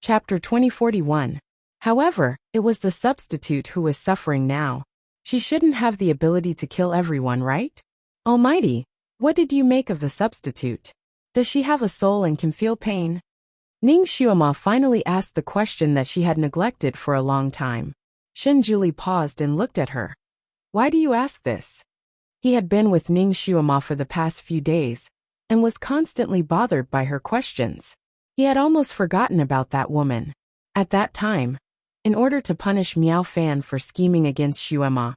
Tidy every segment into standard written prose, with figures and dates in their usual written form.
Chapter 2041. However, it was the substitute who was suffering now. She shouldn't have the ability to kill everyone, right? Almighty, what did you make of the substitute? Does she have a soul and can feel pain? Ning Xuema finally asked the question that she had neglected for a long time. Shenjuli paused and looked at her. Why do you ask this? He had been with Ning Xuema for the past few days, and was constantly bothered by her questions. He had almost forgotten about that woman. At that time, in order to punish Miao Fan for scheming against Xuema,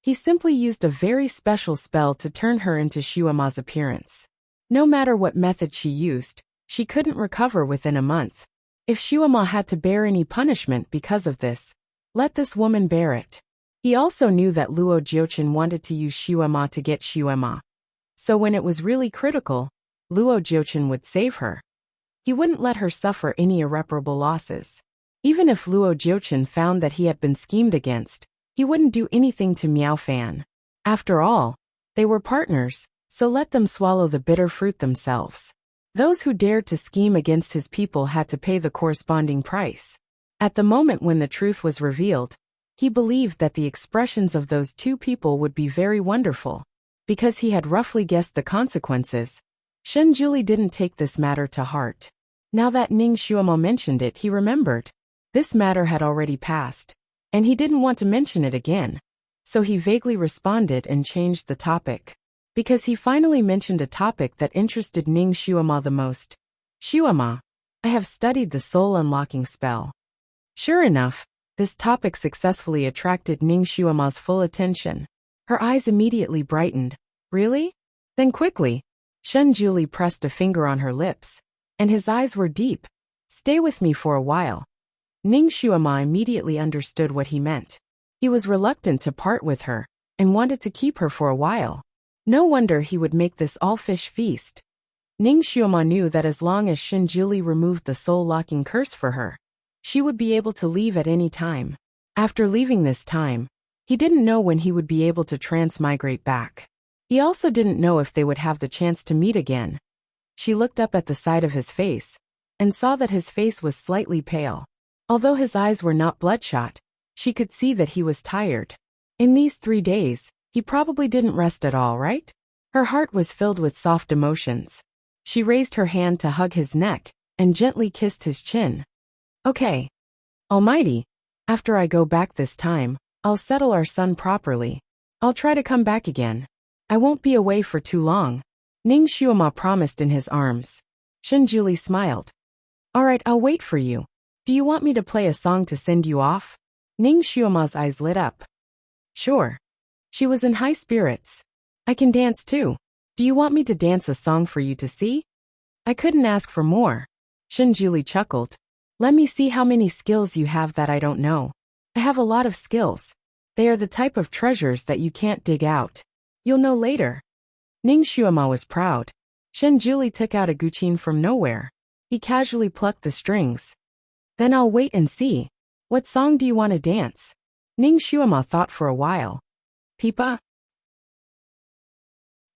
he simply used a very special spell to turn her into Xuema's appearance. No matter what method she used, she couldn't recover within a month. If Xuema had to bear any punishment because of this, let this woman bear it. He also knew that Luo Jiuchen wanted to use Xuema to get Xuema. So when it was really critical, Luo Jiuchen would save her. He wouldn't let her suffer any irreparable losses. Even if Luo Jiuchen found that he had been schemed against, he wouldn't do anything to Miao Fan. After all, they were partners, so let them swallow the bitter fruit themselves. Those who dared to scheme against his people had to pay the corresponding price. At the moment when the truth was revealed, he believed that the expressions of those two people would be very wonderful. Because he had roughly guessed the consequences, Shenjuli didn't take this matter to heart. Now that Ning Xuema mentioned it, he remembered. This matter had already passed, and he didn't want to mention it again. So he vaguely responded and changed the topic. Because he finally mentioned a topic that interested Ning Xuema the most. Xuema, I have studied the soul unlocking spell. Sure enough, this topic successfully attracted Ning Xuema's full attention. Her eyes immediately brightened. Really? Then quickly, Shenjuli pressed a finger on her lips, and his eyes were deep. Stay with me for a while. Ning Xuema immediately understood what he meant. He was reluctant to part with her, and wanted to keep her for a while. No wonder he would make this all-fish feast. Ning Xuema knew that as long as Shenjuli removed the soul-locking curse for her, she would be able to leave at any time. After leaving this time, he didn't know when he would be able to transmigrate back. He also didn't know if they would have the chance to meet again. She looked up at the side of his face, and saw that his face was slightly pale. Although his eyes were not bloodshot, she could see that he was tired. In these 3 days, he probably didn't rest at all, right? Her heart was filled with soft emotions. She raised her hand to hug his neck, and gently kissed his chin. Okay. Almighty, after I go back this time, I'll settle our son properly. I'll try to come back again. I won't be away for too long. Ning Xuema promised in his arms. Shenjuli smiled. Alright, I'll wait for you. Do you want me to play a song to send you off? Ning Xuema's eyes lit up. Sure. She was in high spirits. I can dance too. Do you want me to dance a song for you to see? I couldn't ask for more. Shenjuli chuckled. Let me see how many skills you have that I don't know. I have a lot of skills. They are the type of treasures that you can't dig out. You'll know later. Ning Xuema was proud. Shenjuli took out a guqin from nowhere. He casually plucked the strings. Then I'll wait and see. What song do you want to dance? Ning Xuema thought for a while. Pipa?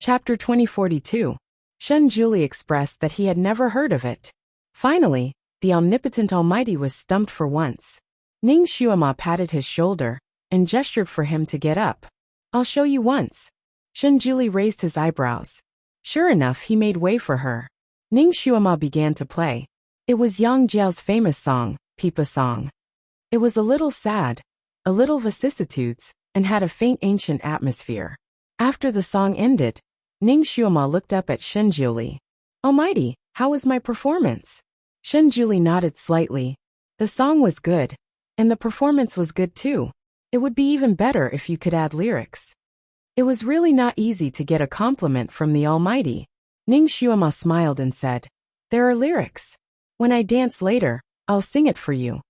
Chapter 2042. Shenjuli expressed that he had never heard of it. Finally, the omnipotent Almighty was stumped for once. Ning Xuema patted his shoulder, and gestured for him to get up. I'll show you once. Shenjuli raised his eyebrows. Sure enough, he made way for her. Ning Xuema began to play. It was Yang Jiao's famous song, Pipa Song. It was a little sad, a little vicissitudes, and had a faint ancient atmosphere. After the song ended, Ning Xuema looked up at Shenjuli. Almighty, how was my performance? Shenjuli nodded slightly. The song was good, and the performance was good too. It would be even better if you could add lyrics. It was really not easy to get a compliment from the Almighty. Ning Xuema smiled and said, There are lyrics. When I dance later, I'll sing it for you.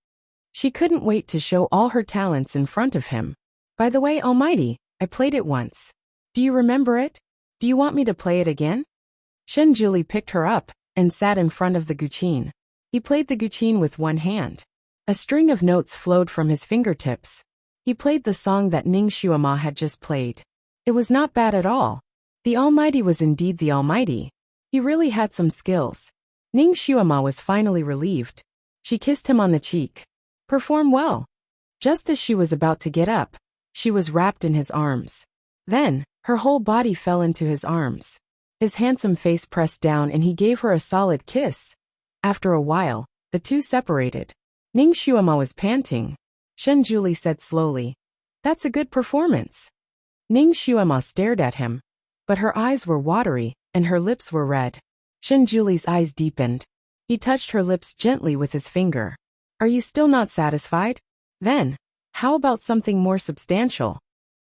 She couldn't wait to show all her talents in front of him. By the way, Almighty, I played it once. Do you remember it? Do you want me to play it again? Shenjuli picked her up, and sat in front of the guqin. He played the guqin with one hand. A string of notes flowed from his fingertips. He played the song that Ning Xuema had just played. It was not bad at all. The Almighty was indeed the Almighty. He really had some skills. Ning Xuema was finally relieved. She kissed him on the cheek. Perform well. Just as she was about to get up, she was wrapped in his arms. Then, her whole body fell into his arms. His handsome face pressed down and he gave her a solid kiss. After a while, the two separated. Ning Xuema was panting. Shen Julie said slowly, "That's a good performance." Ning Xuema stared at him, but her eyes were watery and her lips were red. Shen Julie's eyes deepened. He touched her lips gently with his finger. "Are you still not satisfied? Then, how about something more substantial?"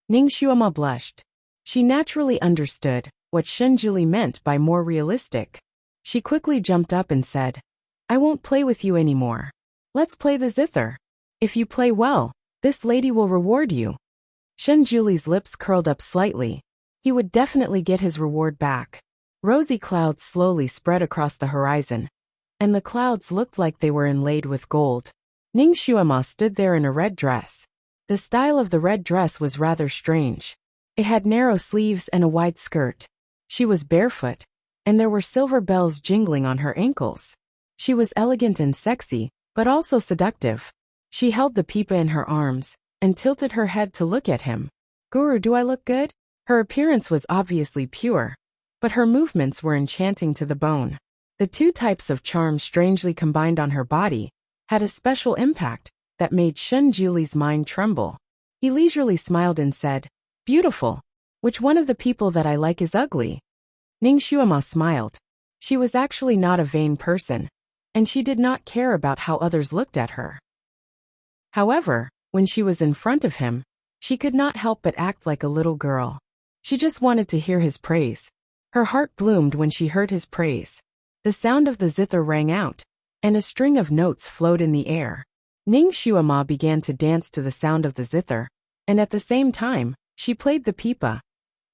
Ning Xuema blushed. She naturally understood what Shen Julie meant by more realistic. She quickly jumped up and said, "I won't play with you anymore. Let's play the zither. If you play well, this lady will reward you." Shen Julie's lips curled up slightly. He would definitely get his reward back. Rosy clouds slowly spread across the horizon, and the clouds looked like they were inlaid with gold. Ning Xuema stood there in a red dress. The style of the red dress was rather strange. It had narrow sleeves and a wide skirt. She was barefoot, and there were silver bells jingling on her ankles. She was elegant and sexy, but also seductive. She held the pipa in her arms, and tilted her head to look at him. "Guru, do I look good?" Her appearance was obviously pure, but her movements were enchanting to the bone. The two types of charm strangely combined on her body had a special impact that made Shen Julie's mind tremble. He leisurely smiled and said, "Beautiful. Which one of the people that I like is ugly?" Ning Xuema smiled. She was actually not a vain person, and she did not care about how others looked at her. However, when she was in front of him, she could not help but act like a little girl. She just wanted to hear his praise. Her heart bloomed when she heard his praise. The sound of the zither rang out, and a string of notes flowed in the air. Ning Xuema began to dance to the sound of the zither, and at the same time, she played the pipa.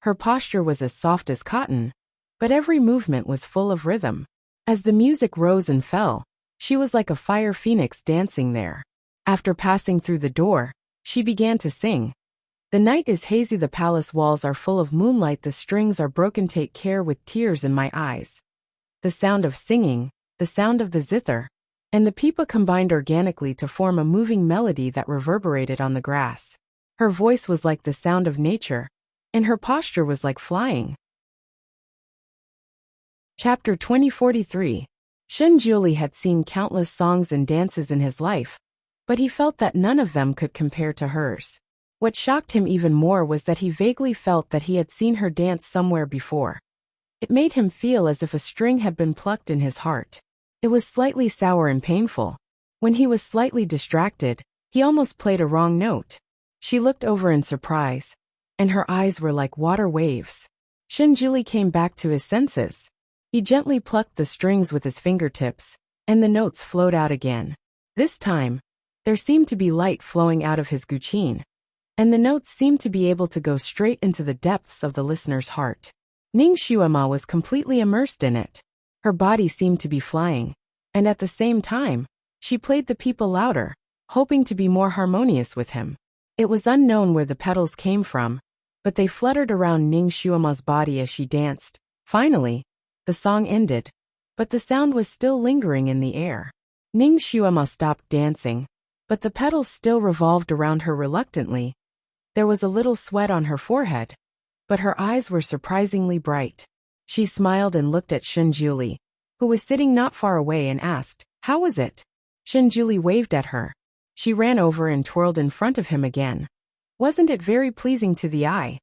Her posture was as soft as cotton, but every movement was full of rhythm. As the music rose and fell, she was like a fire phoenix dancing there. After passing through the door, she began to sing. "The night is hazy, the palace walls are full of moonlight, the strings are broken, take care with tears in my eyes." The sound of singing, the sound of the zither, and the pipa combined organically to form a moving melody that reverberated on the grass. Her voice was like the sound of nature, and her posture was like flying. Chapter 2043. Shen Julie had seen countless songs and dances in his life, but he felt that none of them could compare to hers. What shocked him even more was that he vaguely felt that he had seen her dance somewhere before. It made him feel as if a string had been plucked in his heart. It was slightly sour and painful. When he was slightly distracted, he almost played a wrong note. She looked over in surprise, and her eyes were like water waves. Shen Julie came back to his senses. He gently plucked the strings with his fingertips, and the notes flowed out again. This time, there seemed to be light flowing out of his guqin, and the notes seemed to be able to go straight into the depths of the listener's heart. Ning Xuema was completely immersed in it. Her body seemed to be flying, and at the same time, she played the pipa louder, hoping to be more harmonious with him. It was unknown where the petals came from, but they fluttered around Ning Xuema's body as she danced. Finally, the song ended, but the sound was still lingering in the air. Ning Xuema stopped dancing, but the petals still revolved around her reluctantly. There was a little sweat on her forehead, but her eyes were surprisingly bright. She smiled and looked at Shen Julie, who was sitting not far away, and asked, "How was it?" Shen Julie waved at her. She ran over and twirled in front of him again. "Wasn't it very pleasing to the eye?"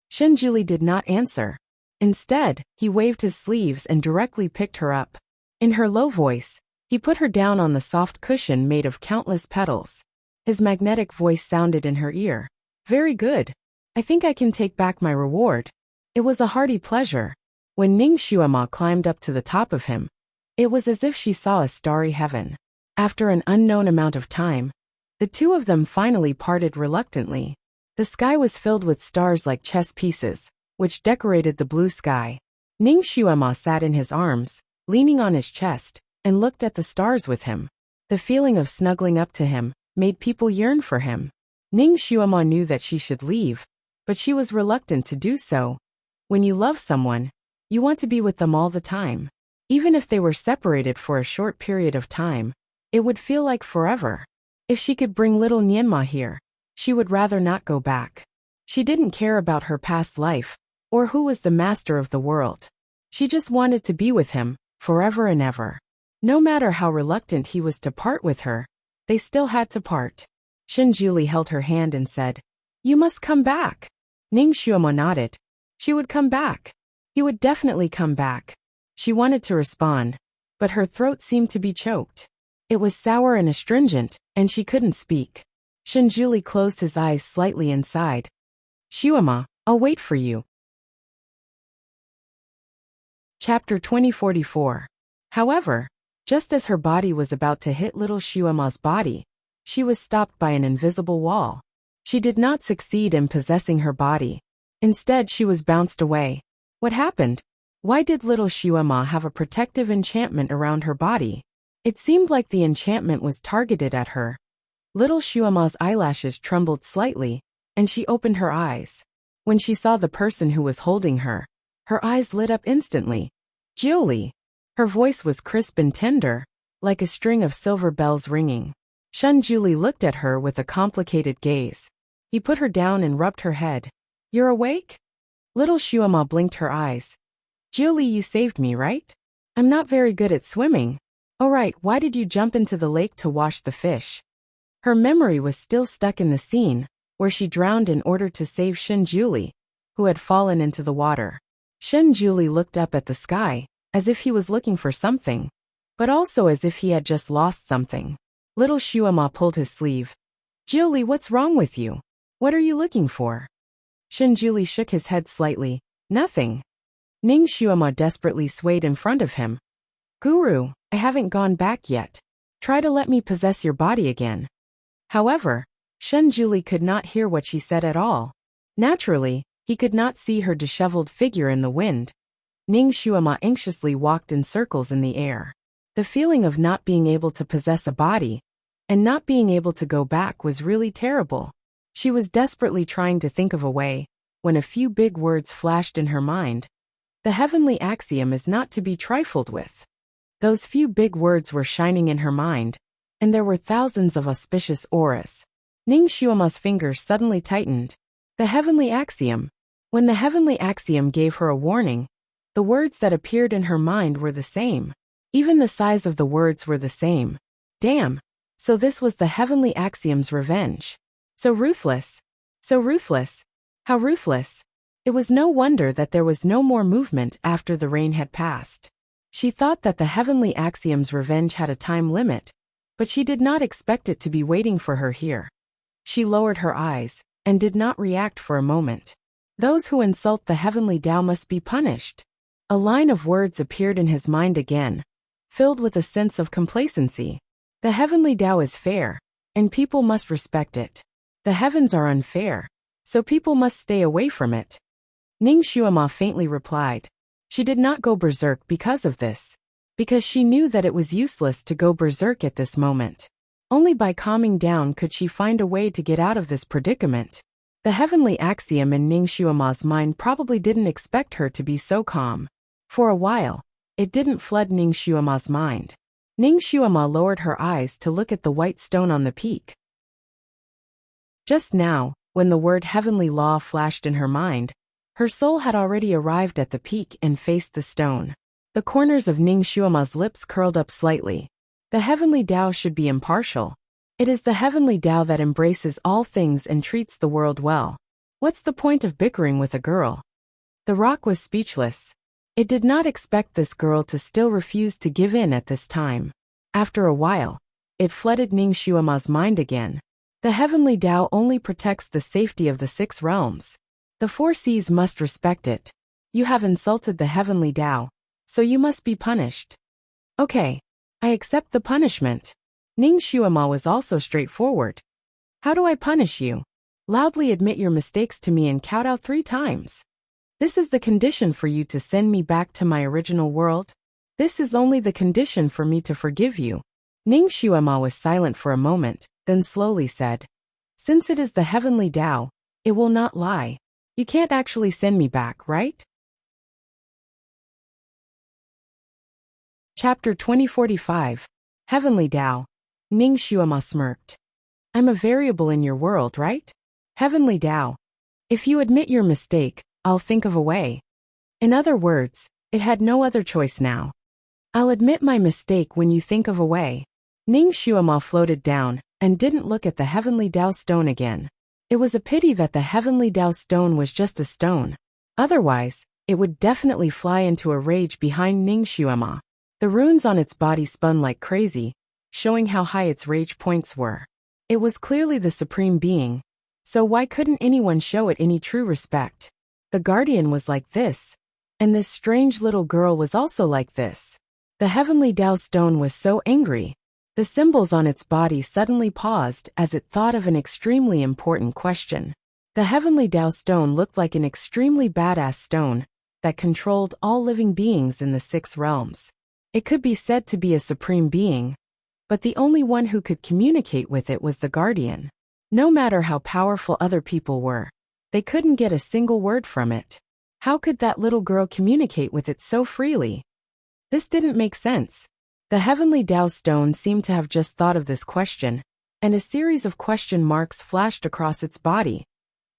Shen Julie did not answer. Instead, he waved his sleeves and directly picked her up. In her low voice, he put her down on the soft cushion made of countless petals. His magnetic voice sounded in her ear. "Very good. I think I can take back my reward." It was a hearty pleasure. When Ning Xuema climbed up to the top of him, it was as if she saw a starry heaven. After an unknown amount of time, the two of them finally parted reluctantly. The sky was filled with stars like chess pieces, which decorated the blue sky. Ning Xuema sat in his arms, leaning on his chest, and looked at the stars with him. The feeling of snuggling up to him made people yearn for him. Ning Xuema knew that she should leave, but she was reluctant to do so. When you love someone, you want to be with them all the time. Even if they were separated for a short period of time, It would feel like forever. If she could bring little Nianma here, she would rather not go back. She didn't care about her past life, or who was the master of the world. She just wanted to be with him, forever and ever. No matter how reluctant he was to part with her, they still had to part. Shinjuli held her hand and said, "You must come back." Ning Xuemo nodded. She would come back. He would definitely come back. She wanted to respond, but her throat seemed to be choked. It was sour and astringent, and she couldn't speak. Shinjuli closed his eyes slightly and sighed. "Xuema, I'll wait for you." Chapter 2044. However, just as her body was about to hit little Xuema's body, she was stopped by an invisible wall. She did not succeed in possessing her body. Instead, she was bounced away. What happened? Why did little Xuema have a protective enchantment around her body? It seemed like the enchantment was targeted at her. Little Xuema's eyelashes trembled slightly, and she opened her eyes. When she saw the person who was holding her, her eyes lit up instantly. "Jiuli." Her voice was crisp and tender, like a string of silver bells ringing. Shinjuli looked at her with a complicated gaze. He put her down and rubbed her head. "You're awake?" Little Xuema blinked her eyes. "Jiuli, you saved me, right? I'm not very good at swimming." "Oh right, why did you jump into the lake to wash the fish?" Her memory was still stuck in the scene, where she drowned in order to save Shinjuli, who had fallen into the water. Shinjuli looked up at the sky, as if he was looking for something, but also as if he had just lost something. Little Xuema pulled his sleeve. "Jiuli, what's wrong with you? What are you looking for?" Shinjuli shook his head slightly. "Nothing." Ning Xuema desperately swayed in front of him. "Guru, I haven't gone back yet. Try to let me possess your body again." However, Shinjuli could not hear what she said at all. Naturally, he could not see her disheveled figure in the wind. Ning Xuema anxiously walked in circles in the air. The feeling of not being able to possess a body, and not being able to go back was really terrible. She was desperately trying to think of a way, when a few big words flashed in her mind. The heavenly axiom is not to be trifled with. Those few big words were shining in her mind, and there were thousands of auspicious auras. Ning Xuema's fingers suddenly tightened. The heavenly axiom. When the heavenly axiom gave her a warning, the words that appeared in her mind were the same. Even the size of the words were the same. Damn. So this was the heavenly axiom's revenge. So ruthless. So ruthless. How ruthless. It was no wonder that there was no more movement after the rain had passed. She thought that the heavenly axiom's revenge had a time limit, but she did not expect it to be waiting for her here. She lowered her eyes, and did not react for a moment. Those who insult the heavenly Tao must be punished. A line of words appeared in his mind again, filled with a sense of complacency. The heavenly Tao is fair, and people must respect it. The heavens are unfair, so people must stay away from it. Ning Xuema faintly replied. She did not go berserk because of this, because she knew that it was useless to go berserk at this moment. Only by calming down could she find a way to get out of this predicament. The heavenly axiom in Ning Xuema's mind probably didn't expect her to be so calm. For a while, it didn't flood Ning Xuema's mind. Ning Xuema lowered her eyes to look at the white stone on the peak. Just now, when the word heavenly law flashed in her mind, her soul had already arrived at the peak and faced the stone. The corners of Ning Xuema's lips curled up slightly. The heavenly Tao should be impartial. It is the heavenly Tao that embraces all things and treats the world well. What's the point of bickering with a girl? The rock was speechless. It did not expect this girl to still refuse to give in at this time. After a while, it flooded Ning Xuema's mind again. The heavenly Tao only protects the safety of the 6 realms. The 4 seas must respect it. You have insulted the heavenly Tao, so you must be punished. Okay, I accept the punishment. Ning Xuema was also straightforward. How do I punish you? Loudly admit your mistakes to me and count out 3 times. This is the condition for you to send me back to my original world. This is only the condition for me to forgive you. Ning Xuema was silent for a moment, then slowly said, "Since it is the heavenly Tao, it will not lie. You can't actually send me back, right?" Chapter 2045. Heavenly Tao. Ning Xuema smirked. I'm a variable in your world, right? Heavenly Tao. If you admit your mistake, I'll think of a way. In other words, it had no other choice now. I'll admit my mistake when you think of a way. Ning Xuema floated down and didn't look at the Heavenly Tao stone again. It was a pity that the Heavenly Tao stone was just a stone. Otherwise, it would definitely fly into a rage behind Ning Xuema. The runes on its body spun like crazy, showing how high its rage points were. It was clearly the Supreme Being, so why couldn't anyone show it any true respect? The Guardian was like this, and this strange little girl was also like this. The Heavenly Tao stone was so angry. The symbols on its body suddenly paused as it thought of an extremely important question. The Heavenly Tao stone looked like an extremely badass stone that controlled all living beings in the 6 realms. It could be said to be a supreme being, but the only one who could communicate with it was the Guardian. No matter how powerful other people were, they couldn't get a single word from it. How could that little girl communicate with it so freely? This didn't make sense. The Heavenly Tao stone seemed to have just thought of this question, and a series of question marks flashed across its body.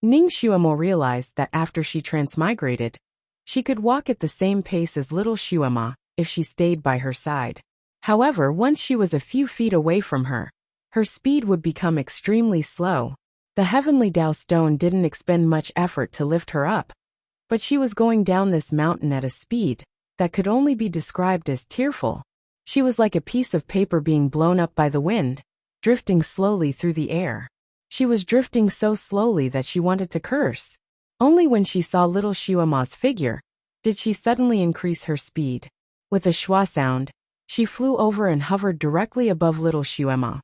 Ning Xuema realized that after she transmigrated, she could walk at the same pace as little Xuema if she stayed by her side. However, once she was a few feet away from her, her speed would become extremely slow. The Heavenly Tao stone didn't expend much effort to lift her up, but she was going down this mountain at a speed that could only be described as tearful. She was like a piece of paper being blown up by the wind, drifting slowly through the air. She was drifting so slowly that she wanted to curse. Only when she saw little Xuema's figure did she suddenly increase her speed. With a schwa sound, she flew over and hovered directly above little Xuema.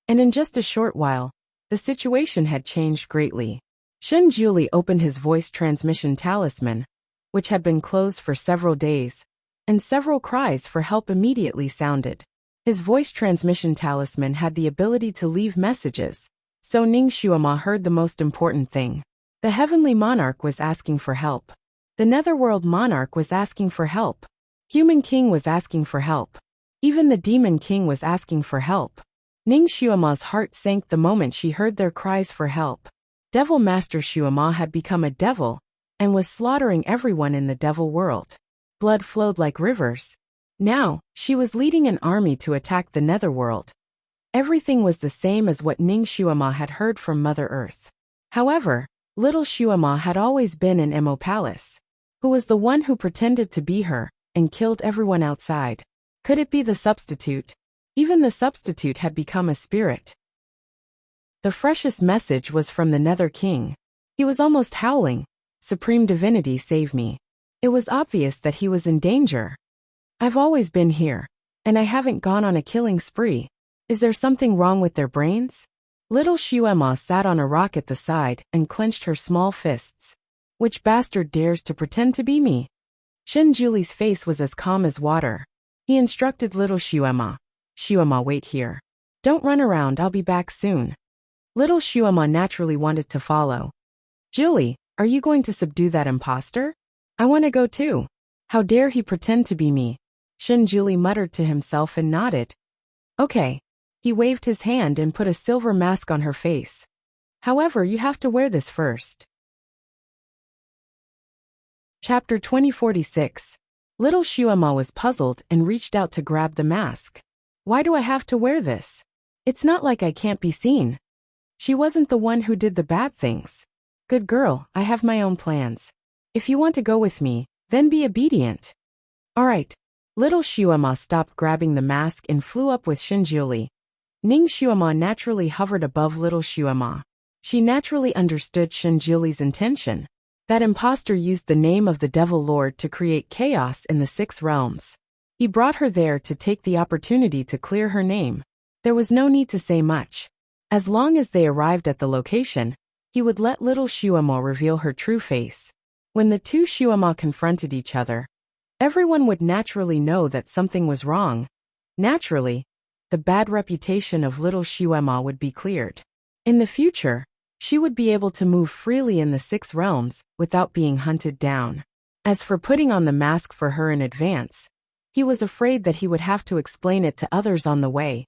And in just a short while, the situation had changed greatly. Shen Juli opened his voice transmission talisman, which had been closed for several days, and several cries for help immediately sounded. His voice transmission talisman had the ability to leave messages, so Ning Xuema heard the most important thing. The Heavenly Monarch was asking for help. The Netherworld Monarch was asking for help. Human King was asking for help. Even the Demon King was asking for help. Ning Xuema's heart sank the moment she heard their cries for help. Devil Master Xuema had become a devil and was slaughtering everyone in the devil world. Blood flowed like rivers. Now, she was leading an army to attack the Netherworld. Everything was the same as what Ning Xuema had heard from Mother Earth. However, little Xuema had always been in Emo Palace, who was the one who pretended to be her and killed everyone outside. Could it be the substitute? Even the substitute had become a spirit. The freshest message was from the Nether King. He was almost howling, "Supreme Divinity, save me." It was obvious that he was in danger. I've always been here, and I haven't gone on a killing spree. Is there something wrong with their brains? Little Xuema sat on a rock at the side and clenched her small fists. Which bastard dares to pretend to be me? Shen Juli's face was as calm as water. He instructed little Xuema. Xuema, wait here. Don't run around, I'll be back soon. Little Xuema naturally wanted to follow. Julie, are you going to subdue that imposter? I want to go too. How dare he pretend to be me? Shen Juli muttered to himself and nodded. Okay. He waved his hand and put a silver mask on her face. However, you have to wear this first. Chapter 2046. Little Xuema was puzzled and reached out to grab the mask. Why do I have to wear this? It's not like I can't be seen. She wasn't the one who did the bad things. Good girl, I have my own plans. If you want to go with me, then be obedient. All right. Little Xuema stopped grabbing the mask and flew up with Shinjuli. Ning Xuema naturally hovered above little Xuema. She naturally understood Shinjuli's intention. That imposter used the name of the Devil Lord to create chaos in the 6 realms. He brought her there to take the opportunity to clear her name. There was no need to say much. As long as they arrived at the location, he would let little Xuema reveal her true face. When the two Xuema confronted each other, everyone would naturally know that something was wrong. Naturally, the bad reputation of little Xuema would be cleared. In the future, she would be able to move freely in the 6 realms without being hunted down. As for putting on the mask for her in advance, he was afraid that he would have to explain it to others on the way.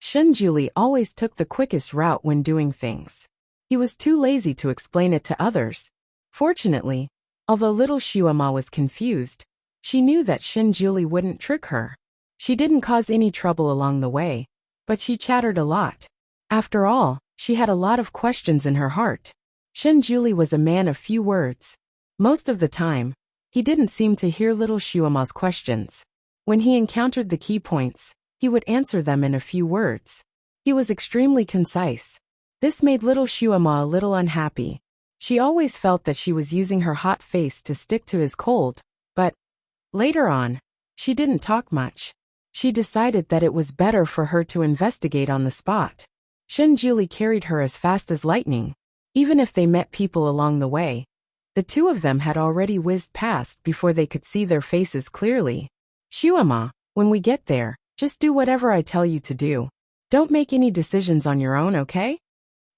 Shenjuli always took the quickest route when doing things. He was too lazy to explain it to others. Fortunately, although little Shuama was confused, she knew that Shenjuli wouldn't trick her. She didn't cause any trouble along the way, but she chattered a lot. After all, she had a lot of questions in her heart. Shenjuli was a man of few words. Most of the time, he didn't seem to hear little Shuama's questions. When he encountered the key points, he would answer them in a few words. He was extremely concise. This made little Shuama a little unhappy. She always felt that she was using her hot face to stick to his cold, but later on, she didn't talk much. She decided that it was better for her to investigate on the spot. Shenjuli carried her as fast as lightning. Even if they met people along the way, the two of them had already whizzed past before they could see their faces clearly. Shuama, when we get there, just do whatever I tell you to do. Don't make any decisions on your own, okay?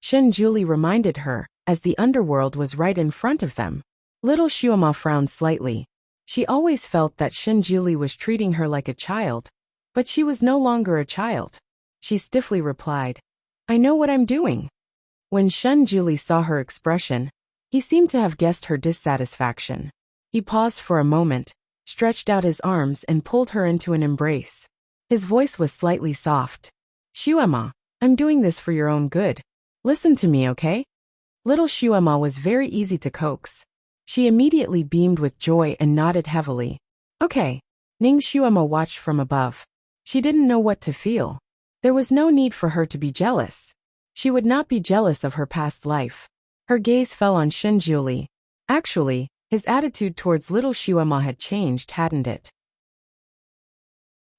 Shenjuli reminded her, as the underworld was right in front of them. Little Shuama frowned slightly. She always felt that Shenjuli was treating her like a child, but she was no longer a child. She stiffly replied, I know what I'm doing. When Shenjuli saw her expression, he seemed to have guessed her dissatisfaction. He paused for a moment, stretched out his arms and pulled her into an embrace. His voice was slightly soft. Shuama, I'm doing this for your own good. Listen to me, okay? Little Shuama was very easy to coax. She immediately beamed with joy and nodded heavily. Okay. Ning Shuama watched from above. She didn't know what to feel. There was no need for her to be jealous. She would not be jealous of her past life. Her gaze fell on Shenjuli. Actually, his attitude towards little Shuama had changed, hadn't it?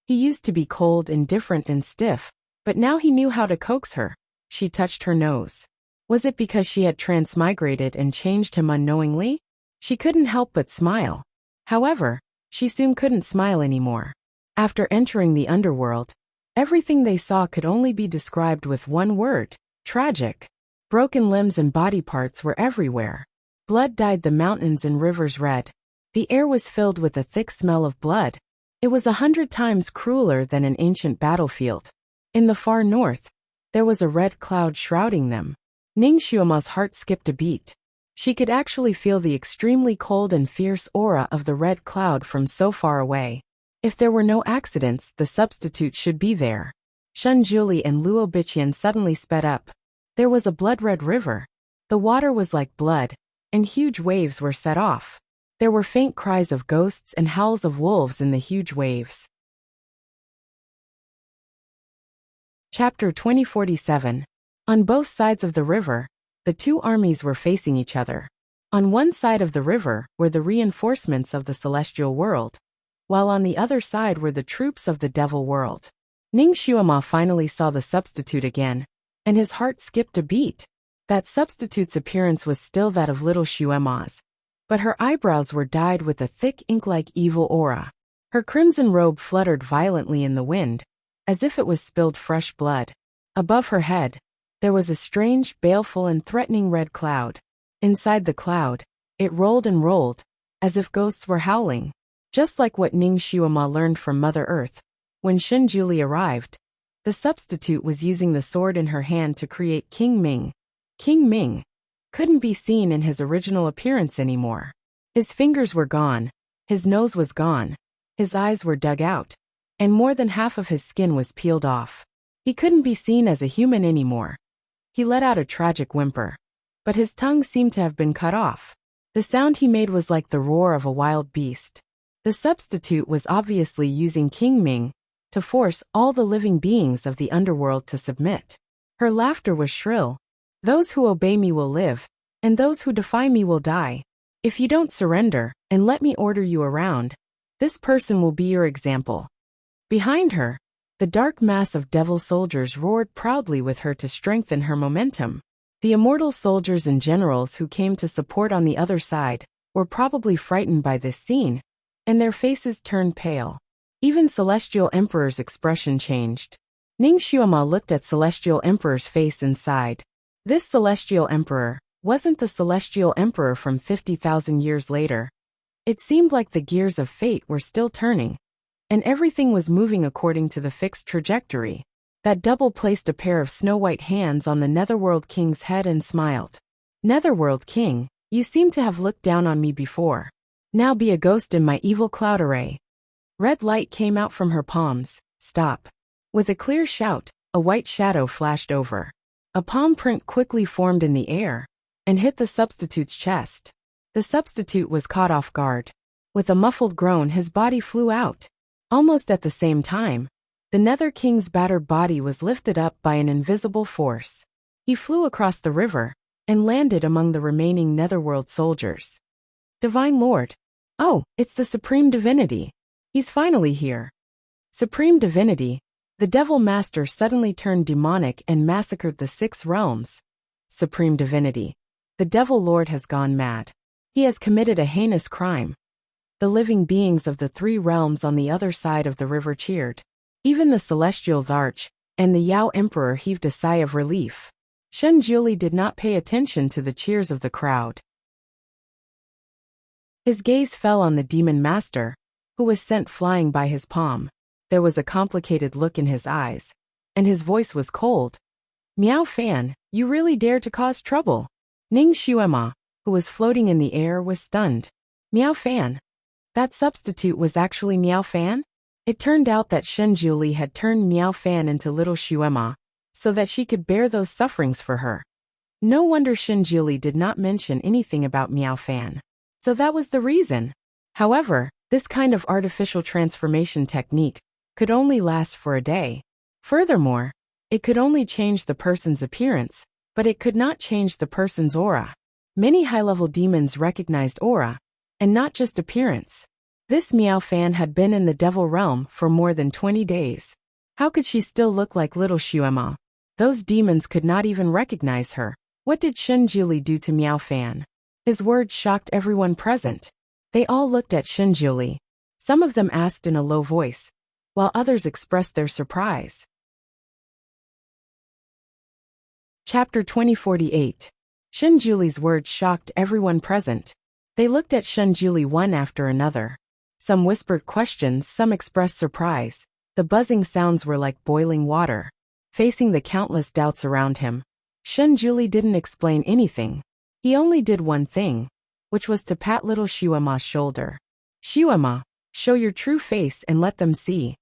He used to be cold, indifferent and stiff, but now he knew how to coax her. She touched her nose. Was it because she had transmigrated and changed him unknowingly? She couldn't help but smile. However, she soon couldn't smile anymore. After entering the underworld, everything they saw could only be described with one word: tragic. Broken limbs and body parts were everywhere. Blood dyed the mountains and rivers red. The air was filled with a thick smell of blood. It was 100 times crueler than an ancient battlefield. In the far north, there was a red cloud shrouding them. Ning Shuama's heart skipped a beat. She could actually feel the extremely cold and fierce aura of the red cloud from so far away. If there were no accidents, the substitute should be there. Shenjuli and Luo Biqian suddenly sped up. There was a blood-red river. The water was like blood, and huge waves were set off. There were faint cries of ghosts and howls of wolves in the huge waves. Chapter 2047. On both sides of the river, the two armies were facing each other. On one side of the river were the reinforcements of the celestial world, while on the other side were the troops of the devil world. Ning Shuama finally saw the substitute again, and his heart skipped a beat. That substitute's appearance was still that of little Shuama's, but her eyebrows were dyed with a thick ink-like evil aura. Her crimson robe fluttered violently in the wind, as if it was spilled fresh blood. Above her head, there was a strange, baleful and threatening red cloud. Inside the cloud, it rolled and rolled, as if ghosts were howling. Just like what Ning Shuama learned from Mother Earth, when Shenjuli arrived, the substitute was using the sword in her hand to create King Ming. King Ming couldn't be seen in his original appearance anymore. His fingers were gone, his nose was gone, his eyes were dug out, and more than half of his skin was peeled off. He couldn't be seen as a human anymore. He let out a tragic whimper, but his tongue seemed to have been cut off. The sound he made was like the roar of a wild beast. The substitute was obviously using King Ming to force all the living beings of the underworld to submit. Her laughter was shrill. Those who obey me will live, and those who defy me will die. If you don't surrender and let me order you around, this person will be your example. Behind her, the dark mass of devil soldiers roared proudly with her to strengthen her momentum. The immortal soldiers and generals who came to support on the other side were probably frightened by this scene, and their faces turned pale. Even Celestial Emperor's expression changed. Ning Shuama looked at Celestial Emperor's face inside. This Celestial Emperor wasn't the Celestial Emperor from 50,000 years later. It seemed like the gears of fate were still turning, and everything was moving according to the fixed trajectory. That double placed a pair of snow-white hands on the Netherworld King's head and smiled. Netherworld King, you seem to have looked down on me before. Now be a ghost in my evil cloud array. Red light came out from her palms. Stop. With a clear shout, a white shadow flashed over. A palm print quickly formed in the air and hit the substitute's chest. The substitute was caught off guard. With a muffled groan, his body flew out. Almost at the same time, the Nether King's battered body was lifted up by an invisible force. He flew across the river and landed among the remaining Netherworld soldiers. Divine Lord. Oh, it's the Supreme Divinity. He's finally here. Supreme Divinity. The Devil Master suddenly turned demonic and massacred the 6 realms. Supreme Divinity. The Devil Lord has gone mad. He has committed a heinous crime. The living beings of the 3 realms on the other side of the river cheered. Even the Celestial Arch and the Yao Emperor heaved a sigh of relief. Shen Jiuli did not pay attention to the cheers of the crowd. His gaze fell on the Demon Master, who was sent flying by his palm. There was a complicated look in his eyes, and his voice was cold. Miao Fan, you really dare to cause trouble? Ning Xuema, who was floating in the air, was stunned. Miao Fan. That substitute was actually Miao Fan? It turned out that Shen Jiuli had turned Miao Fan into little Xuema, so that she could bear those sufferings for her. No wonder Shen Jiuli did not mention anything about Miao Fan. So that was the reason. However, this kind of artificial transformation technique could only last for a day. Furthermore, it could only change the person's appearance, but it could not change the person's aura. Many high-level demons recognized aura, and not just appearance. This Miao Fan had been in the Devil Realm for more than 20 days. How could she still look like little Xuema? Those demons could not even recognize her. What did Shen Jiuli do to Miao Fan? His words shocked everyone present. They all looked at Shen Jiuli. Some of them asked in a low voice, while others expressed their surprise. Chapter 2048. Shen Jiuli's words shocked everyone present. They looked at Shen Jiuli one after another. Some whispered questions, some expressed surprise. The buzzing sounds were like boiling water. Facing the countless doubts around him, Shen Jiuli didn't explain anything. He only did one thing, which was to pat little Xuema's shoulder. Xuema, show your true face and let them see.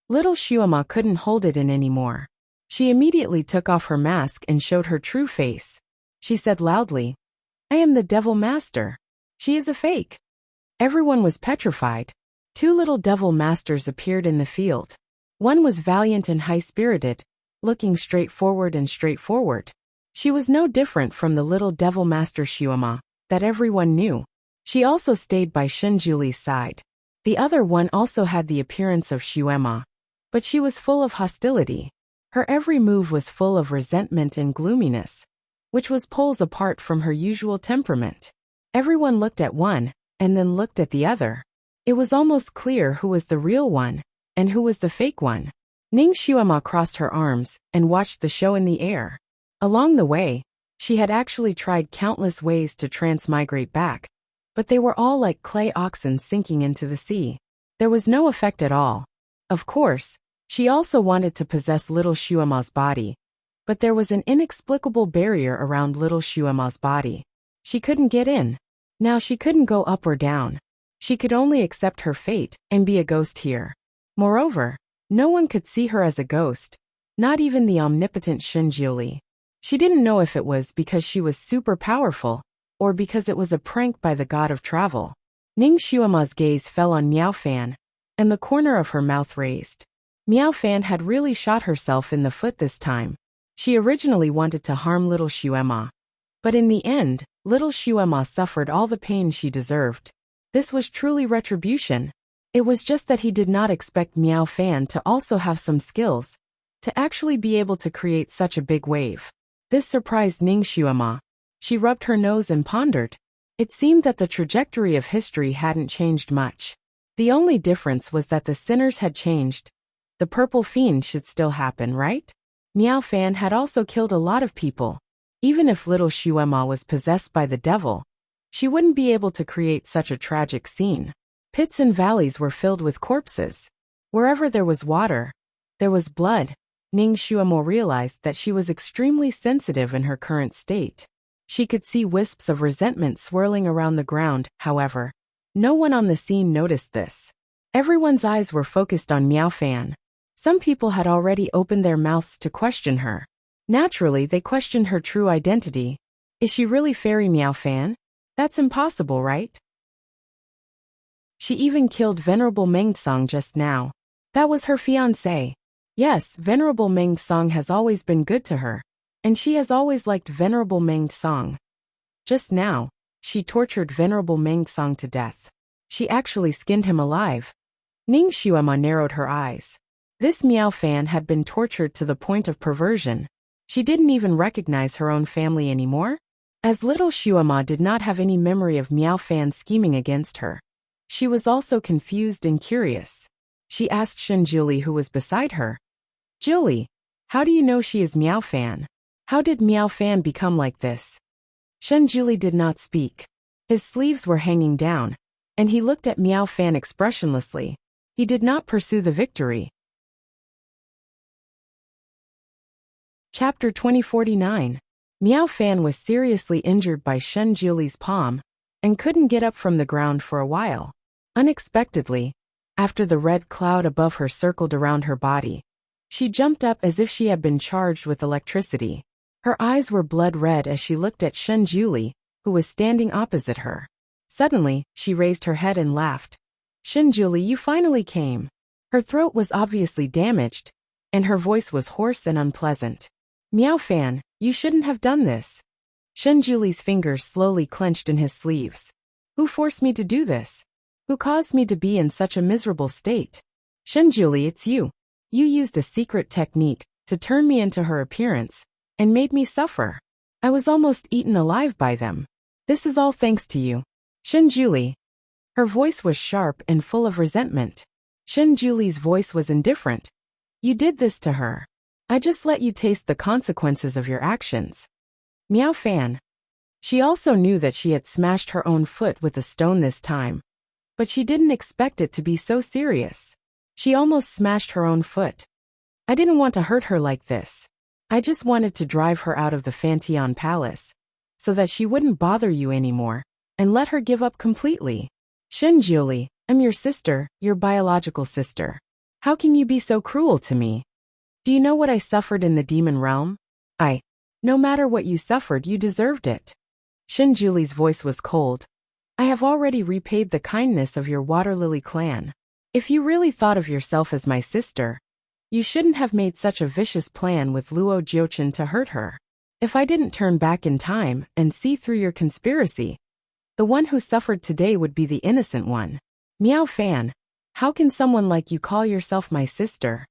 Little Xuema couldn't hold it in anymore. She immediately took off her mask and showed her true face. She said loudly, I am the Devil Master. She is a fake. Everyone was petrified. 2 little Devil Masters appeared in the field. One was valiant and high-spirited, looking straightforward and straightforward. She was no different from the little Devil Master Xuema that everyone knew. She also stayed by Shen Jiuli's side. The other one also had the appearance of Xuema, but she was full of hostility. Her every move was full of resentment and gloominess, which was poles apart from her usual temperament. Everyone looked at one, and then looked at the other. It was almost clear who was the real one, and who was the fake one. Ning Xuema crossed her arms, and watched the show in the air. Along the way, she had actually tried countless ways to transmigrate back, but they were all like clay oxen sinking into the sea. There was no effect at all. Of course, she also wanted to possess little Xuema's body, but there was an inexplicable barrier around little Xuema's body. She couldn't get in. Now she couldn't go up or down. She could only accept her fate and be a ghost here. Moreover, no one could see her as a ghost, not even the omnipotent Shen Jiuli. She didn't know if it was because she was super powerful, or because it was a prank by the god of travel. Ning Xuema's gaze fell on Miao Fan, and the corner of her mouth raised. Miao Fan had really shot herself in the foot this time. She originally wanted to harm little Xuema. But in the end, little Xuema suffered all the pain she deserved. This was truly retribution. It was just that he did not expect Miao Fan to also have some skills, to actually be able to create such a big wave. This surprised Ning Xuema. She rubbed her nose and pondered. It seemed that the trajectory of history hadn't changed much. The only difference was that the sinners had changed. The purple fiend should still happen, right? Miao Fan had also killed a lot of people. Even if little Xuema was possessed by the devil, she wouldn't be able to create such a tragic scene. Pits and valleys were filled with corpses. Wherever there was water, there was blood. Ning Xuemo realized that she was extremely sensitive in her current state. She could see wisps of resentment swirling around the ground, however. No one on the scene noticed this. Everyone's eyes were focused on Miao Fan. Some people had already opened their mouths to question her. Naturally, they questioned her true identity. Is she really Fairy Miao Fan? That's impossible, right? She even killed Venerable Meng Song just now. That was her fiancé. Yes, Venerable Meng Song has always been good to her, and she has always liked Venerable Meng Song. Just now, she tortured Venerable Meng Song to death. She actually skinned him alive. Ning Xuema narrowed her eyes. This Miao Fan had been tortured to the point of perversion. She didn't even recognize her own family anymore. As little Xuema did not have any memory of Miao Fan scheming against her. She was also confused and curious. She asked Shen Julie, who was beside her. Julie, how do you know she is Miao Fan? How did Miao Fan become like this? Shen Julie did not speak. His sleeves were hanging down, and he looked at Miao Fan expressionlessly. He did not pursue the victory. Chapter 2049. Miao Fan was seriously injured by Shen Julie's palm and couldn't get up from the ground for a while. Unexpectedly, after the red cloud above her circled around her body, she jumped up as if she had been charged with electricity. Her eyes were blood red as she looked at Shen Julie, who was standing opposite her. Suddenly, she raised her head and laughed. Shen Julie, you finally came. Her throat was obviously damaged, and her voice was hoarse and unpleasant. Miao Fan, you shouldn't have done this. Shen Julie's fingers slowly clenched in his sleeves. Who forced me to do this? Who caused me to be in such a miserable state? Shen Julie, it's you. You used a secret technique to turn me into her appearance and made me suffer. I was almost eaten alive by them. This is all thanks to you. Shen Julie. Her voice was sharp and full of resentment. Shen Julie's voice was indifferent. You did this to her. I just let you taste the consequences of your actions. Miao Fan. She also knew that she had smashed her own foot with a stone this time. But she didn't expect it to be so serious. She almost smashed her own foot. I didn't want to hurt her like this. I just wanted to drive her out of the Fantion Palace, so that she wouldn't bother you anymore, and let her give up completely. Shen Julie, I'm your sister, your biological sister. How can you be so cruel to me? Do you know what I suffered in the demon realm? No matter what you suffered, you deserved it. Shen Julie's voice was cold. I have already repaid the kindness of your Water Lily clan. If you really thought of yourself as my sister, you shouldn't have made such a vicious plan with Luo Jiuchen to hurt her. If I didn't turn back in time and see through your conspiracy, the one who suffered today would be the innocent one. Miao Fan, how can someone like you call yourself my sister?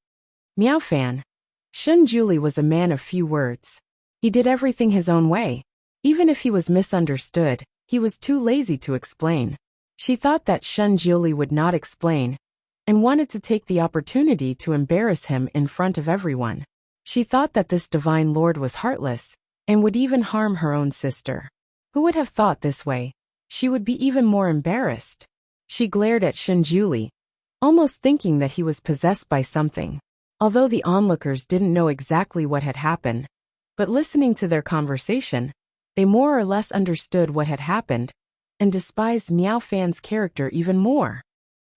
Miao Fan. Shen Julie was a man of few words. He did everything his own way. Even if he was misunderstood, he was too lazy to explain. She thought that Shen Julie would not explain, and wanted to take the opportunity to embarrass him in front of everyone. She thought that this divine lord was heartless, and would even harm her own sister. Who would have thought this way? She would be even more embarrassed. She glared at Shen Julie, almost thinking that he was possessed by something. Although the onlookers didn't know exactly what had happened, but listening to their conversation, they more or less understood what had happened, and despised Miao Fan's character even more.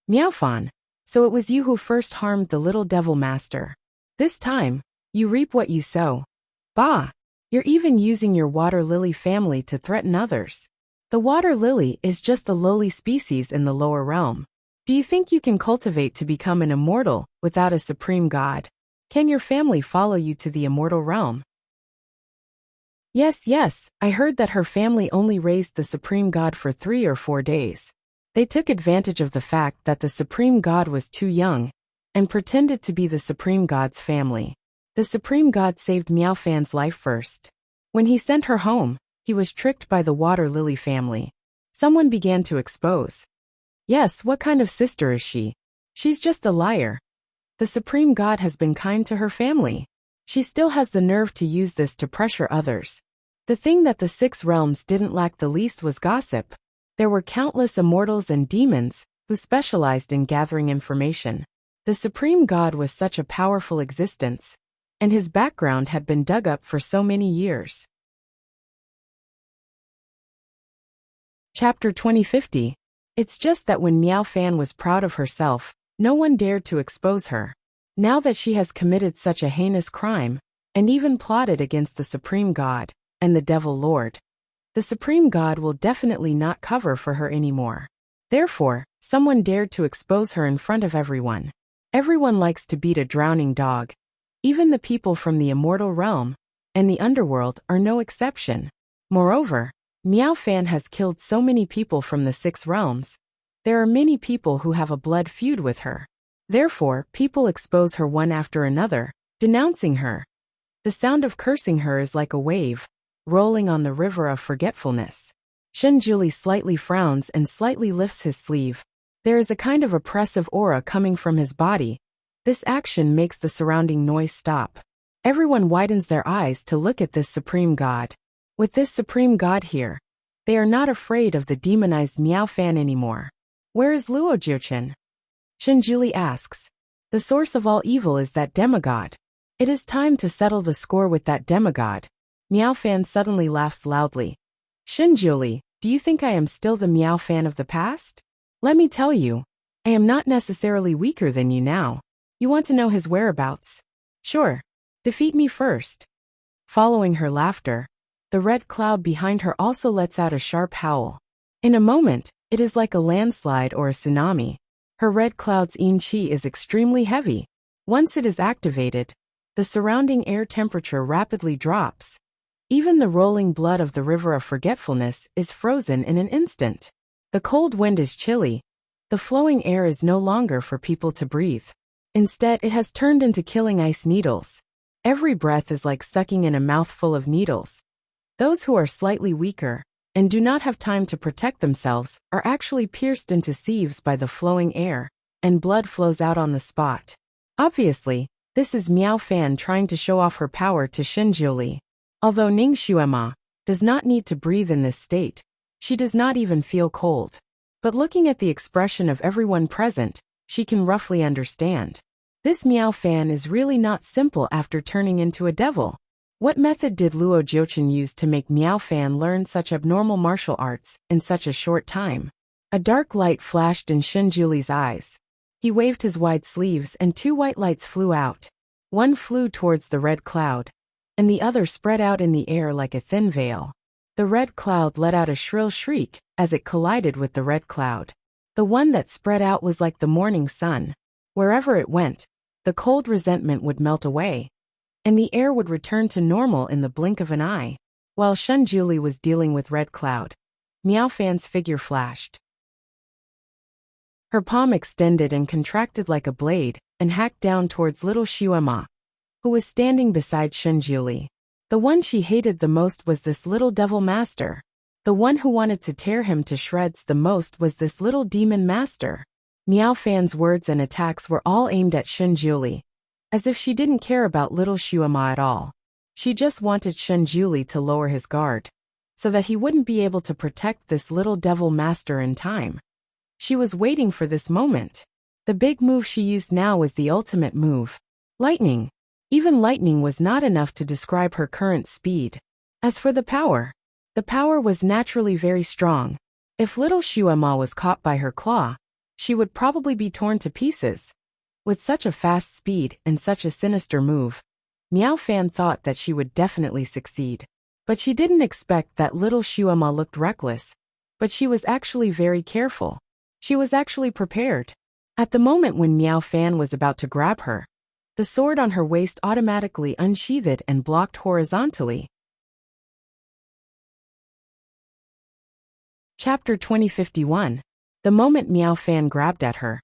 Miao Fan, so it was you who first harmed the little devil master. This time, you reap what you sow. Bah! You're even using your water lily family to threaten others. The water lily is just a lowly species in the lower realm. Do you think you can cultivate to become an immortal without a supreme god? Can your family follow you to the immortal realm? Yes, I heard that her family only raised the supreme god for 3 or 4 days. They took advantage of the fact that the supreme god was too young, and pretended to be the supreme god's family. The supreme god saved Miao Fan's life first. When he sent her home, he was tricked by the water lily family. Someone began to expose. Yes, what kind of sister is she? She's just a liar. The supreme god has been kind to her family. She still has the nerve to use this to pressure others. The thing that the 6 realms didn't lack the least was gossip. There were countless immortals and demons who specialized in gathering information. The supreme god was such a powerful existence, and his background had been dug up for so many years. Chapter 2050. It's just that when Miao Fan was proud of herself, no one dared to expose her. Now that she has committed such a heinous crime, and even plotted against the Supreme God and the Devil Lord, the Supreme God will definitely not cover for her anymore. Therefore, someone dared to expose her in front of everyone. Everyone likes to beat a drowning dog. Even the people from the immortal realm and the underworld are no exception. Moreover, Miao Fan has killed so many people from the 6 realms. There are many people who have a blood feud with her. Therefore, people expose her one after another, denouncing her. The sound of cursing her is like a wave, rolling on the river of forgetfulness. Shenjuli slightly frowns and slightly lifts his sleeve. There is a kind of oppressive aura coming from his body. This action makes the surrounding noise stop. Everyone widens their eyes to look at this Supreme God. With this Supreme God here, they are not afraid of the demonized Miao Fan anymore. Where is Luo Jiuchen? Shenjuli asks. The source of all evil is that demigod. It is time to settle the score with that demigod. Miao Fan suddenly laughs loudly. Shenjuli, do you think I am still the Miao Fan of the past? Let me tell you, I am not necessarily weaker than you now. You want to know his whereabouts? Sure. Defeat me first. Following her laughter, the red cloud behind her also lets out a sharp howl. In a moment, it is like a landslide or a tsunami. Her red cloud's yin qi is extremely heavy. Once it is activated, the surrounding air temperature rapidly drops. Even the rolling blood of the river of forgetfulness is frozen in an instant. The cold wind is chilly. The flowing air is no longer for people to breathe. Instead, it has turned into killing ice needles. Every breath is like sucking in a mouthful of needles. Those who are slightly weaker and do not have time to protect themselves are actually pierced into sieves by the flowing air, and blood flows out on the spot. Obviously, this is Miao Fan trying to show off her power to Shenjuli. Although Ning Xuema does not need to breathe in this state, she does not even feel cold. But looking at the expression of everyone present, she can roughly understand. This Miao Fan is really not simple after turning into a devil. What method did Luo Jiuchen use to make Miao Fan learn such abnormal martial arts in such a short time? A dark light flashed in Shenjuli's eyes. He waved his wide sleeves and 2 white lights flew out. One flew towards the red cloud, and the other spread out in the air like a thin veil. The red cloud let out a shrill shriek as it collided with the red cloud. The one that spread out was like the morning sun. Wherever it went, the cold resentment would melt away, and the air would return to normal in the blink of an eye. While Shenjuli was dealing with red cloud, Miao Fan's figure flashed. Her palm extended and contracted like a blade and hacked down towards little Xuema, who was standing beside Shenjuli. The one she hated the most was this little devil master. The one who wanted to tear him to shreds the most was this little demon master. Miao Fan's words and attacks were all aimed at Shenjuli, as if she didn't care about little Xuema at all. She just wanted Shenjuli to lower his guard, so that he wouldn't be able to protect this little devil master in time. She was waiting for this moment. The big move she used now was the ultimate move. Lightning. Even lightning was not enough to describe her current speed. As for the power was naturally very strong. If little Xuema was caught by her claw, she would probably be torn to pieces. With such a fast speed and such a sinister move, Miao Fan thought that she would definitely succeed. But she didn't expect that little Xuema looked reckless. But she was actually very careful. She was actually prepared. At the moment when Miao Fan was about to grab her, the sword on her waist automatically unsheathed and blocked horizontally. Chapter 2051. The moment Miao Fan grabbed at her,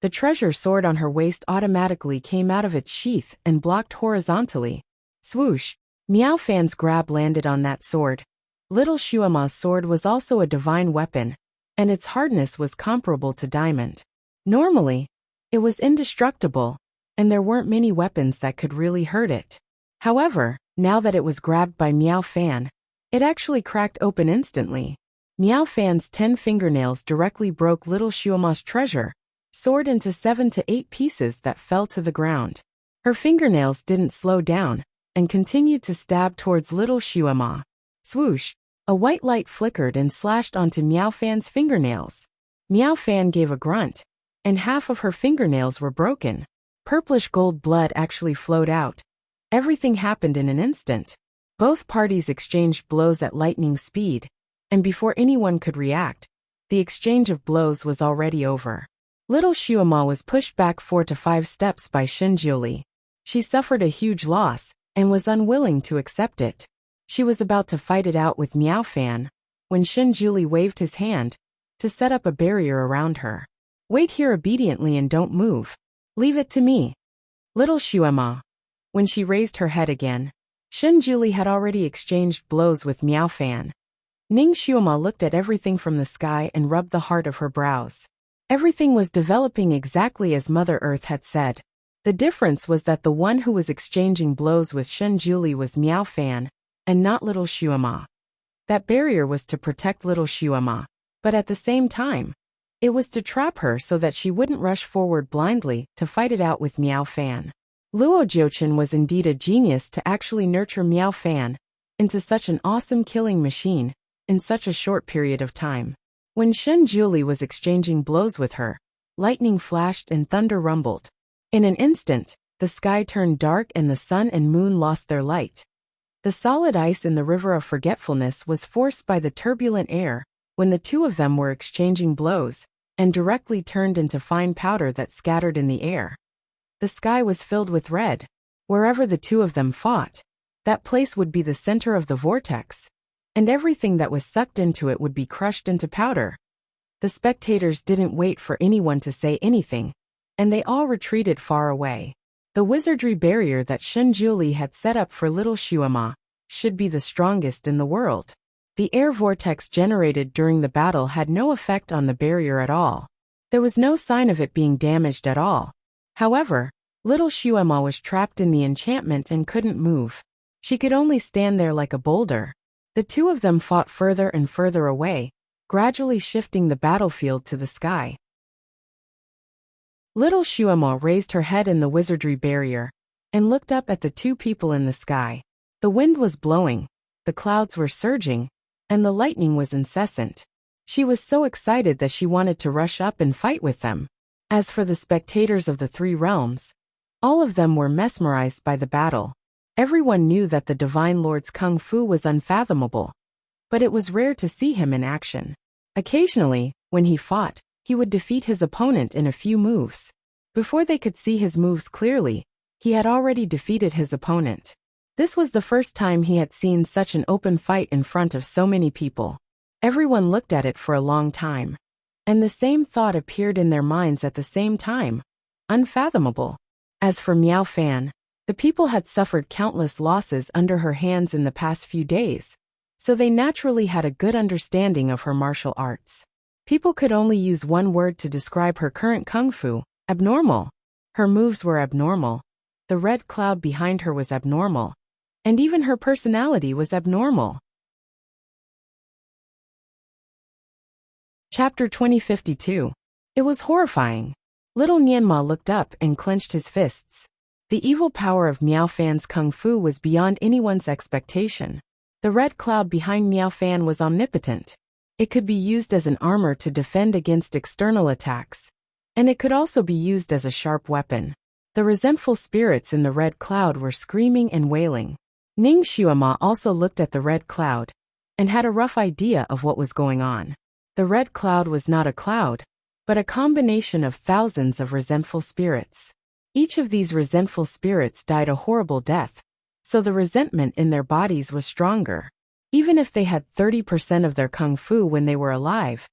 the treasure sword on her waist automatically came out of its sheath and blocked horizontally. Swoosh! Miao Fan's grab landed on that sword. Little Xuema's sword was also a divine weapon, and its hardness was comparable to diamond. Normally, it was indestructible, and there weren't many weapons that could really hurt it. However, now that it was grabbed by Miao Fan, it actually cracked open instantly. Miao Fan's 10 fingernails directly broke little Xuema's treasure sword into 7 to 8 pieces that fell to the ground. Her fingernails didn't slow down and continued to stab towards little Shuama. Swoosh! A white light flickered and slashed onto Meow Fan's fingernails. Meow Fan gave a grunt, and half of her fingernails were broken. Purplish gold blood actually flowed out. Everything happened in an instant. Both parties exchanged blows at lightning speed, and before anyone could react, the exchange of blows was already over. Little Shuama was pushed back 4 to 5 steps by Shinjiuli. She suffered a huge loss, and was unwilling to accept it. She was about to fight it out with Meow Fan, when Shinjiuli waved his hand to set up a barrier around her. Wait here obediently and don't move. Leave it to me. Little Shuama. When she raised her head again, Shinjiuli had already exchanged blows with Meow Fan. Ning Shuama looked at everything from the sky and rubbed the heart of her brows. Everything was developing exactly as Mother Earth had said. The difference was that the one who was exchanging blows with Shinjiuli was Meow Fan, and not little Shuama. That barrier was to protect little Shuama, but at the same time, it was to trap her so that she wouldn't rush forward blindly to fight it out with Meow Fan. Luo Jiuchen was indeed a genius to actually nurture Meow Fan into such an awesome killing machine in such a short period of time. When Shinjiuli was exchanging blows with her, lightning flashed and thunder rumbled. In an instant, the sky turned dark and the sun and moon lost their light. The solid ice in the river of forgetfulness was forced by the turbulent air when the two of them were exchanging blows, and directly turned into fine powder that scattered in the air. The sky was filled with red. Wherever the two of them fought, that place would be the center of the vortex, and everything that was sucked into it would be crushed into powder. The spectators didn't wait for anyone to say anything, and they all retreated far away. The wizardry barrier that Shinjiuli had set up for little Shuama should be the strongest in the world. The air vortex generated during the battle had no effect on the barrier at all. There was no sign of it being damaged at all. However, little Shuama was trapped in the enchantment and couldn't move. She could only stand there like a boulder. The two of them fought further and further away, gradually shifting the battlefield to the sky. Little Shuama raised her head in the wizardry barrier and looked up at the two people in the sky. The wind was blowing, the clouds were surging, and the lightning was incessant. She was so excited that she wanted to rush up and fight with them. As for the spectators of the three realms, all of them were mesmerized by the battle. Everyone knew that the Divine Lord's kung fu was unfathomable, but it was rare to see him in action. Occasionally, when he fought, he would defeat his opponent in a few moves. Before they could see his moves clearly, he had already defeated his opponent. This was the first time he had seen such an open fight in front of so many people. Everyone looked at it for a long time, and the same thought appeared in their minds at the same time. Unfathomable. As for Meow Fan, the people had suffered countless losses under her hands in the past few days, so they naturally had a good understanding of her martial arts. People could only use one word to describe her current kung fu: abnormal. Her moves were abnormal, the red cloud behind her was abnormal, and even her personality was abnormal. Chapter 2052. It was horrifying. Little Nianma looked up and clenched his fists. The evil power of Meow Fan's kung fu was beyond anyone's expectation. The red cloud behind Meow Fan was omnipotent. It could be used as an armor to defend against external attacks, and it could also be used as a sharp weapon. The resentful spirits in the red cloud were screaming and wailing. Ning Shuama also looked at the red cloud and had a rough idea of what was going on. The red cloud was not a cloud, but a combination of thousands of resentful spirits. Each of these resentful spirits died a horrible death, so the resentment in their bodies was stronger. Even if they had 30% of their kung fu when they were alive,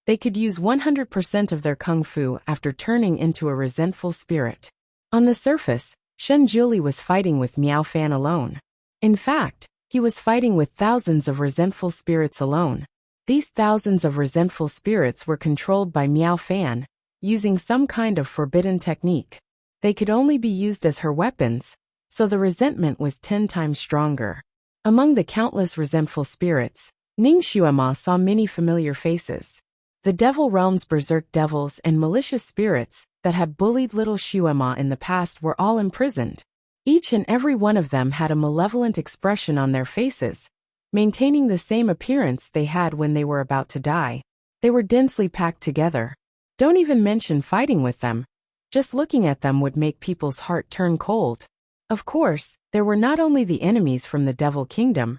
they could use 100% of their kung fu after turning into a resentful spirit. On the surface, Shinjiuli was fighting with Meow Fan alone. In fact, he was fighting with thousands of resentful spirits alone. These thousands of resentful spirits were controlled by Meow Fan, using some kind of forbidden technique. They could only be used as her weapons, so the resentment was 10 times stronger. Among the countless resentful spirits, Ning Shuama saw many familiar faces. The Devil Realm's berserk devils and malicious spirits that had bullied little Shuema in the past were all imprisoned. Each and every one of them had a malevolent expression on their faces, maintaining the same appearance they had when they were about to die. They were densely packed together. Don't even mention fighting with them. Just looking at them would make people's heart turn cold. Of course, there were not only the enemies from the Devil Kingdom,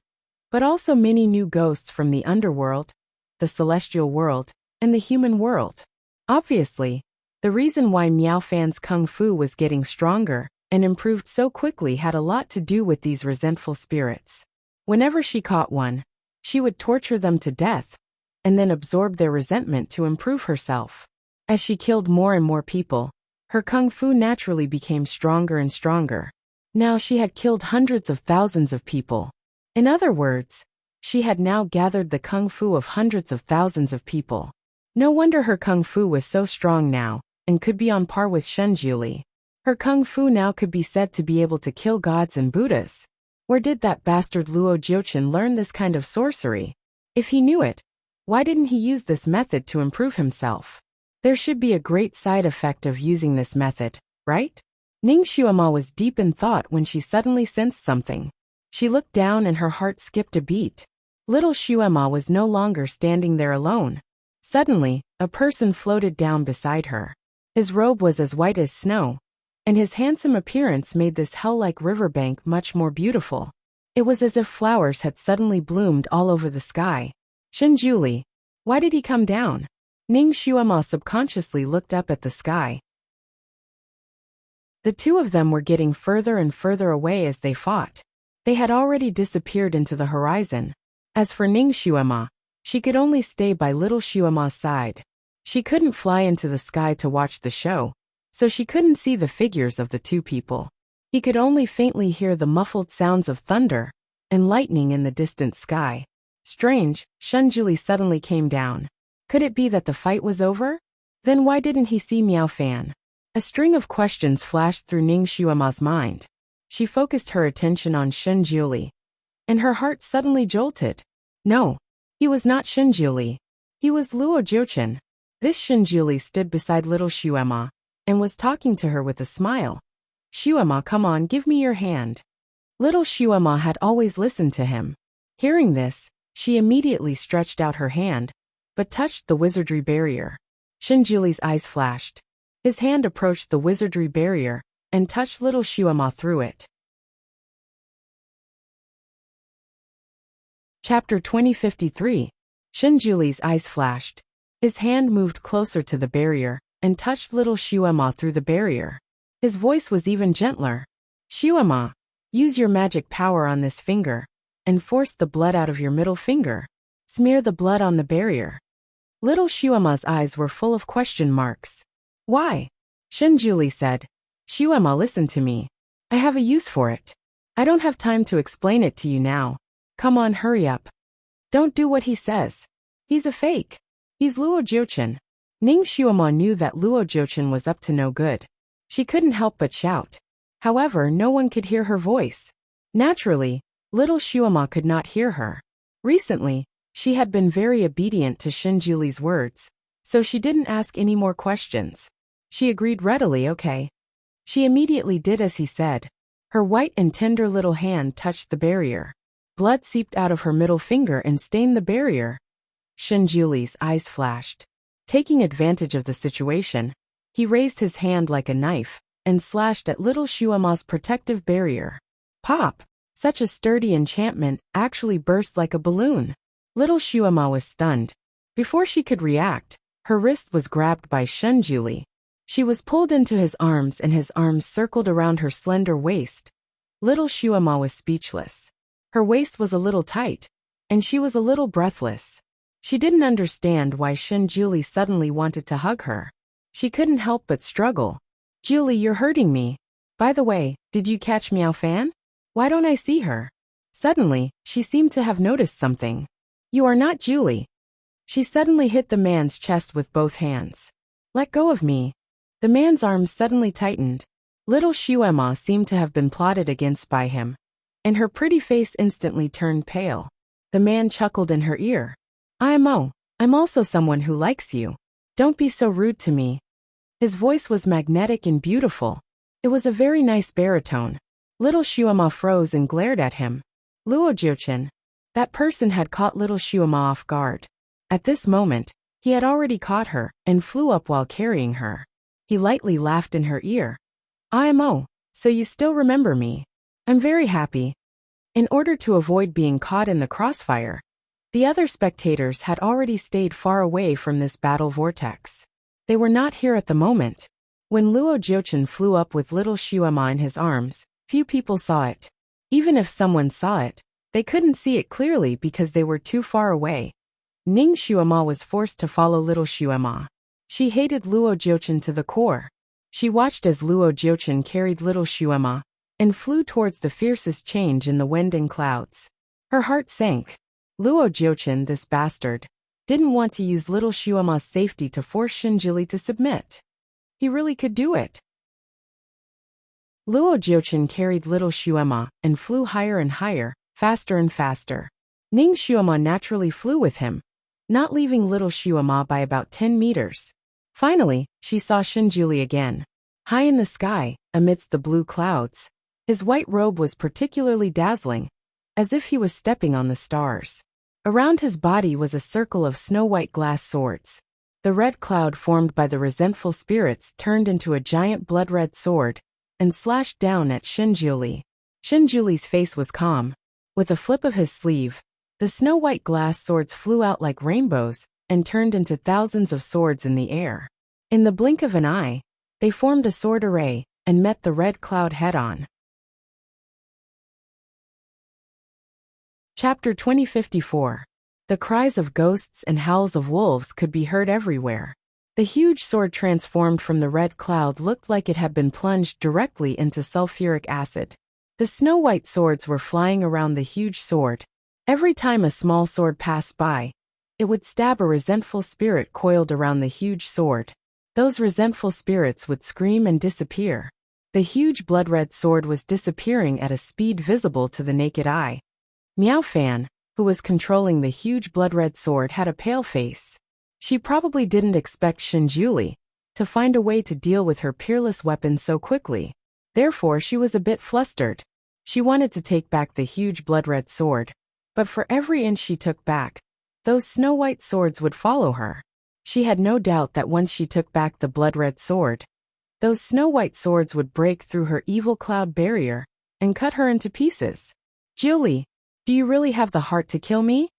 but also many new ghosts from the underworld, the celestial world, and the human world. Obviously, the reason why Miao Fan's kung fu was getting stronger and improved so quickly had a lot to do with these resentful spirits. Whenever she caught one, she would torture them to death, and then absorb their resentment to improve herself. As she killed more and more people, her kung fu naturally became stronger and stronger. Now she had killed hundreds of thousands of people. In other words, she had now gathered the kung fu of hundreds of thousands of people. No wonder her kung fu was so strong now, and could be on par with Shenjuli. Her kung fu now could be said to be able to kill gods and Buddhas. Where did that bastard Luo Jiuchen learn this kind of sorcery? If he knew it, why didn't he use this method to improve himself? There should be a great side effect of using this method, right? Ning Xuema was deep in thought when she suddenly sensed something. She looked down and her heart skipped a beat. Little Xuema was no longer standing there alone. Suddenly, a person floated down beside her. His robe was as white as snow, and his handsome appearance made this hell-like riverbank much more beautiful. It was as if flowers had suddenly bloomed all over the sky. Shenjuli, why did he come down? Ning Xuema subconsciously looked up at the sky. The two of them were getting further and further away as they fought. They had already disappeared into the horizon. As for Ning Xuema, she could only stay by little Xuema's side. She couldn't fly into the sky to watch the show, so she couldn't see the figures of the two people. He could only faintly hear the muffled sounds of thunder and lightning in the distant sky. Strange, Shenjuli suddenly came down. Could it be that the fight was over? Then why didn't he see Miao Fan? A string of questions flashed through Ning Xuema's mind. She focused her attention on Shenjuli, and her heart suddenly jolted. No, he was not Shenjuli. He was Luo Jiuchen. This Shenjuli stood beside little Xuema and was talking to her with a smile. Xuema, come on, give me your hand. Little Xuema had always listened to him. Hearing this, she immediately stretched out her hand, but touched the wizardry barrier. Shenjuli's eyes flashed. His hand approached the wizardry barrier and touched little Xuema through it. Chapter 2053. Shenjuli's eyes flashed. His hand moved closer to the barrier and touched little Xuema through the barrier. His voice was even gentler. Xuema, use your magic power on this finger and force the blood out of your middle finger. Smear the blood on the barrier. Little Xuema's eyes were full of question marks. Why? Shenjuli said. Xuema, listen to me. I have a use for it. I don't have time to explain it to you now. Come on, hurry up. Don't do what he says. He's a fake. He's Luo Jiuchen. Ning Xuema knew that Luo Jiuchen was up to no good. She couldn't help but shout. However, no one could hear her voice. Naturally, little Xuema could not hear her. Recently, she had been very obedient to Shenjuli's words, so she didn't ask any more questions. She agreed readily, okay. She immediately did as he said. Her white and tender little hand touched the barrier. Blood seeped out of her middle finger and stained the barrier. Shenjuli's eyes flashed. Taking advantage of the situation, he raised his hand like a knife and slashed at little Xuema's protective barrier. Pop! Such a sturdy enchantment actually burst like a balloon. Little Xuema was stunned. Before she could react, her wrist was grabbed by Shenjuli. She was pulled into his arms and his arms circled around her slender waist. Little Xuema was speechless. Her waist was a little tight, and she was a little breathless. She didn't understand why Shenjuli suddenly wanted to hug her. She couldn't help but struggle. Julie, you're hurting me. By the way, did you catch Miao Fan? Why don't I see her? Suddenly, she seemed to have noticed something. You are not Julie. She suddenly hit the man's chest with both hands. Let go of me. The man's arms suddenly tightened. Little Xuema seemed to have been plotted against by him, and her pretty face instantly turned pale. The man chuckled in her ear. I'm also someone who likes you. Don't be so rude to me. His voice was magnetic and beautiful. It was a very nice baritone. Little Shuema froze and glared at him. Luo Jiuchen. That person had caught little Shuema off guard. At this moment, he had already caught her and flew up while carrying her. He lightly laughed in her ear. IMO, so you still remember me. I'm very happy. In order to avoid being caught in the crossfire, the other spectators had already stayed far away from this battle vortex. They were not here at the moment. When Luo Jiuchen flew up with little Shuema in his arms, few people saw it. Even if someone saw it, they couldn't see it clearly because they were too far away. Ning Shuema was forced to follow little Shuema. She hated Luo Jiuchen to the core. She watched as Luo Jiuchen carried little Shuema and flew towards the fiercest change in the wind and clouds. Her heart sank. Luo Jiuchen, this bastard, didn't want to use little Shuema's safety to force Shinjili to submit. He really could do it. Luo Jiuchen carried little Shuema and flew higher and higher, faster and faster. Ning Shuema naturally flew with him, not leaving little Shuema by about 10 meters. Finally, she saw Shinjili again. High in the sky, amidst the blue clouds, his white robe was particularly dazzling, as if he was stepping on the stars. Around his body was a circle of snow-white glass swords. The red cloud formed by the resentful spirits turned into a giant blood-red sword and slashed down at Shinjili. Shinjuli's face was calm. With a flip of his sleeve, the snow-white glass swords flew out like rainbows and turned into thousands of swords in the air. In the blink of an eye, they formed a sword array and met the red cloud head-on. Chapter 2054. The cries of ghosts and howls of wolves could be heard everywhere. The huge sword transformed from the red cloud looked like it had been plunged directly into sulfuric acid. The snow-white swords were flying around the huge sword. Every time a small sword passed by, it would stab a resentful spirit coiled around the huge sword. Those resentful spirits would scream and disappear. The huge blood-red sword was disappearing at a speed visible to the naked eye. Miao Fan, who was controlling the huge blood-red sword, had a pale face. She probably didn't expect Shinjuli to find a way to deal with her peerless weapon so quickly. Therefore, she was a bit flustered. She wanted to take back the huge blood-red sword, but for every inch she took back, those snow-white swords would follow her. She had no doubt that once she took back the blood-red sword, those snow-white swords would break through her evil cloud barrier and cut her into pieces. Julie, do you really have the heart to kill me?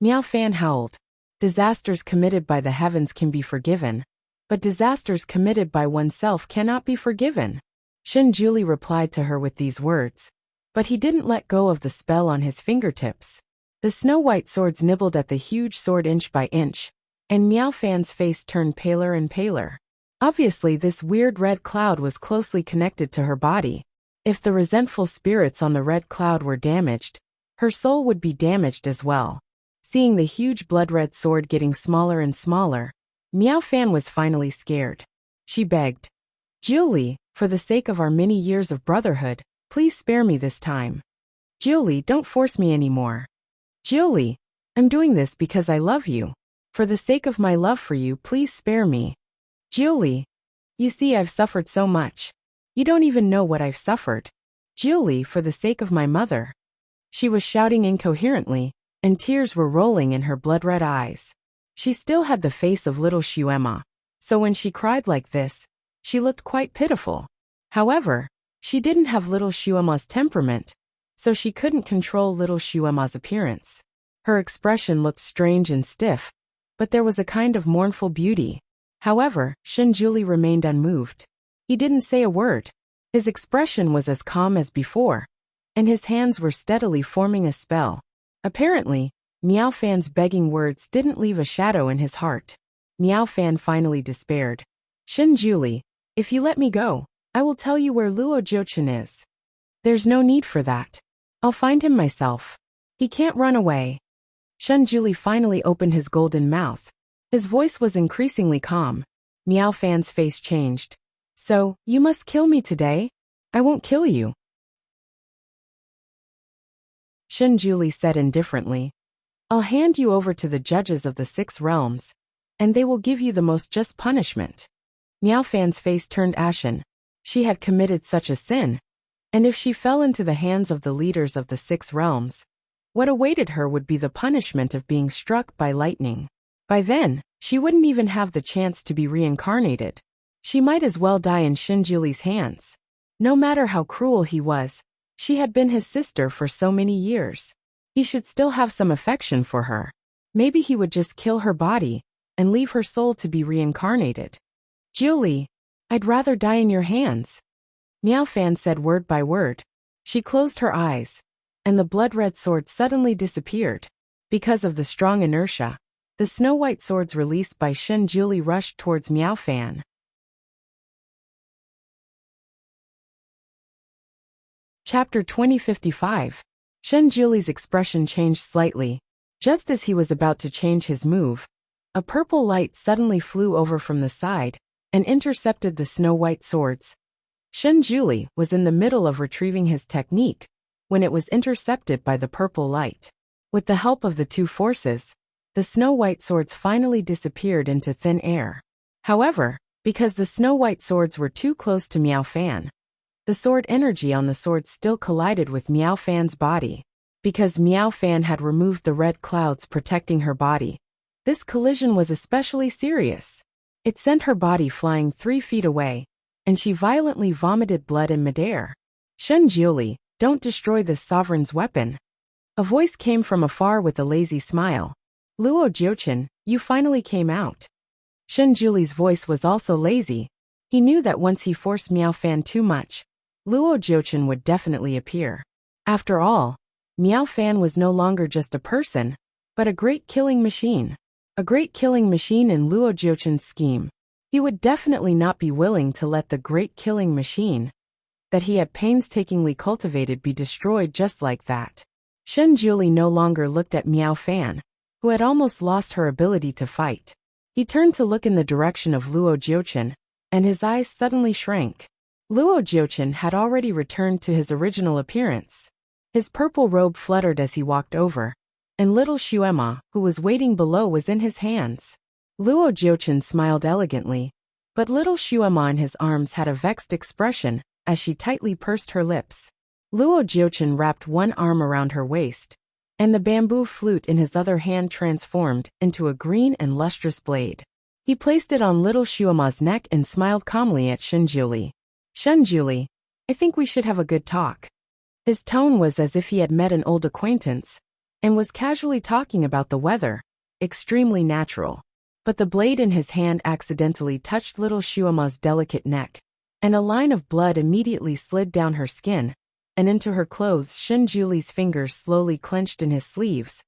Miao Fan howled. Disasters committed by the heavens can be forgiven, but disasters committed by oneself cannot be forgiven. Shinjuli replied to her with these words, but he didn't let go of the spell on his fingertips. The snow-white swords nibbled at the huge sword inch by inch, and Miao Fan's face turned paler and paler. Obviously, this weird red cloud was closely connected to her body. If the resentful spirits on the red cloud were damaged, her soul would be damaged as well. Seeing the huge blood-red sword getting smaller and smaller, Miao Fan was finally scared. She begged, Julie, for the sake of our many years of brotherhood, please spare me this time. Julie, don't force me anymore. Julie, I'm doing this because I love you. For the sake of my love for you, please spare me. Julie, you see, I've suffered so much. You don't even know what I've suffered. Julie, for the sake of my mother. She was shouting incoherently, and tears were rolling in her blood-red eyes. She still had the face of little Shuema, so when she cried like this, she looked quite pitiful. However, she didn't have little Shuema's temperament, so she couldn't control little Shuema's appearance. Her expression looked strange and stiff, but there was a kind of mournful beauty. However, Shinjuli remained unmoved. He didn't say a word. His expression was as calm as before, and his hands were steadily forming a spell. Apparently, Miao Fan's begging words didn't leave a shadow in his heart. Miao Fan finally despaired. Shinjuli, if you let me go, I will tell you where Luo Jiuchen is. There's no need for that. I'll find him myself. He can't run away. Shinjuli finally opened his golden mouth. His voice was increasingly calm. Miao Fan's face changed. So, you must kill me today? I won't kill you. Shinjuli said indifferently, I'll hand you over to the judges of the 6 realms, and they will give you the most just punishment. Miao Fan's face turned ashen. She had committed such a sin. And if she fell into the hands of the leaders of the 6 realms, what awaited her would be the punishment of being struck by lightning. By then, she wouldn't even have the chance to be reincarnated. She might as well die in Shinjuli's hands. No matter how cruel he was, she had been his sister for so many years. He should still have some affection for her. Maybe he would just kill her body and leave her soul to be reincarnated. Julie, I'd rather die in your hands. Miao Fan said word by word. She closed her eyes, and the blood-red sword suddenly disappeared. Because of the strong inertia, the snow-white swords released by Shinjuli rushed towards Miao Fan. Chapter 2055. Shinjuli's expression changed slightly. Just as he was about to change his move, a purple light suddenly flew over from the side and intercepted the snow-white swords. Shinjuli was in the middle of retrieving his technique when it was intercepted by the purple light. With the help of the 2 forces, the snow-white swords finally disappeared into thin air. However, because the snow-white swords were too close to Miao Fan, the sword energy on the sword still collided with Miao Fan's body. Because Miao Fan had removed the red clouds protecting her body, this collision was especially serious. It sent her body flying 3 feet away, and she violently vomited blood in midair. Shinjuli, don't destroy this sovereign's weapon. A voice came from afar with a lazy smile. Luo Jiuchen, you finally came out. Shinjuli's voice was also lazy. He knew that once he forced Miao Fan too much, Luo Jiuchen would definitely appear. After all, Miao Fan was no longer just a person, but a great killing machine. A great killing machine in Luo Jiuchen's scheme. He would definitely not be willing to let the great killing machine that he had painstakingly cultivated be destroyed just like that. Shinjuli no longer looked at Miao Fan, who had almost lost her ability to fight. He turned to look in the direction of Luo Jiuchen, and his eyes suddenly shrank. Luo Jiuchen had already returned to his original appearance. His purple robe fluttered as he walked over, and little Shuema, who was waiting below, was in his hands. Luo Jiuchen smiled elegantly, but little Shuema in his arms had a vexed expression as she tightly pursed her lips. Luo Jiuchen wrapped one arm around her waist, and the bamboo flute in his other hand transformed into a green and lustrous blade. He placed it on little Shuema's neck and smiled calmly at Shinjuli. Shinjuli, I think we should have a good talk. His tone was as if he had met an old acquaintance and was casually talking about the weather, extremely natural. But the blade in his hand accidentally touched little Shuema's delicate neck, and a line of blood immediately slid down her skin and into her clothes. Shinjuli's fingers slowly clenched in his sleeves,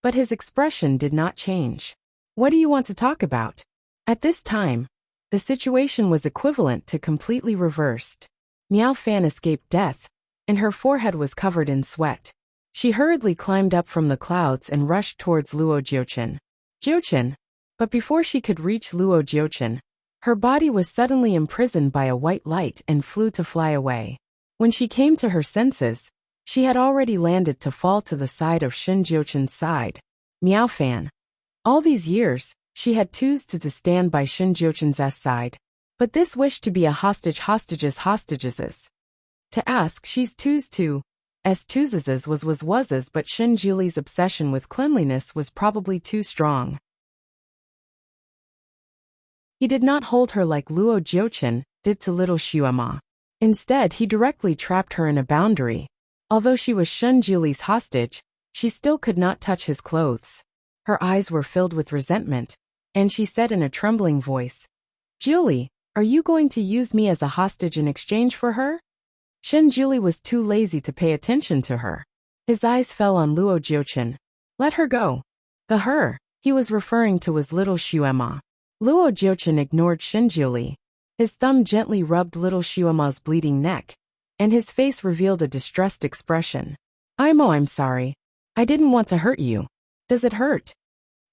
but his expression did not change. What do you want to talk about? At this time, the situation was equivalent to completely reversed. Miao Fan escaped death, and her forehead was covered in sweat. She hurriedly climbed up from the clouds and rushed towards Luo Jiuchen. Jiuchen! But before she could reach Luo Jiuchen, her body was suddenly imprisoned by a white light and flew to fly away. When she came to her senses, she had already landed to fall to the side of Shin Jiuchen's side. Miao Fan. All these years, she had chosen to stand by Shin Jiuchen's side. But this wish to be a hostages. To ask she's chooses was, but Shin Juli's obsession with cleanliness was probably too strong. He did not hold her like Luo Jiuchen did to little Shuema. Instead, he directly trapped her in a boundary. Although she was Shin Juli's hostage, she still could not touch his clothes. Her eyes were filled with resentment, and she said in a trembling voice, Julie, are you going to use me as a hostage in exchange for her? Shin Juli was too lazy to pay attention to her. His eyes fell on Luo Jiuchen. Let her go. The her he was referring to was little Shuema. Luo Jiuchen ignored Shin Juli. His thumb gently rubbed little Shuema's bleeding neck, and his face revealed a distressed expression. I'm sorry. I didn't want to hurt you. Does it hurt?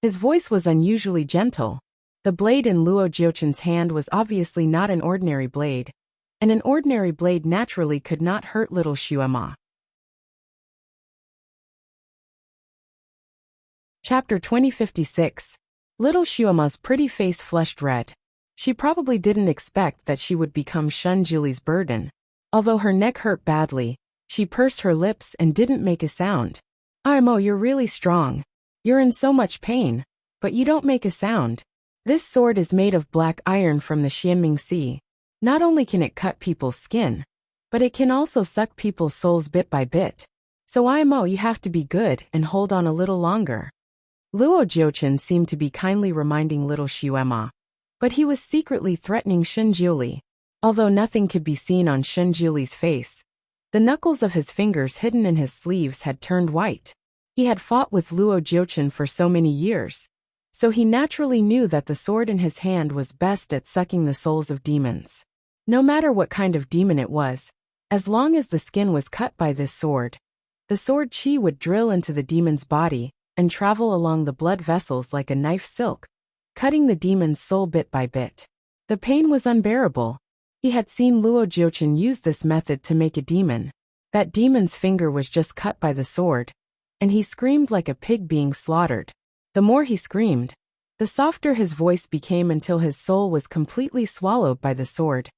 His voice was unusually gentle. The blade in Luo Jiuchen's hand was obviously not an ordinary blade, and an ordinary blade naturally could not hurt little Shuema. Chapter 2056. Little Shuema's pretty face flushed red. She probably didn't expect that she would become Shunjuli's burden. Although her neck hurt badly, she pursed her lips and didn't make a sound. Imo, you're really strong. You're in so much pain, but you don't make a sound. This sword is made of black iron from the Xianming Sea. Not only can it cut people's skin, but it can also suck people's souls bit by bit. So Imo, you have to be good and hold on a little longer. Luo Jiuchen seemed to be kindly reminding little Xuema, but he was secretly threatening Shunjuli. Although nothing could be seen on Shunjuli's face, the knuckles of his fingers hidden in his sleeves had turned white. He had fought with Luo Jiuchen for so many years, so he naturally knew that the sword in his hand was best at sucking the souls of demons. No matter what kind of demon it was, as long as the skin was cut by this sword, the sword chi would drill into the demon's body and travel along the blood vessels like a knife silk, cutting the demon's soul bit by bit. The pain was unbearable. He had seen Luo Jiuchen use this method to make a demon. That demon's finger was just cut by the sword, and he screamed like a pig being slaughtered. The more he screamed, the softer his voice became until his soul was completely swallowed by the sword.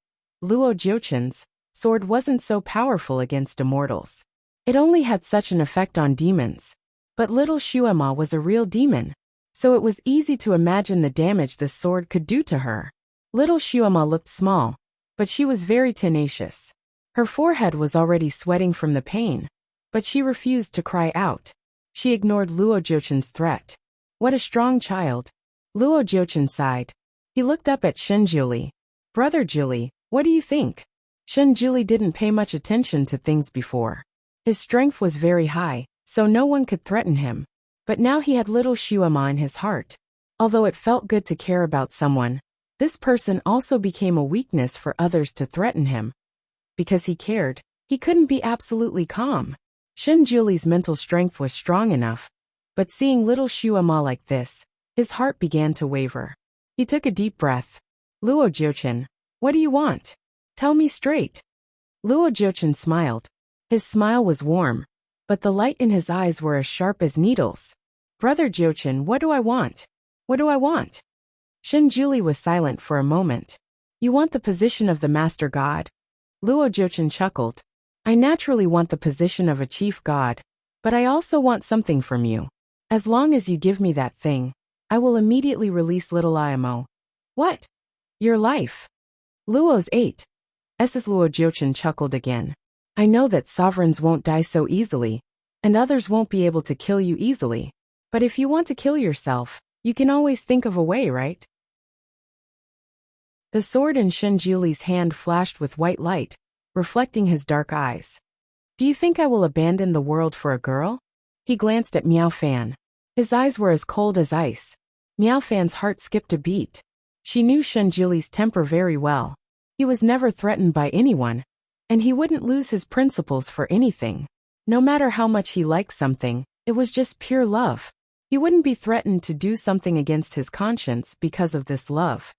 Luo Jiuchen's sword wasn't so powerful against immortals. It only had such an effect on demons. But little Xuema was a real demon, so it was easy to imagine the damage this sword could do to her. Little Xuema looked small, but she was very tenacious. Her forehead was already sweating from the pain, but she refused to cry out. She ignored Luo Jiuchen's threat. What a strong child. Luo Jiuchen sighed. He looked up at Shunjuli. Brother Juli, what do you think? Shunjuli didn't pay much attention to things before. His strength was very high, so no one could threaten him. But now he had little Xuema in his heart. Although it felt good to care about someone, this person also became a weakness for others to threaten him. Because he cared, he couldn't be absolutely calm. Shunjuli's mental strength was strong enough, but seeing little Xuema like this, his heart began to waver. He took a deep breath. Luo Jiuchen, what do you want? Tell me straight. Luo Jiuchen smiled. His smile was warm, but the light in his eyes were as sharp as needles. Brother Jiuchen, what do I want? What do I want? Shunjuli was silent for a moment. You want the position of the Master God? Luo Jiuchen chuckled. I naturally want the position of a chief god, but I also want something from you. As long as you give me that thing, I will immediately release little Imo. What? Your life. Luo's 8. Luo Jiuchen chuckled again. I know that sovereigns won't die so easily, and others won't be able to kill you easily. But if you want to kill yourself, you can always think of a way, right? The sword in Shunjuli's hand flashed with white light, reflecting his dark eyes. Do you think I will abandon the world for a girl? He glanced at Miao Fan. His eyes were as cold as ice. Miao Fan's heart skipped a beat. She knew Shunjuli's temper very well. He was never threatened by anyone, and he wouldn't lose his principles for anything. No matter how much he liked something, it was just pure love. He wouldn't be threatened to do something against his conscience because of this love.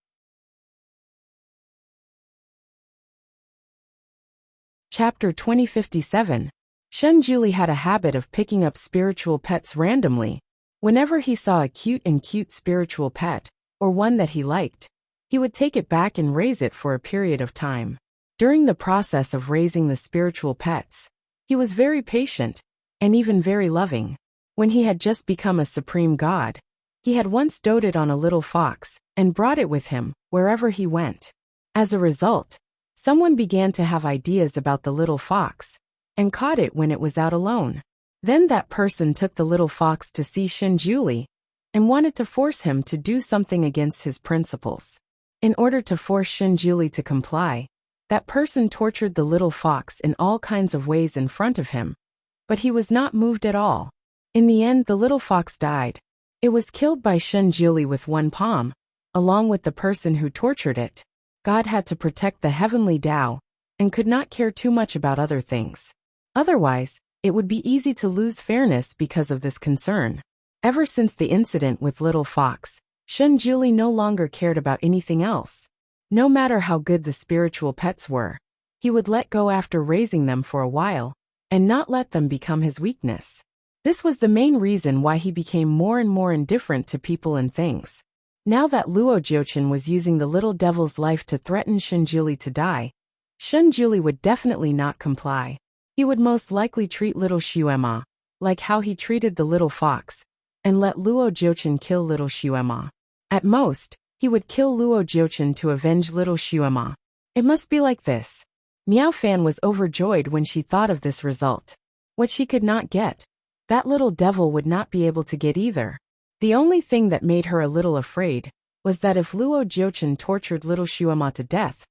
Chapter 2057. Shunjuli had a habit of picking up spiritual pets randomly. Whenever he saw a cute spiritual pet, or one that he liked, he would take it back and raise it for a period of time. During the process of raising the spiritual pets, he was very patient, and even very loving. When he had just become a supreme god, he had once doted on a little fox, and brought it with him, wherever he went. As a result, someone began to have ideas about the little fox, and caught it when it was out alone. Then that person took the little fox to see Shunjuli, and wanted to force him to do something against his principles. In order to force Shunjuli to comply, that person tortured the little fox in all kinds of ways in front of him. But he was not moved at all. In the end, the little fox died. It was killed by Shunjuli with one palm, along with the person who tortured it. God had to protect the heavenly Tao, and could not care too much about other things. Otherwise, it would be easy to lose fairness because of this concern. Ever since the incident with little fox, Shunjuli no longer cared about anything else. No matter how good the spiritual pets were, he would let go after raising them for a while, and not let them become his weakness. This was the main reason why he became more and more indifferent to people and things. Now that Luo Jiuchen was using the little devil's life to threaten Shenjuli to die, Shenjuli would definitely not comply. He would most likely treat little Xuema like how he treated the little fox, and let Luo Jiuchen kill little Xuema. At most, he would kill Luo Jiuchen to avenge little Xuema. It must be like this. Miao Fan was overjoyed when she thought of this result. What she could not get, that little devil would not be able to get either. The only thing that made her a little afraid was that if Luo Jiuchen tortured little Xuema to death,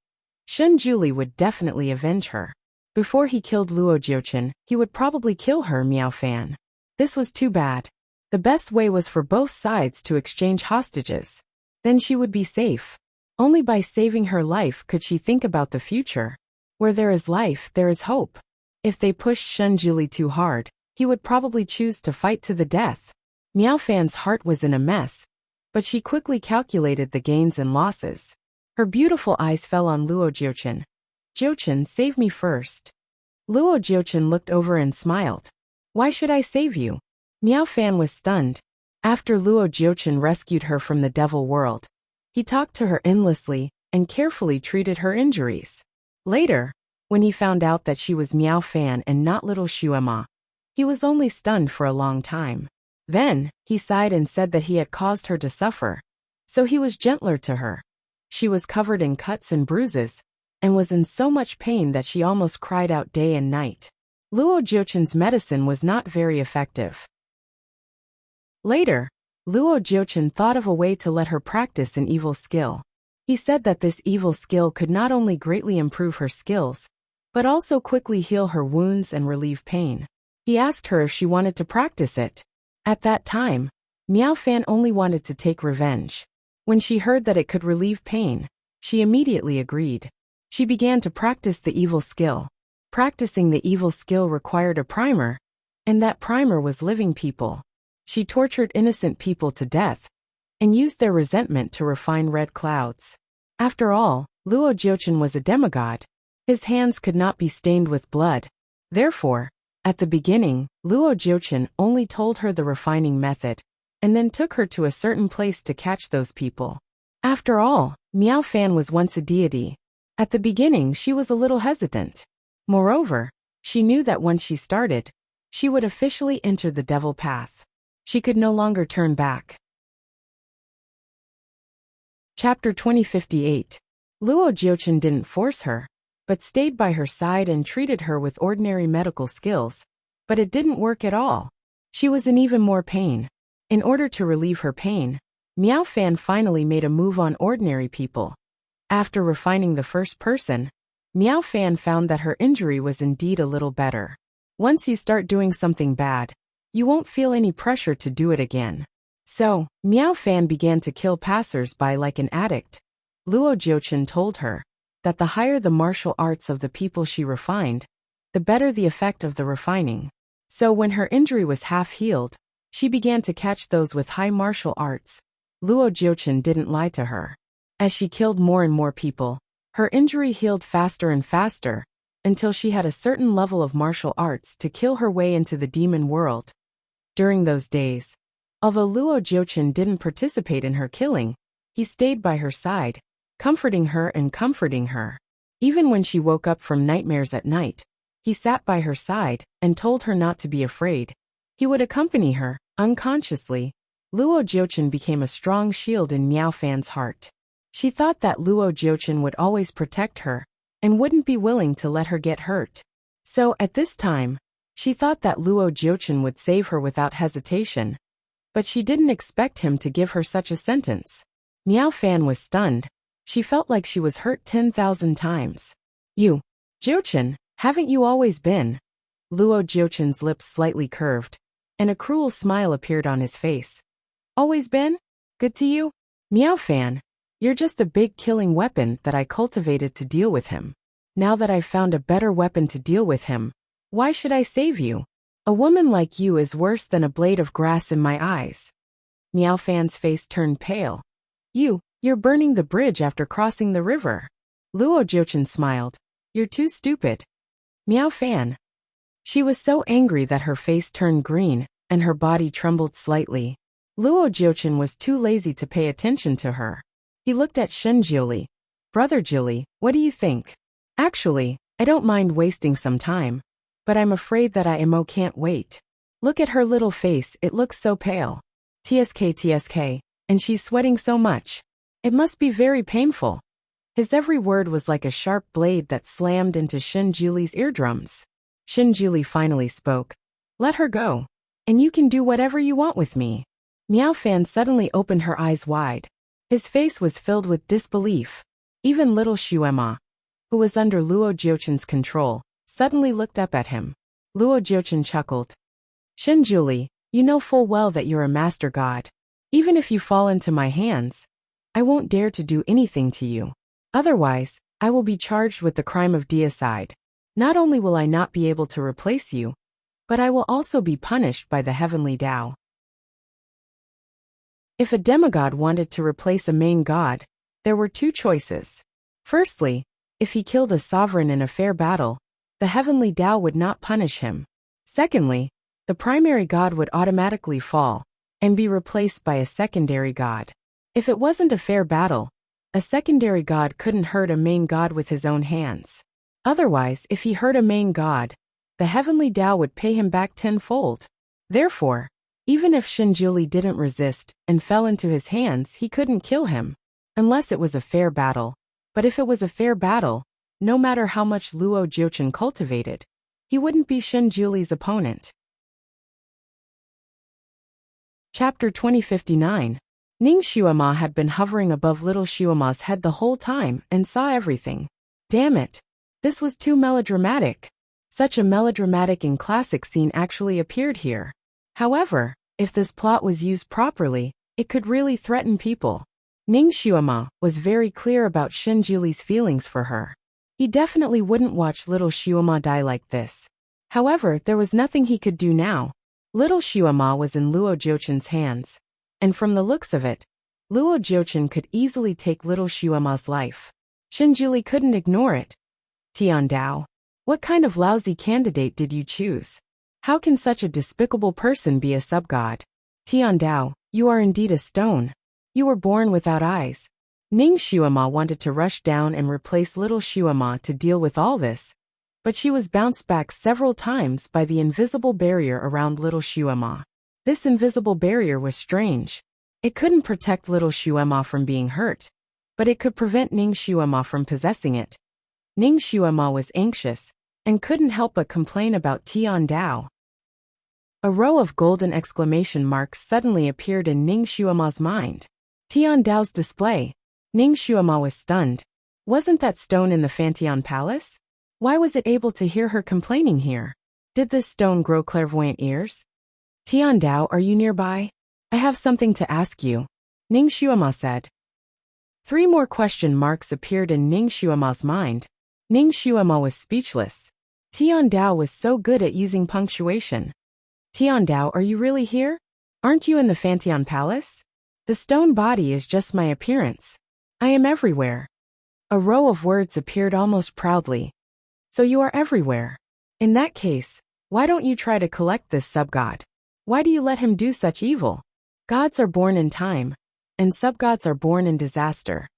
Shenjuli would definitely avenge her. Before he killed Luo Jiuchen, he would probably kill her, Miao Fan. This was too bad. The best way was for both sides to exchange hostages. Then she would be safe. Only by saving her life could she think about the future. Where there is life, there is hope. If they pushed Shenjuli too hard, he would probably choose to fight to the death. Miao Fan's heart was in a mess, but she quickly calculated the gains and losses. Her beautiful eyes fell on Luo Jiuchen. Jiuchen, save me first. Luo Jiuchen looked over and smiled. Why should I save you? Miao Fan was stunned. After Luo Jiuchen rescued her from the devil world, he talked to her endlessly and carefully treated her injuries. Later, when he found out that she was Miao Fan and not little Xuema, he was only stunned for a long time. Then, he sighed and said that he had caused her to suffer, so he was gentler to her. She was covered in cuts and bruises, and was in so much pain that she almost cried out day and night. Luo Jiuchen's medicine was not very effective. Later, Luo Jiuchen thought of a way to let her practice an evil skill. He said that this evil skill could not only greatly improve her skills, but also quickly heal her wounds and relieve pain. He asked her if she wanted to practice it. At that time, Miao Fan only wanted to take revenge. When she heard that it could relieve pain, she immediately agreed. She began to practice the evil skill. Practicing the evil skill required a primer, and that primer was living people. She tortured innocent people to death, and used their resentment to refine red clouds. After all, Luo Jiuchen was a demigod. His hands could not be stained with blood. Therefore, at the beginning, Luo Jiuchen only told her the refining method, and then took her to a certain place to catch those people. After all, Miao Fan was once a deity. At the beginning she was a little hesitant. Moreover, she knew that once she started, she would officially enter the devil path. She could no longer turn back. Chapter 2058. Luo Jiuchen didn't force her, but stayed by her side and treated her with ordinary medical skills, but it didn't work at all. She was in even more pain. In order to relieve her pain, Miao Fan finally made a move on ordinary people. After refining the first person, Miao Fan found that her injury was indeed a little better. Once you start doing something bad, you won't feel any pressure to do it again. So, Miao Fan began to kill passers-by like an addict. Luo Jiuchen told her that the higher the martial arts of the people she refined, the better the effect of the refining. So when her injury was half healed, she began to catch those with high martial arts. Luo Jiuchen didn't lie to her. As she killed more and more people, her injury healed faster and faster, until she had a certain level of martial arts to kill her way into the demon world. During those days, although Luo Jiuchen didn't participate in her killing, he stayed by her side, comforting her and comforting her. Even when she woke up from nightmares at night, he sat by her side and told her not to be afraid. He would accompany her, unconsciously. Luo Jiuchen became a strong shield in Miao Fan's heart. She thought that Luo Jiuchen would always protect her, and wouldn't be willing to let her get hurt. So, at this time, she thought that Luo Jiuchen would save her without hesitation. But she didn't expect him to give her such a sentence. Miao Fan was stunned. She felt like she was hurt 10,000 times. You, Jiuchen, haven't you always been? Luo Jiuchen's lips slightly curved, and a cruel smile appeared on his face. Always been? Good to you? Miao Fan, you're just a big killing weapon that I cultivated to deal with him. Now that I've found a better weapon to deal with him, why should I save you? A woman like you is worse than a blade of grass in my eyes. Miao Fan's face turned pale. You're burning the bridge after crossing the river. Luo Jiuchen smiled. You're too stupid. Miao Fan. She was so angry that her face turned green, and her body trembled slightly. Luo Jiuchen was too lazy to pay attention to her. He looked at Shen Jiuli. Brother Jiuli, what do you think? Actually, I don't mind wasting some time. But I'm afraid that IMO can't wait. Look at her little face, it looks so pale. TSK, and she's sweating so much. It must be very painful. His every word was like a sharp blade that slammed into Shen Jiuli's eardrums. Shen Jiuli finally spoke. Let her go. And you can do whatever you want with me. Miao Fan suddenly opened her eyes wide. His face was filled with disbelief. Even little Xuema, who was under Luo Jiuchen's control, suddenly looked up at him. Luo Jiuchen chuckled. Shen Jiuli, you know full well that you're a master god. Even if you fall into my hands, I won't dare to do anything to you. Otherwise, I will be charged with the crime of deicide. Not only will I not be able to replace you, but I will also be punished by the heavenly Tao. If a demigod wanted to replace a main god, there were two choices. Firstly, if he killed a sovereign in a fair battle, the heavenly Tao would not punish him. Secondly, the primary god would automatically fall and be replaced by a secondary god. If it wasn't a fair battle, a secondary god couldn't hurt a main god with his own hands. Otherwise, if he hurt a main god, the heavenly Tao would pay him back tenfold. Therefore, even if Shen Jiuli didn't resist and fell into his hands, he couldn't kill him, unless it was a fair battle. But if it was a fair battle, no matter how much Luo Jiuchen cultivated, he wouldn't be Shen Jiuli's opponent. Chapter 2059. Ning Xuema had been hovering above little Xuema's head the whole time and saw everything. Damn it. This was too melodramatic. Such a melodramatic and classic scene actually appeared here. However, if this plot was used properly, it could really threaten people. Ning Xuema was very clear about Shen Jiuli's feelings for her. He definitely wouldn't watch little Xuema die like this. However, there was nothing he could do now. Little Xuema was in Luo Jiuchen's hands. And from the looks of it, Luo Jiuchen could easily take little Xuema's life. Shen Jiuli couldn't ignore it. Tian Dao, what kind of lousy candidate did you choose? How can such a despicable person be a sub-god? Tian Dao, you are indeed a stone. You were born without eyes. Ning Xuema wanted to rush down and replace little Xuema to deal with all this, but she was bounced back several times by the invisible barrier around little Xuema. This invisible barrier was strange. It couldn't protect little Xuema from being hurt, but it could prevent Ning Xuema from possessing it. Ning Xuema was anxious and couldn't help but complain about Tian Dao. A row of golden exclamation marks suddenly appeared in Ning Xuema's mind. Tian Dao's display. Ning Xuema was stunned. Wasn't that stone in the Fantian Palace? Why was it able to hear her complaining here? Did this stone grow clairvoyant ears? Tian Dao, are you nearby? I have something to ask you, Ning Xuema said. 3 more question marks appeared in Ning Xuema's mind. Ning Xuema was speechless. Tian Dao was so good at using punctuation. Tian Dao, are you really here? Aren't you in the Fantian Palace? The stone body is just my appearance. I am everywhere. A row of words appeared almost proudly. So you are everywhere. In that case, why don't you try to collect this sub-god? Why do you let him do such evil? Gods are born in time, and sub-gods are born in disaster.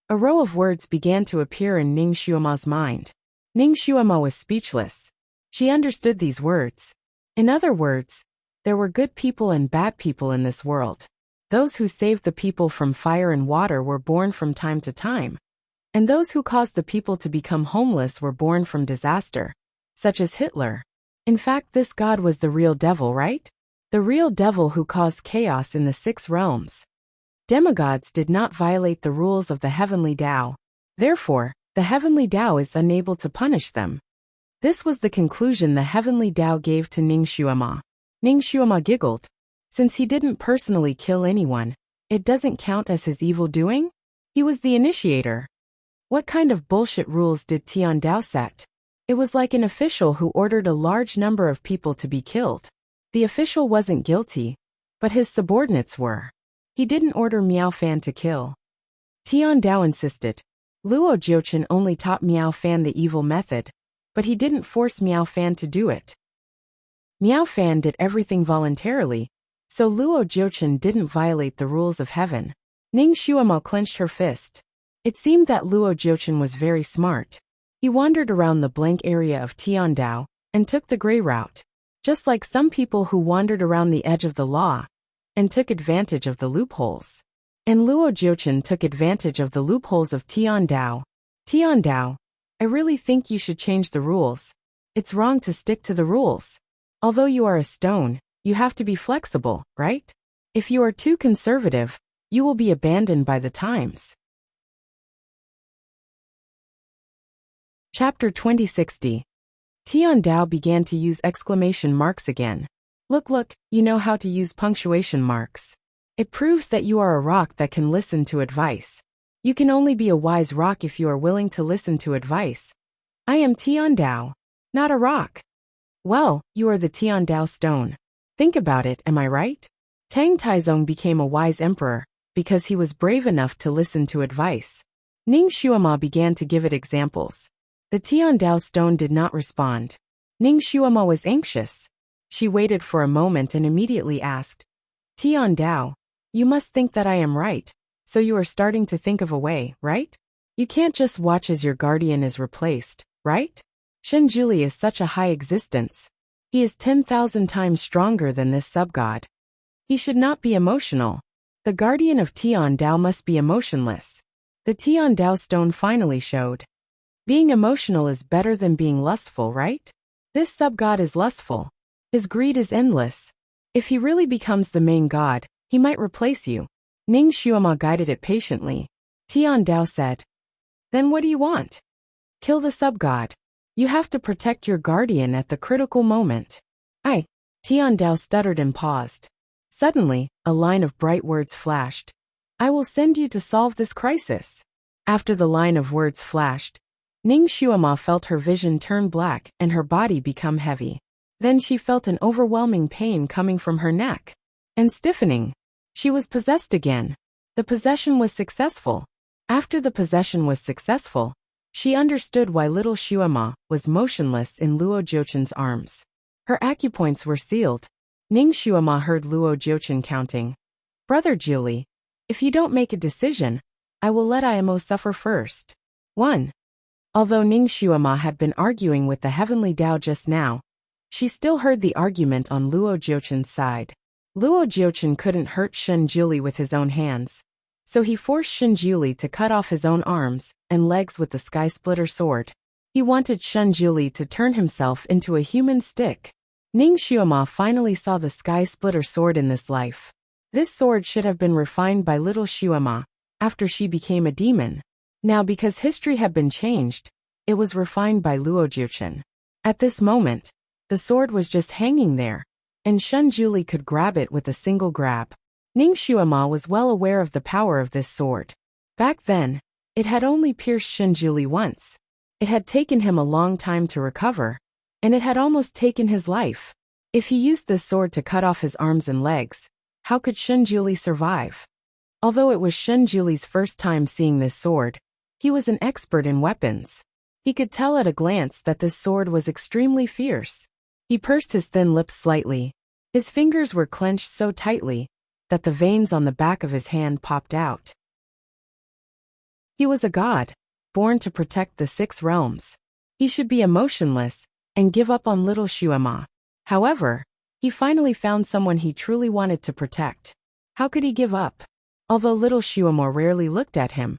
A row of words began to appear in Ning Xuema's mind. Ning Xuema was speechless. She understood these words. In other words, there were good people and bad people in this world. Those who saved the people from fire and water were born from time to time, and those who caused the people to become homeless were born from disaster, such as Hitler. In fact, this god was the real devil, right? The real devil who caused chaos in the 6 realms. Demigods did not violate the rules of the heavenly Tao. Therefore, the heavenly Tao is unable to punish them. This was the conclusion the heavenly Tao gave to Ning Xuema. Ning Xuema giggled. Since he didn't personally kill anyone, it doesn't count as his evil doing? He was the initiator. What kind of bullshit rules did Tian Dao set? It was like an official who ordered a large number of people to be killed. The official wasn't guilty, but his subordinates were. He didn't order Miao Fan to kill. Tian Dao insisted. Luo Jiuchen only taught Miao Fan the evil method, but he didn't force Miao Fan to do it. Miao Fan did everything voluntarily, So Luo Jiuchen didn't violate the rules of heaven. Ning Xuema clenched her fist. It seemed that Luo Jiuchen was very smart. He wandered around the blank area of Tiandao and took the gray route, just like some people who wandered around the edge of the law and took advantage of the loopholes. And Luo Jiuchen took advantage of the loopholes of Tiandao. Tiandao, I really think you should change the rules. It's wrong to stick to the rules. Although you are a stone, you have to be flexible, right? If you are too conservative, you will be abandoned by the times. Chapter 2060. Tiandao began to use exclamation marks again. Look, you know how to use punctuation marks. It proves that you are a rock that can listen to advice. You can only be a wise rock if you are willing to listen to advice. I am Tiandao, not a rock. Well, you are the Tiandao stone. Think about it, am I right? Tang Taizong became a wise emperor because he was brave enough to listen to advice. Ning Xuema began to give it examples. The Tiandao stone did not respond. Ning Xuema was anxious. She waited for a moment and immediately asked, Tiandao, you must think that I am right, so you are starting to think of a way, right? You can't just watch as your guardian is replaced, right? Shenjuli is such a high existence. He is 10,000 times stronger than this sub-god. He should not be emotional. The guardian of Tiandao must be emotionless. The Tiandao stone finally showed. Being emotional is better than being lustful, right? This sub-god is lustful. His greed is endless. If he really becomes the main god, he might replace you. Ning Xuema guided it patiently. Tiandao said, then what do you want? Kill the sub-god. You have to protect your guardian at the critical moment. Tiandao stuttered and paused. Suddenly, a line of bright words flashed. I will send you to solve this crisis. After the line of words flashed, Ning Xuema felt her vision turn black and her body become heavy. Then she felt an overwhelming pain coming from her neck and stiffening. She was possessed again. The possession was successful. After the possession was successful, she understood why little Xuema was motionless in Luo Jiuchen's arms. Her acupoints were sealed. Ning Xuema heard Luo Jiuchen counting. Brother Jiuli, if you don't make a decision, I will let Imo suffer first. 1. Although Ning Xuema had been arguing with the heavenly Tao just now, she still heard the argument on Luo Jiuchen's side. Luo Jiuchen couldn't hurt Shen Juli with his own hands, so he forced Shen Juli to cut off his own arms and legs with the Sky Splitter sword. He wanted Shen Juli to turn himself into a human stick. Ning Xuema finally saw the Sky Splitter sword in this life. This sword should have been refined by little Xuema after she became a demon. Now because history had been changed, it was refined by Luo Jiuchen. At this moment, the sword was just hanging there, and Shen Juli could grab it with a single grab. Ning Xuema was well aware of the power of this sword. Back then, it had only pierced Shen Juli once. It had taken him a long time to recover, and it had almost taken his life. If he used this sword to cut off his arms and legs, how could Shen Juli survive? Although it was Shen Juli's first time seeing this sword, he was an expert in weapons. He could tell at a glance that this sword was extremely fierce. He pursed his thin lips slightly. His fingers were clenched so tightly that the veins on the back of his hand popped out. He was a god, born to protect the 6 realms. He should be emotionless and give up on little Xuema. However, he finally found someone he truly wanted to protect. How could he give up? Although little Xuema rarely looked at him,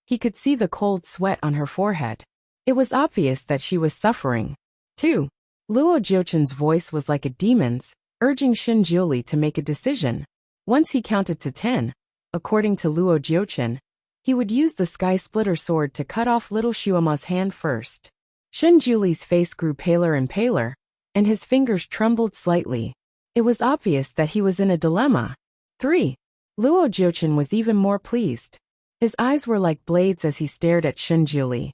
he could see the cold sweat on her forehead. It was obvious that she was suffering. 2. Luo Jiuchen's voice was like a demon's, urging Shen Juli to make a decision. Once he counted to 10, according to Luo Jiuchen, he would use the Sky Splitter sword to cut off little Xuema's hand first. Shen Juli's face grew paler and paler, and his fingers trembled slightly. It was obvious that he was in a dilemma. 3. Luo Jiuchen was even more pleased. His eyes were like blades as he stared at Shen Juli.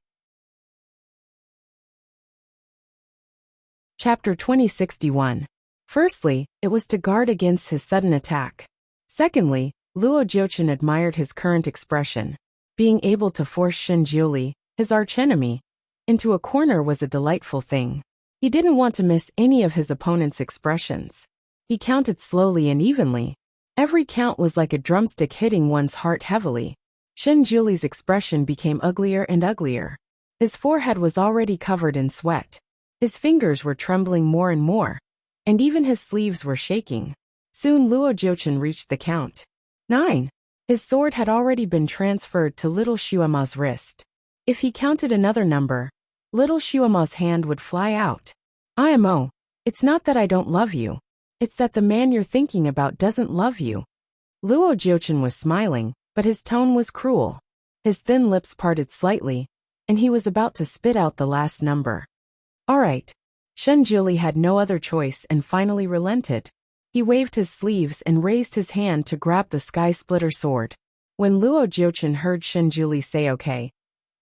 Chapter 2061. Firstly, it was to guard against his sudden attack. Secondly, Luo Jiuchen admired his current expression. Being able to force Shen Juli, his archenemy, into a corner was a delightful thing. He didn't want to miss any of his opponent's expressions. He counted slowly and evenly. Every count was like a drumstick hitting one's heart heavily. Shenjuli's expression became uglier and uglier. His forehead was already covered in sweat. His fingers were trembling more and more, and even his sleeves were shaking. Soon Luo Jiuchen reached the count. 9. His sword had already been transferred to little Shuama's wrist. If he counted another number, little Shuama's hand would fly out. IMO, it's not that I don't love you. It's that the man you're thinking about doesn't love you. Luo Jiuchen was smiling, but his tone was cruel. His thin lips parted slightly, and he was about to spit out the last number. All right. Shenjuli had no other choice and finally relented. He waved his sleeves and raised his hand to grab the sky splitter sword. When Luo Jiuchen heard Shenjuli say okay,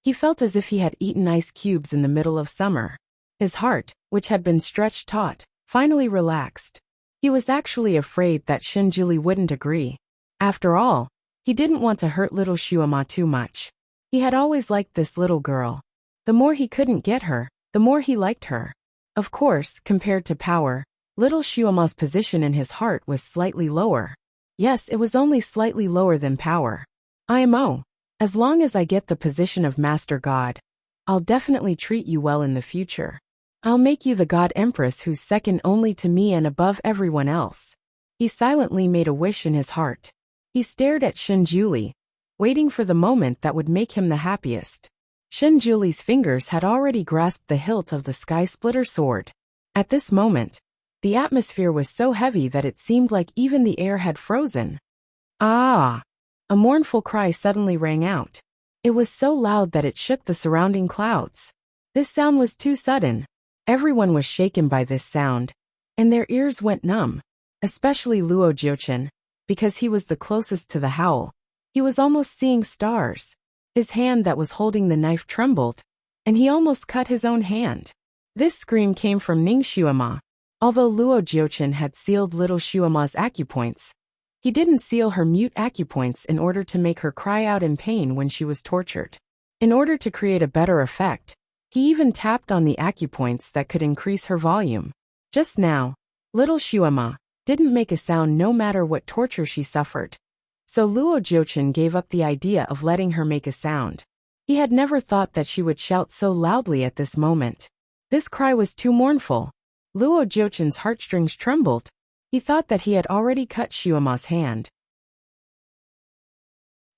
he felt as if he had eaten ice cubes in the middle of summer. His heart, which had been stretched taut, finally relaxed. He was actually afraid that Shenjuli wouldn't agree. After all, he didn't want to hurt little Shuama too much. He had always liked this little girl. The more he couldn't get her, the more he liked her. Of course, compared to power, little Shuama's position in his heart was slightly lower. Yes, it was only slightly lower than power. IMO, as long as I get the position of Master God, I'll definitely treat you well in the future. I'll make you the God Empress who's second only to me and above everyone else. He silently made a wish in his heart. He stared at Shenjuli, waiting for the moment that would make him the happiest. Shenjuli's fingers had already grasped the hilt of the sky splitter sword. At this moment, the atmosphere was so heavy that it seemed like even the air had frozen. Ah! A mournful cry suddenly rang out. It was so loud that it shook the surrounding clouds. This sound was too sudden. Everyone was shaken by this sound, and their ears went numb, especially Luo Jiuchen, because he was the closest to the howl. He was almost seeing stars. His hand that was holding the knife trembled, and he almost cut his own hand. This scream came from Ning Shuama. Although Luo Jiuchen had sealed little Shuama's acupoints, he didn't seal her mute acupoints in order to make her cry out in pain when she was tortured. In order to create a better effect, he even tapped on the acupoints that could increase her volume. Just now, little Shuama didn't make a sound no matter what torture she suffered. So Luo Jiuchen gave up the idea of letting her make a sound. He had never thought that she would shout so loudly at this moment. This cry was too mournful. Luo Jiuchen's heartstrings trembled. He thought that he had already cut Shuama's hand.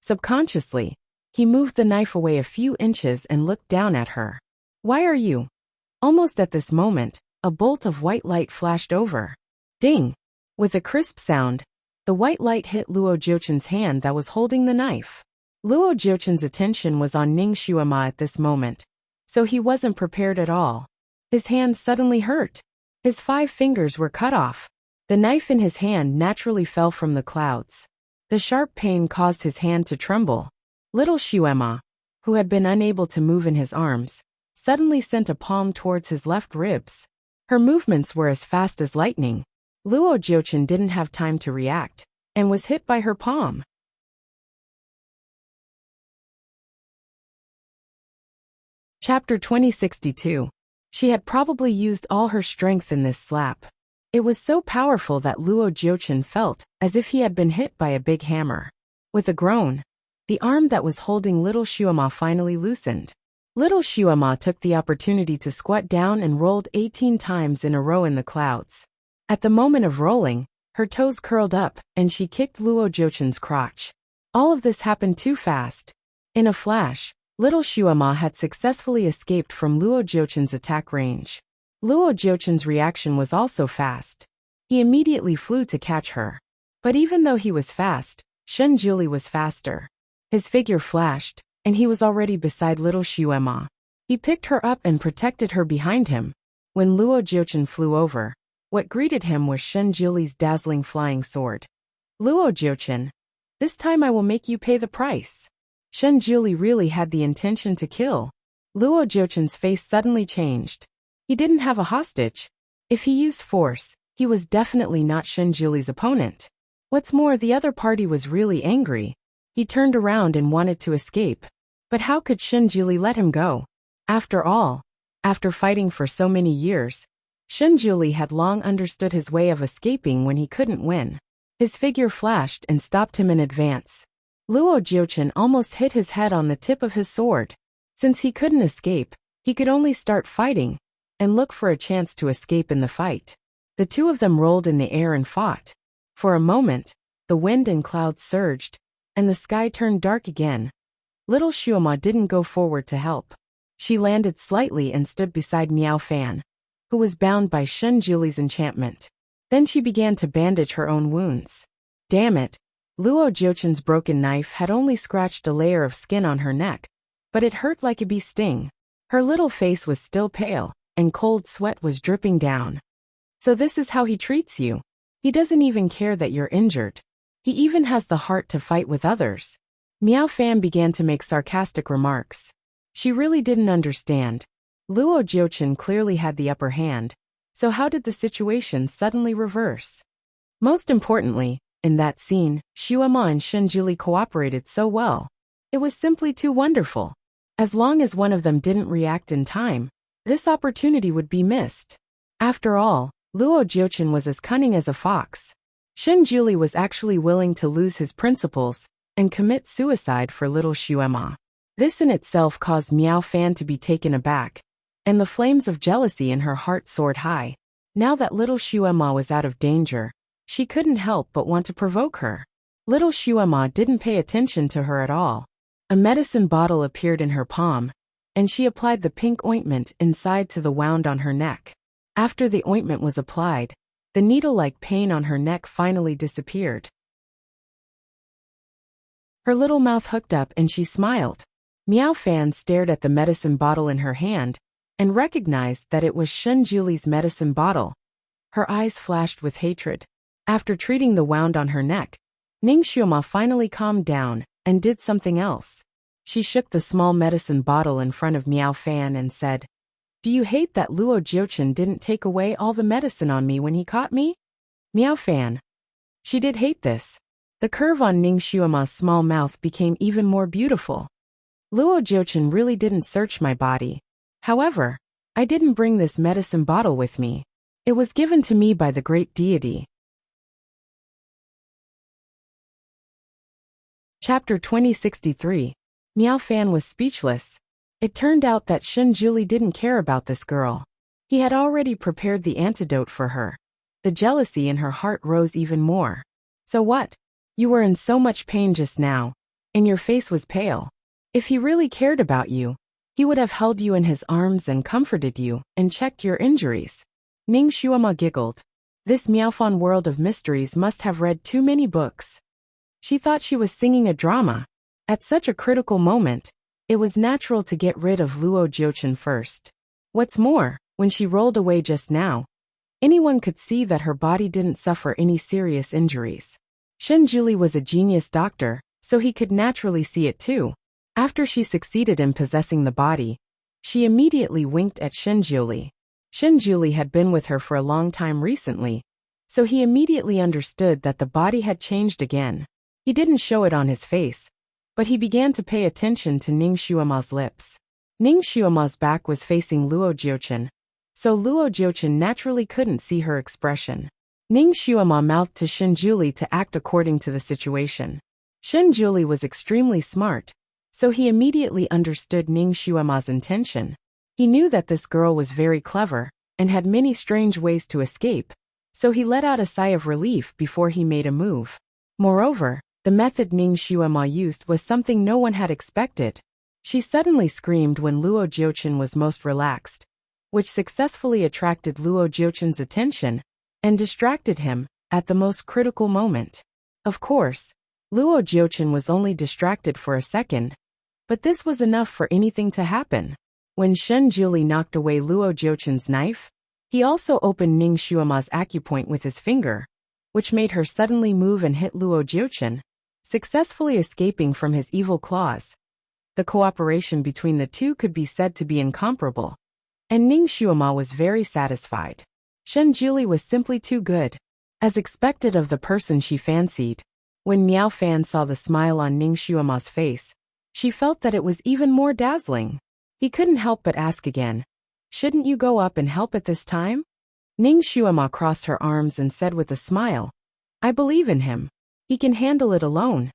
Subconsciously, he moved the knife away a few inches and looked down at her. Why are you? Almost at this moment, a bolt of white light flashed over. Ding! With a crisp sound, the white light hit Luo Jiuchen's hand that was holding the knife. Luo Jiuchen's attention was on Ning Shuama at this moment, so he wasn't prepared at all. His hand suddenly hurt. His 5 fingers were cut off. The knife in his hand naturally fell from the clouds. The sharp pain caused his hand to tremble. Little Shuama, who had been unable to move in his arms, suddenly sent a palm towards his left ribs. Her movements were as fast as lightning. Luo Jiuchen didn't have time to react, and was hit by her palm. Chapter 2062. She had probably used all her strength in this slap. It was so powerful that Luo Jiuchen felt as if he had been hit by a big hammer. With a groan, the arm that was holding little Shuama finally loosened. Little Shuama took the opportunity to squat down and rolled 18 times in a row in the clouds. At the moment of rolling, her toes curled up and she kicked Luo Jiuchen's crotch. All of this happened too fast. In a flash, little Shuama had successfully escaped from Luo Jiuchen's attack range. Luo Jiuchen's reaction was also fast. He immediately flew to catch her. But even though he was fast, Shenjuli was faster. His figure flashed, and he was already beside little Shuama. He picked her up and protected her behind him. When Luo Jiuchen flew over, what greeted him was Shenjuli's dazzling flying sword. Luo Jiuchen, this time I will make you pay the price. Shenjuli really had the intention to kill. Luo Jiuchen's face suddenly changed. He didn't have a hostage. If he used force, he was definitely not Shenjuli's opponent. What's more, the other party was really angry. He turned around and wanted to escape. But how could Shenjuli let him go? After all, after fighting for so many years, Shunjuli had long understood his way of escaping when he couldn't win. His figure flashed and stopped him in advance. Luo Jiuchen almost hit his head on the tip of his sword. Since he couldn't escape, he could only start fighting and look for a chance to escape in the fight. The two of them rolled in the air and fought. For a moment, the wind and clouds surged, and the sky turned dark again. Little Shuama didn't go forward to help. She landed slightly and stood beside Miao Fan, who was bound by Shunjuli's enchantment. Then she began to bandage her own wounds. Damn it! Luo Jiuchen's broken knife had only scratched a layer of skin on her neck, but it hurt like a bee sting. Her little face was still pale, and cold sweat was dripping down. So this is how he treats you? He doesn't even care that you're injured. He even has the heart to fight with others. Miao Fan began to make sarcastic remarks. She really didn't understand. Luo Jiuchen clearly had the upper hand, so how did the situation suddenly reverse? Most importantly, in that scene, Shuama and Shunjuli cooperated so well. It was simply too wonderful. As long as one of them didn't react in time, this opportunity would be missed. After all, Luo Jiuchen was as cunning as a fox. Shunjuli was actually willing to lose his principles and commit suicide for little Shuama. This in itself caused Miao Fan to be taken aback, and the flames of jealousy in her heart soared high. Now that little Shuama was out of danger, she couldn't help but want to provoke her. Little Shuama didn't pay attention to her at all. A medicine bottle appeared in her palm, and she applied the pink ointment inside to the wound on her neck. After the ointment was applied, the needle-like pain on her neck finally disappeared. Her little mouth hooked up and she smiled. Miao Fan stared at the medicine bottle in her hand and recognized that it was Shunjuli's medicine bottle. Her eyes flashed with hatred. After treating the wound on her neck, Ningxiuma finally calmed down and did something else. She shook the small medicine bottle in front of Miao Fan and said, "Do you hate that Luo Jiuchen didn't take away all the medicine on me when he caught me?" Miao Fan. She did hate this. The curve on Ningxiuma's small mouth became even more beautiful. Luo Jiuchen really didn't search my body. However, I didn't bring this medicine bottle with me. It was given to me by the great deity. Chapter 2063. Miao Fan was speechless. It turned out that Shunjuli didn't care about this girl. He had already prepared the antidote for her. The jealousy in her heart rose even more. So what? You were in so much pain just now, and your face was pale. If he really cared about you, he would have held you in his arms and comforted you and checked your injuries. Ningxiuma giggled. This Miaofan world of mysteries must have read too many books. She thought she was singing a drama. At such a critical moment, it was natural to get rid of Luo Jiuchen first. What's more, when she rolled away just now, anyone could see that her body didn't suffer any serious injuries. Shunjuli was a genius doctor, so he could naturally see it too. After she succeeded in possessing the body, she immediately winked at Shunjuli. Shunjuli had been with her for a long time recently, so he immediately understood that the body had changed again. He didn't show it on his face, but he began to pay attention to Ningxiuma's lips. Ningxiuma's back was facing Luo Jiuchen, so Luo Jiuchen naturally couldn't see her expression. Ningxiuma mouthed to Shunjuli to act according to the situation. Shunjuli was extremely smart, so he immediately understood Ningxiuma's intention. He knew that this girl was very clever and had many strange ways to escape, so he let out a sigh of relief before he made a move. Moreover, the method Ningxiuma used was something no one had expected. She suddenly screamed when Luo Jiuchen was most relaxed, which successfully attracted Luo Jiuchen's attention and distracted him at the most critical moment. Of course, Luo Jiuchen was only distracted for a second, but this was enough for anything to happen. When Shunjuli knocked away Luo Jiuchen's knife, he also opened Ningxiuma's acupoint with his finger, which made her suddenly move and hit Luo Jiuchen, successfully escaping from his evil claws. The cooperation between the two could be said to be incomparable, and Ningxiuma was very satisfied. Shunjuli was simply too good, as expected of the person she fancied. When Miao Fan saw the smile on Ningxiuma's face, she felt that it was even more dazzling. He couldn't help but ask again, "Shouldn't you go up and help at this time?" Ning Xuema crossed her arms and said with a smile, I believe in him. He can handle it alone.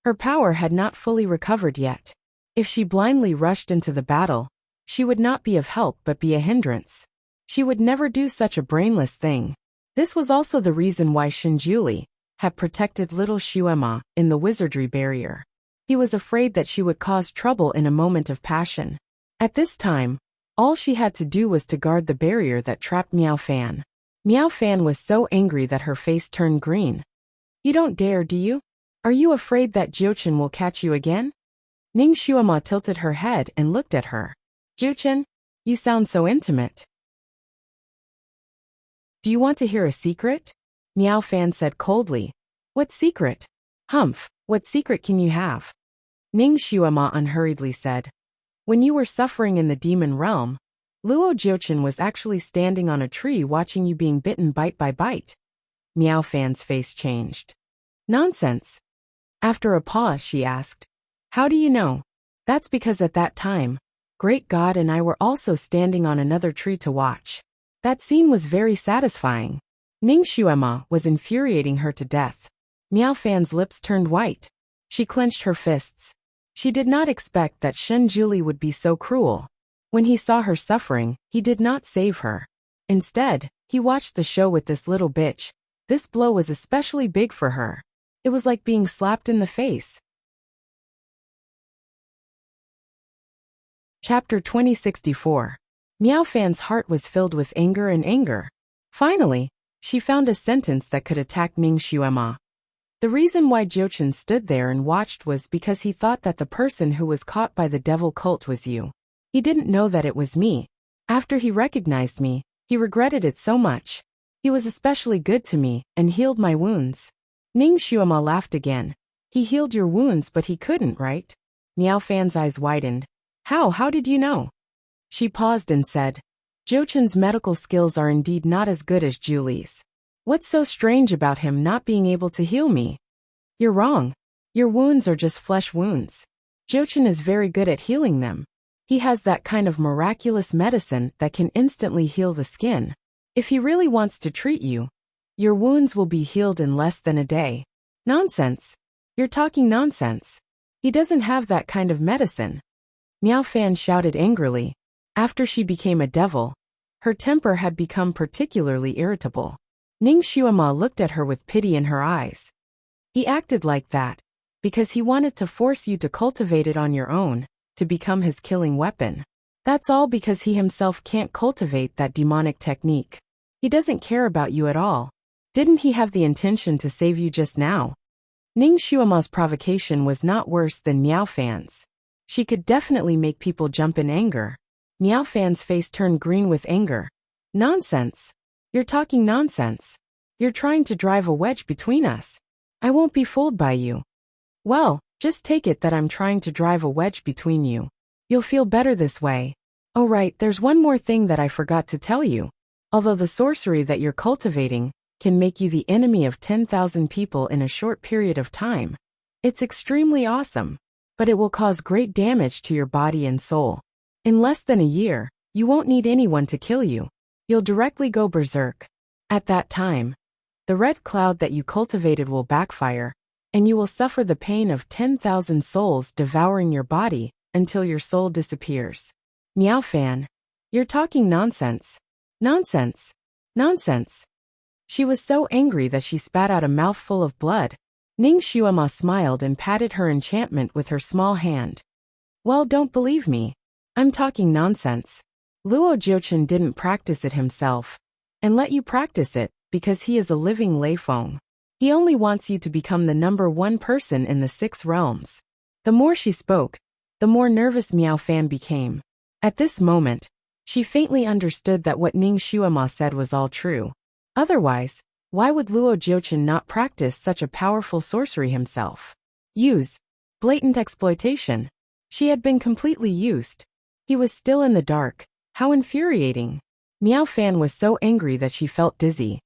Her power had not fully recovered yet. If she blindly rushed into the battle, she would not be of help but be a hindrance. She would never do such a brainless thing. This was also the reason why Shinjuli had protected little Xuema in the wizardry barrier. He was afraid that she would cause trouble in a moment of passion. At this time, all she had to do was to guard the barrier that trapped Miao Fan. Miao Fan was so angry that her face turned green. You don't dare, do you? Are you afraid that Jiuchen will catch you again? Ning Xuema tilted her head and looked at her. Jiuchen, you sound so intimate. Do you want to hear a secret? Miao Fan said coldly. What secret? Humph, what secret can you have? Ning Xuema unhurriedly said. When you were suffering in the demon realm, Luo Jiuchen was actually standing on a tree watching you being bitten bite by bite. Miao Fan's face changed. Nonsense. After a pause she asked, how do you know? That's because at that time, Great God and I were also standing on another tree to watch. That scene was very satisfying. Ning Xuema was infuriating her to death. Miao Fan's lips turned white. She clenched her fists. She did not expect that Shen Juli would be so cruel. When he saw her suffering, he did not save her. Instead, he watched the show with this little bitch. This blow was especially big for her. It was like being slapped in the face. Chapter 2064. Miao Fan's heart was filled with anger and anger. Finally, she found a sentence that could attack Ning Xuema. The reason why Jiuchen stood there and watched was because he thought that the person who was caught by the devil cult was you. He didn't know that it was me. After he recognized me, he regretted it so much. He was especially good to me and healed my wounds. Ning Xuema laughed again. He healed your wounds but he couldn't, right? Miao Fan's eyes widened. How did you know? She paused and said, Jiuchen's medical skills are indeed not as good as Julie's. What's so strange about him not being able to heal me? You're wrong. Your wounds are just flesh wounds. Jiuchen is very good at healing them. He has that kind of miraculous medicine that can instantly heal the skin. If he really wants to treat you, your wounds will be healed in less than a day. Nonsense. You're talking nonsense. He doesn't have that kind of medicine. Miao Fan shouted angrily. After she became a devil, her temper had become particularly irritable. Ning Xuema looked at her with pity in her eyes. He acted like that because he wanted to force you to cultivate it on your own, to become his killing weapon. That's all because he himself can't cultivate that demonic technique. He doesn't care about you at all. Didn't he have the intention to save you just now? Ning Xuema's provocation was not worse than Miao Fan's. She could definitely make people jump in anger. Miao Fan's face turned green with anger. Nonsense. You're talking nonsense. You're trying to drive a wedge between us. I won't be fooled by you. Well, just take it that I'm trying to drive a wedge between you. You'll feel better this way. Oh right, there's one more thing that I forgot to tell you. Although the sorcery that you're cultivating can make you the enemy of 10,000 people in a short period of time, it's extremely awesome, but it will cause great damage to your body and soul. In less than a year, you won't need anyone to kill you. You'll directly go berserk. At that time, the red cloud that you cultivated will backfire, and you will suffer the pain of 10,000 souls devouring your body until your soul disappears. Miao Fan, you're talking nonsense. Nonsense. Nonsense. She was so angry that she spat out a mouthful of blood. Ning Xuema smiled and patted her enchantment with her small hand. Well, don't believe me. I'm talking nonsense. Luo Jiuchen didn't practice it himself, and let you practice it because he is a living Leifeng. He only wants you to become the #1 person in the 6 realms. The more she spoke, the more nervous Miao Fan became. At this moment, she faintly understood that what Ning Xuema said was all true. Otherwise, why would Luo Jiuchen not practice such a powerful sorcery himself? Use. Blatant exploitation. She had been completely used. He was still in the dark. How infuriating. Miao Fan was so angry that she felt dizzy.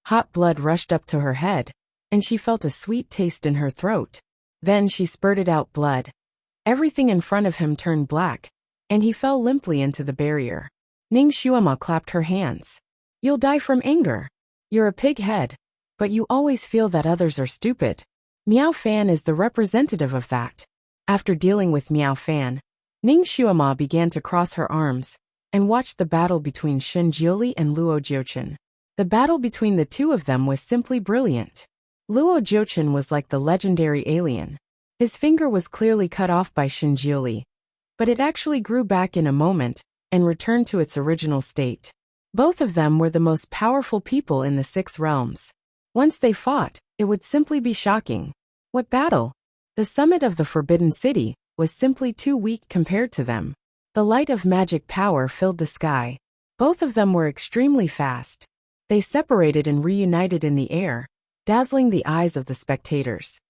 Hot blood rushed up to her head, and she felt a sweet taste in her throat. Then she spurted out blood. Everything in front of him turned black, and he fell limply into the barrier. Ning Xuema clapped her hands. You'll die from anger. You're a pig head. But you always feel that others are stupid. Miao Fan is the representative of that. After dealing with Miao Fan, Ning Xuema began to cross her arms and watched the battle between Shen Jiuli and Luo Jiuchen. The battle between the two of them was simply brilliant. Luo Jiuchen was like the legendary alien. His finger was clearly cut off by Shen Jiuli, but it actually grew back in a moment and returned to its original state. Both of them were the most powerful people in the 6 realms. Once they fought, it would simply be shocking. What battle? The summit of the Forbidden City was simply too weak compared to them. The light of magic power filled the sky. Both of them were extremely fast. They separated and reunited in the air, dazzling the eyes of the spectators.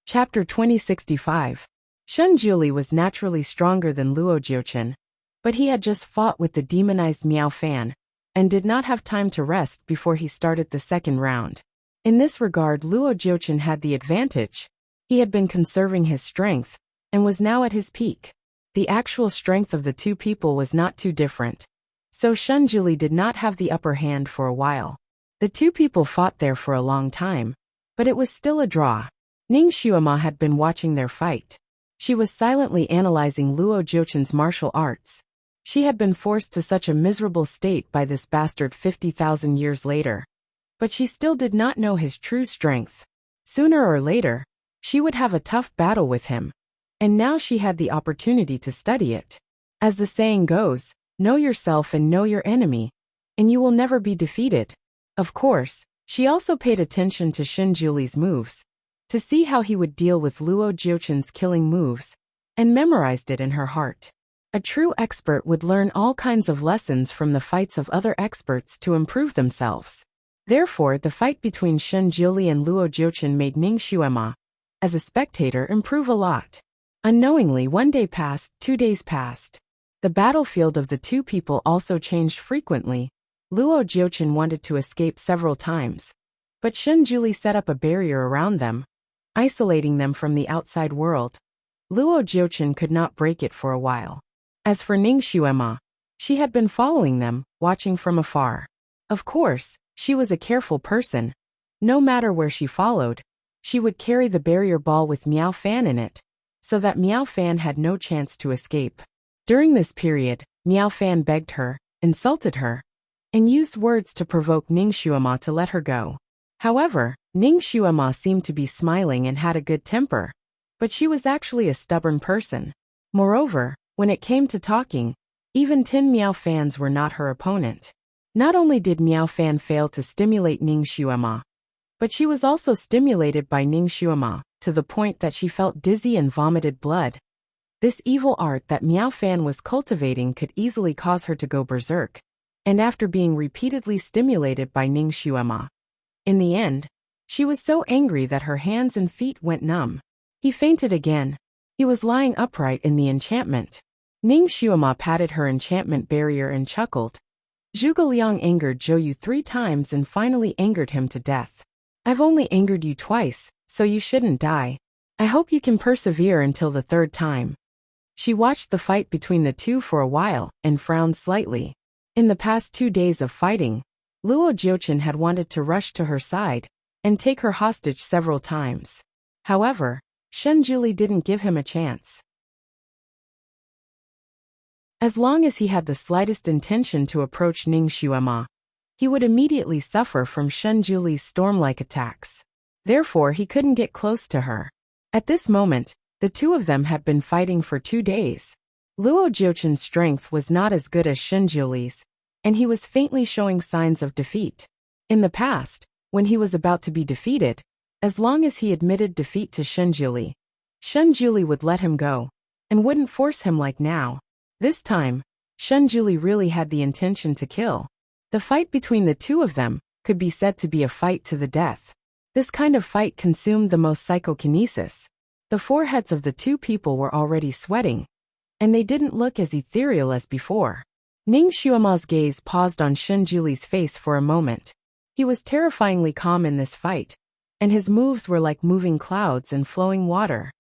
Chapter 2065. Shen Jiuli was naturally stronger than Luo Jiuchen, but he had just fought with the demonized Miao Fan and did not have time to rest before he started the second round. In this regard, Luo Jiuchen had the advantage. He had been conserving his strength and was now at his peak. The actual strength of the two people was not too different, so Shen Jiuli did not have the upper hand for a while. The two people fought there for a long time, but it was still a draw. Ning Xuema had been watching their fight. She was silently analyzing Luo Jiuchen's martial arts. She had been forced to such a miserable state by this bastard 50,000 years later. But she still did not know his true strength. Sooner or later, she would have a tough battle with him. And now she had the opportunity to study it. As the saying goes, know yourself and know your enemy, and you will never be defeated. Of course, she also paid attention to Shen Jiuli's moves, to see how he would deal with Luo Jiuchen's killing moves, and memorized it in her heart. A true expert would learn all kinds of lessons from the fights of other experts to improve themselves. Therefore, the fight between Shen Jiuli and Luo Jiuchen made Ning Xuema, as a spectator, improve a lot. Unknowingly, 1 day passed, 2 days passed. The battlefield of the two people also changed frequently. Luo Jiuchen wanted to escape several times, but Shen Jiuli set up a barrier around them, isolating them from the outside world. Luo Jiuchen could not break it for a while. As for Ning Xuema, she had been following them, watching from afar. Of course, she was a careful person. No matter where she followed, she would carry the barrier ball with Miao Fan in it, so that Miao Fan had no chance to escape. During this period, Miao Fan begged her, insulted her, and used words to provoke Ning Xuema to let her go. However, Ning Xuema seemed to be smiling and had a good temper, but she was actually a stubborn person. Moreover, when it came to talking, even 10 Miao Fans were not her opponent. Not only did Miao Fan fail to stimulate Ning Xuema, but she was also stimulated by Ning Xuema, to the point that she felt dizzy and vomited blood. This evil art that Miao Fan was cultivating could easily cause her to go berserk, and after being repeatedly stimulated by Ning Xuema, in the end, she was so angry that her hands and feet went numb. He fainted again. He was lying upright in the enchantment. Ning Xuema patted her enchantment barrier and chuckled. Zhuge Liang angered Zhou Yu 3 times and finally angered him to death. I've only angered you twice, so you shouldn't die. I hope you can persevere until the 3rd time. She watched the fight between the two for a while and frowned slightly. In the past 2 days of fighting, Luo Jiuchen had wanted to rush to her side and take her hostage several times. However, Shen Jiuli didn't give him a chance. As long as he had the slightest intention to approach Ning Xuema, he would immediately suffer from Shen Jiuli's storm-like attacks. Therefore, he couldn't get close to her. At this moment, the two of them had been fighting for 2 days. Luo Jiuchen's strength was not as good as Shen Jiuli's, and he was faintly showing signs of defeat. In the past, when he was about to be defeated, as long as he admitted defeat to Shen Jiuli would let him go, and wouldn't force him like now. This time, Shen Jiuli really had the intention to kill. The fight between the two of them could be said to be a fight to the death. This kind of fight consumed the most psychokinesis. The foreheads of the two people were already sweating, and they didn't look as ethereal as before. Ning Xuema's gaze paused on Shen Jiuli's face for a moment. He was terrifyingly calm in this fight, and his moves were like moving clouds and flowing water.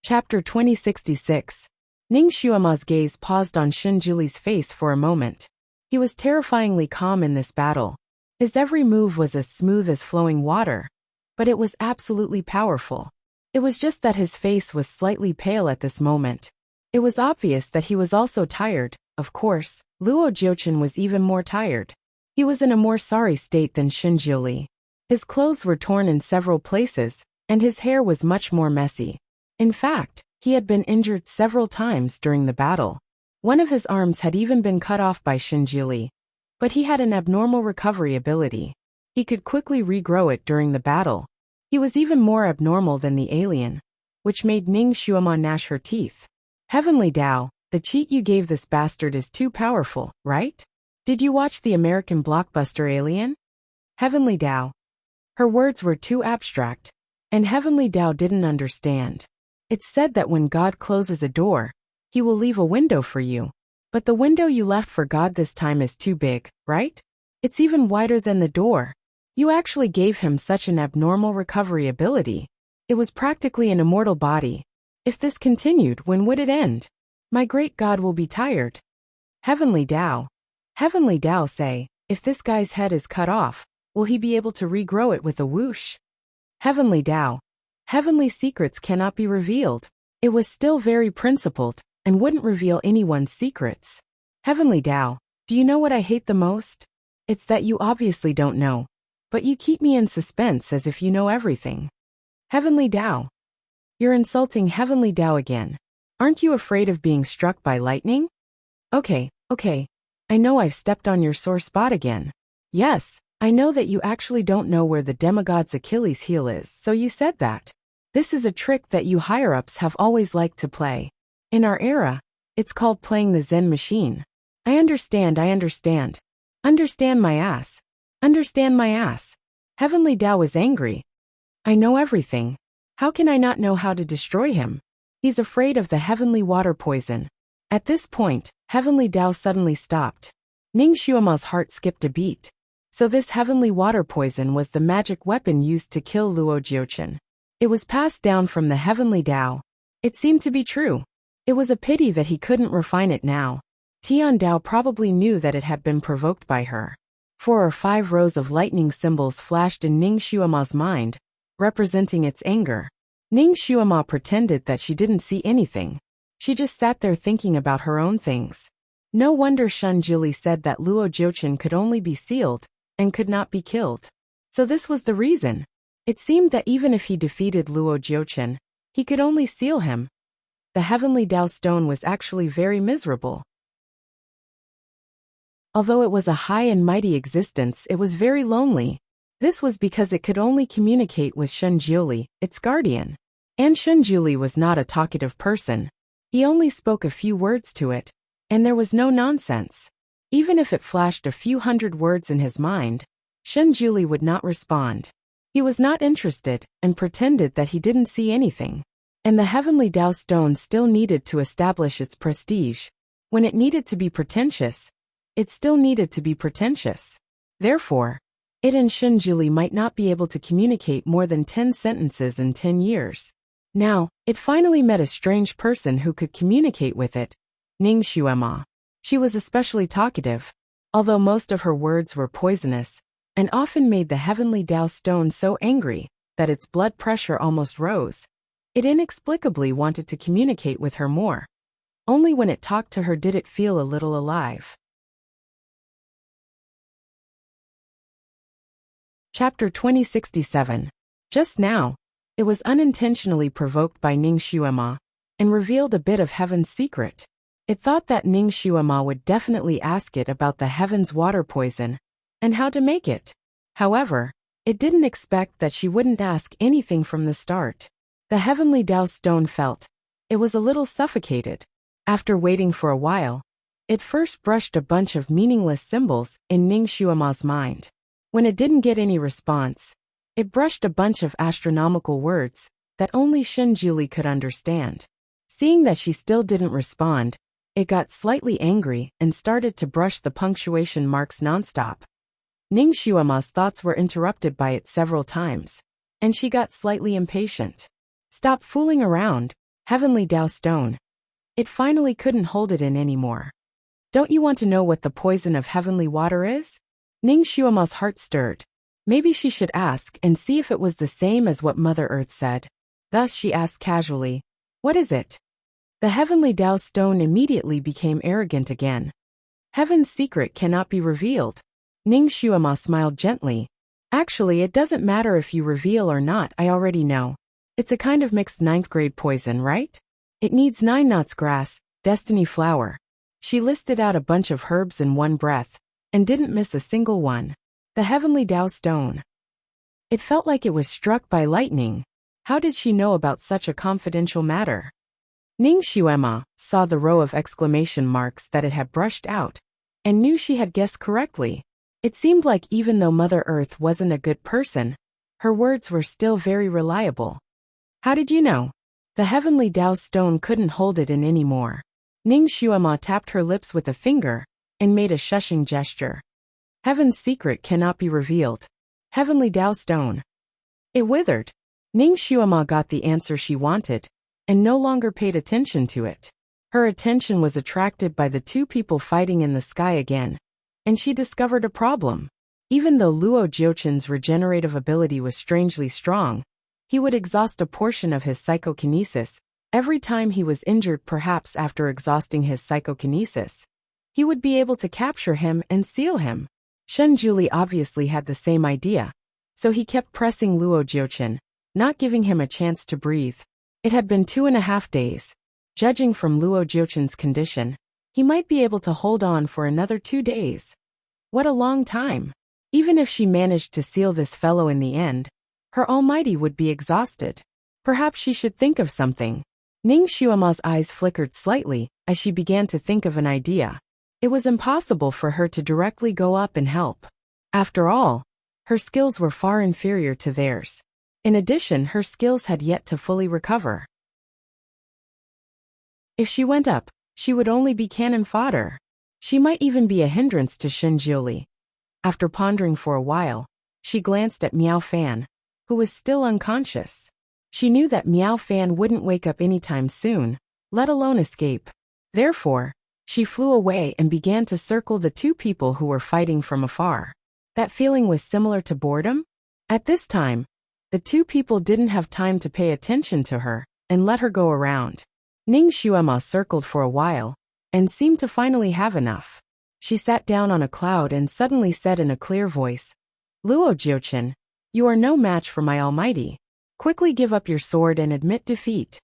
Chapter 2066. Ning Xuema's gaze paused on Shinjuli's face for a moment. He was terrifyingly calm in this battle. His every move was as smooth as flowing water, but it was absolutely powerful. It was just that his face was slightly pale at this moment. It was obvious that he was also tired. Of course, Luo Jiuchen was even more tired. He was in a more sorry state than Shinjuli. His clothes were torn in several places, and his hair was much more messy. In fact, he had been injured several times during the battle. One of his arms had even been cut off by Shinjuli. But he had an abnormal recovery ability. He could quickly regrow it during the battle. He was even more abnormal than the alien, which made Ning Xuema gnash her teeth. Heavenly Dao, the cheat you gave this bastard is too powerful, right? Did you watch the American blockbuster Alien? Heavenly Dao. Her words were too abstract, and Heavenly Dao didn't understand. It's said that when God closes a door, he will leave a window for you. But the window you left for God this time is too big, right? It's even wider than the door. You actually gave him such an abnormal recovery ability. It was practically an immortal body. If this continued, when would it end? My great God will be tired. Heavenly Dao. Heavenly Dao say, if this guy's head is cut off, will he be able to regrow it with a whoosh? Heavenly Dao. Heavenly secrets cannot be revealed. It was still very principled, and wouldn't reveal anyone's secrets. Heavenly Dao, do you know what I hate the most? It's that you obviously don't know, but you keep me in suspense as if you know everything. Heavenly Dao. You're insulting Heavenly Dao again. Aren't you afraid of being struck by lightning? Okay. I know I've stepped on your sore spot again. Yes, I know that you actually don't know where the demigod's Achilles heel is, so you said that. This is a trick that you higher-ups have always liked to play. In our era, it's called playing the Zen machine. I understand. Understand my ass. Understand my ass. Heavenly Dao was angry. I know everything. How can I not know how to destroy him? He's afraid of the heavenly water poison. At this point, Heavenly Dao suddenly stopped. Ning Xuema's heart skipped a beat. So this heavenly water poison was the magic weapon used to kill Luo Jiuchen. It was passed down from the Heavenly Dao. It seemed to be true. It was a pity that he couldn't refine it now. Tian Dao probably knew that it had been provoked by her. 4 or 5 rows of lightning symbols flashed in Ning Xuema's mind, representing its anger. Ning Xuema pretended that she didn't see anything. She just sat there thinking about her own things. No wonder Shinjuli said that Luo Jiuchen could only be sealed, and could not be killed. So this was the reason. It seemed that even if he defeated Luo Jiuchen, he could only seal him. The Heavenly Dao Stone was actually very miserable. Although it was a high and mighty existence, it was very lonely. This was because it could only communicate with Shinjuli, its guardian. And Shinjuli was not a talkative person. He only spoke a few words to it, and there was no nonsense. Even if it flashed a few hundred words in his mind, Shinjuli would not respond. He was not interested, and pretended that he didn't see anything. And the Heavenly Dao Stone still needed to establish its prestige. When it needed to be pretentious, it still needed to be pretentious. Therefore, it and Shinjuli might not be able to communicate more than 10 sentences in 10 years. Now, it finally met a strange person who could communicate with it, Ning Xuema. She was especially talkative, although most of her words were poisonous, and often made the Heavenly Dao Stone so angry that its blood pressure almost rose. It inexplicably wanted to communicate with her more. Only when it talked to her did it feel a little alive. Chapter 2067. Just now, it was unintentionally provoked by Ning Xuema, and revealed a bit of Heaven's secret. It thought that Ning Xuema would definitely ask it about the Heaven's water poison, and how to make it. However, it didn't expect that she wouldn't ask anything from the start. The Heavenly Dao Stone felt it was a little suffocated. After waiting for a while, it first brushed a bunch of meaningless symbols in Ning Xuema's mind. When it didn't get any response, it brushed a bunch of astronomical words that only Shinjuli could understand. Seeing that she still didn't respond, it got slightly angry and started to brush the punctuation marks nonstop. Ning Xuema's thoughts were interrupted by it several times, and she got slightly impatient. Stop fooling around. Heavenly Dao Stone. It finally couldn't hold it in anymore. Don't you want to know what the poison of heavenly water is? Ning Xuema's heart stirred. Maybe she should ask and see if it was the same as what Mother Earth said. Thus she asked casually, "What is it?" The heavenly Dao Stone immediately became arrogant again. "Heaven's secret cannot be revealed." Ning Xuema smiled gently. "Actually, it doesn't matter if you reveal or not, I already know. It's a kind of mixed ninth grade poison, right? It needs 9 knots grass, destiny flower." She listed out a bunch of herbs in one breath, and didn't miss a single one. The heavenly Dao Stone. It felt like it was struck by lightning. How did she know about such a confidential matter? Ning Xuema saw the row of exclamation marks that it had brushed out, and knew she had guessed correctly. It seemed like even though Mother Earth wasn't a good person, her words were still very reliable. "How did you know?" The heavenly Dao Stone couldn't hold it in anymore. Ning Xuema tapped her lips with a finger, and made a shushing gesture. "Heaven's secret cannot be revealed." Heavenly Dao Stone. It withered. Ning Xuema got the answer she wanted, and no longer paid attention to it. Her attention was attracted by the 2 people fighting in the sky again, and she discovered a problem. Even though Luo Jiuchen's regenerative ability was strangely strong, he would exhaust a portion of his psychokinesis every time he was injured. Perhaps after exhausting his psychokinesis, he would be able to capture him and seal him. Shen Juli obviously had the same idea, so he kept pressing Luo Jiuchen, not giving him a chance to breathe. It had been 2.5 days. Judging from Luo Jiuchen's condition, he might be able to hold on for another 2 days. What a long time. Even if she managed to seal this fellow in the end, her almighty would be exhausted. Perhaps she should think of something. Ning Xuema's eyes flickered slightly as she began to think of an idea. It was impossible for her to directly go up and help. After all, her skills were far inferior to theirs. In addition, her skills had yet to fully recover. If she went up, she would only be cannon fodder. She might even be a hindrance to Shen Juli. After pondering for a while, she glanced at Miao Fan, who was still unconscious. She knew that Miao Fan wouldn't wake up anytime soon, let alone escape. Therefore, she flew away and began to circle the 2 people who were fighting from afar. That feeling was similar to boredom. At this time, the 2 people didn't have time to pay attention to her and let her go around. Ning Xuema circled for a while and seemed to finally have enough. She sat down on a cloud and suddenly said in a clear voice, "Luo Jiuchen, you are no match for my almighty. Quickly give up your sword and admit defeat."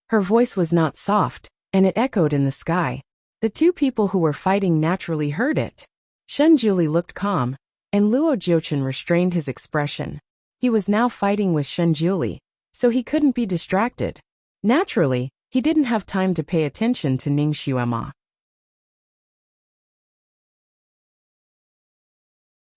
Her voice was not soft, and it echoed in the sky. The 2 people who were fighting naturally heard it. Shen Juli looked calm, and Luo Jiuchen restrained his expression. He was now fighting with Shen Juli, so he couldn't be distracted. Naturally, he didn't have time to pay attention to Ning Xuema.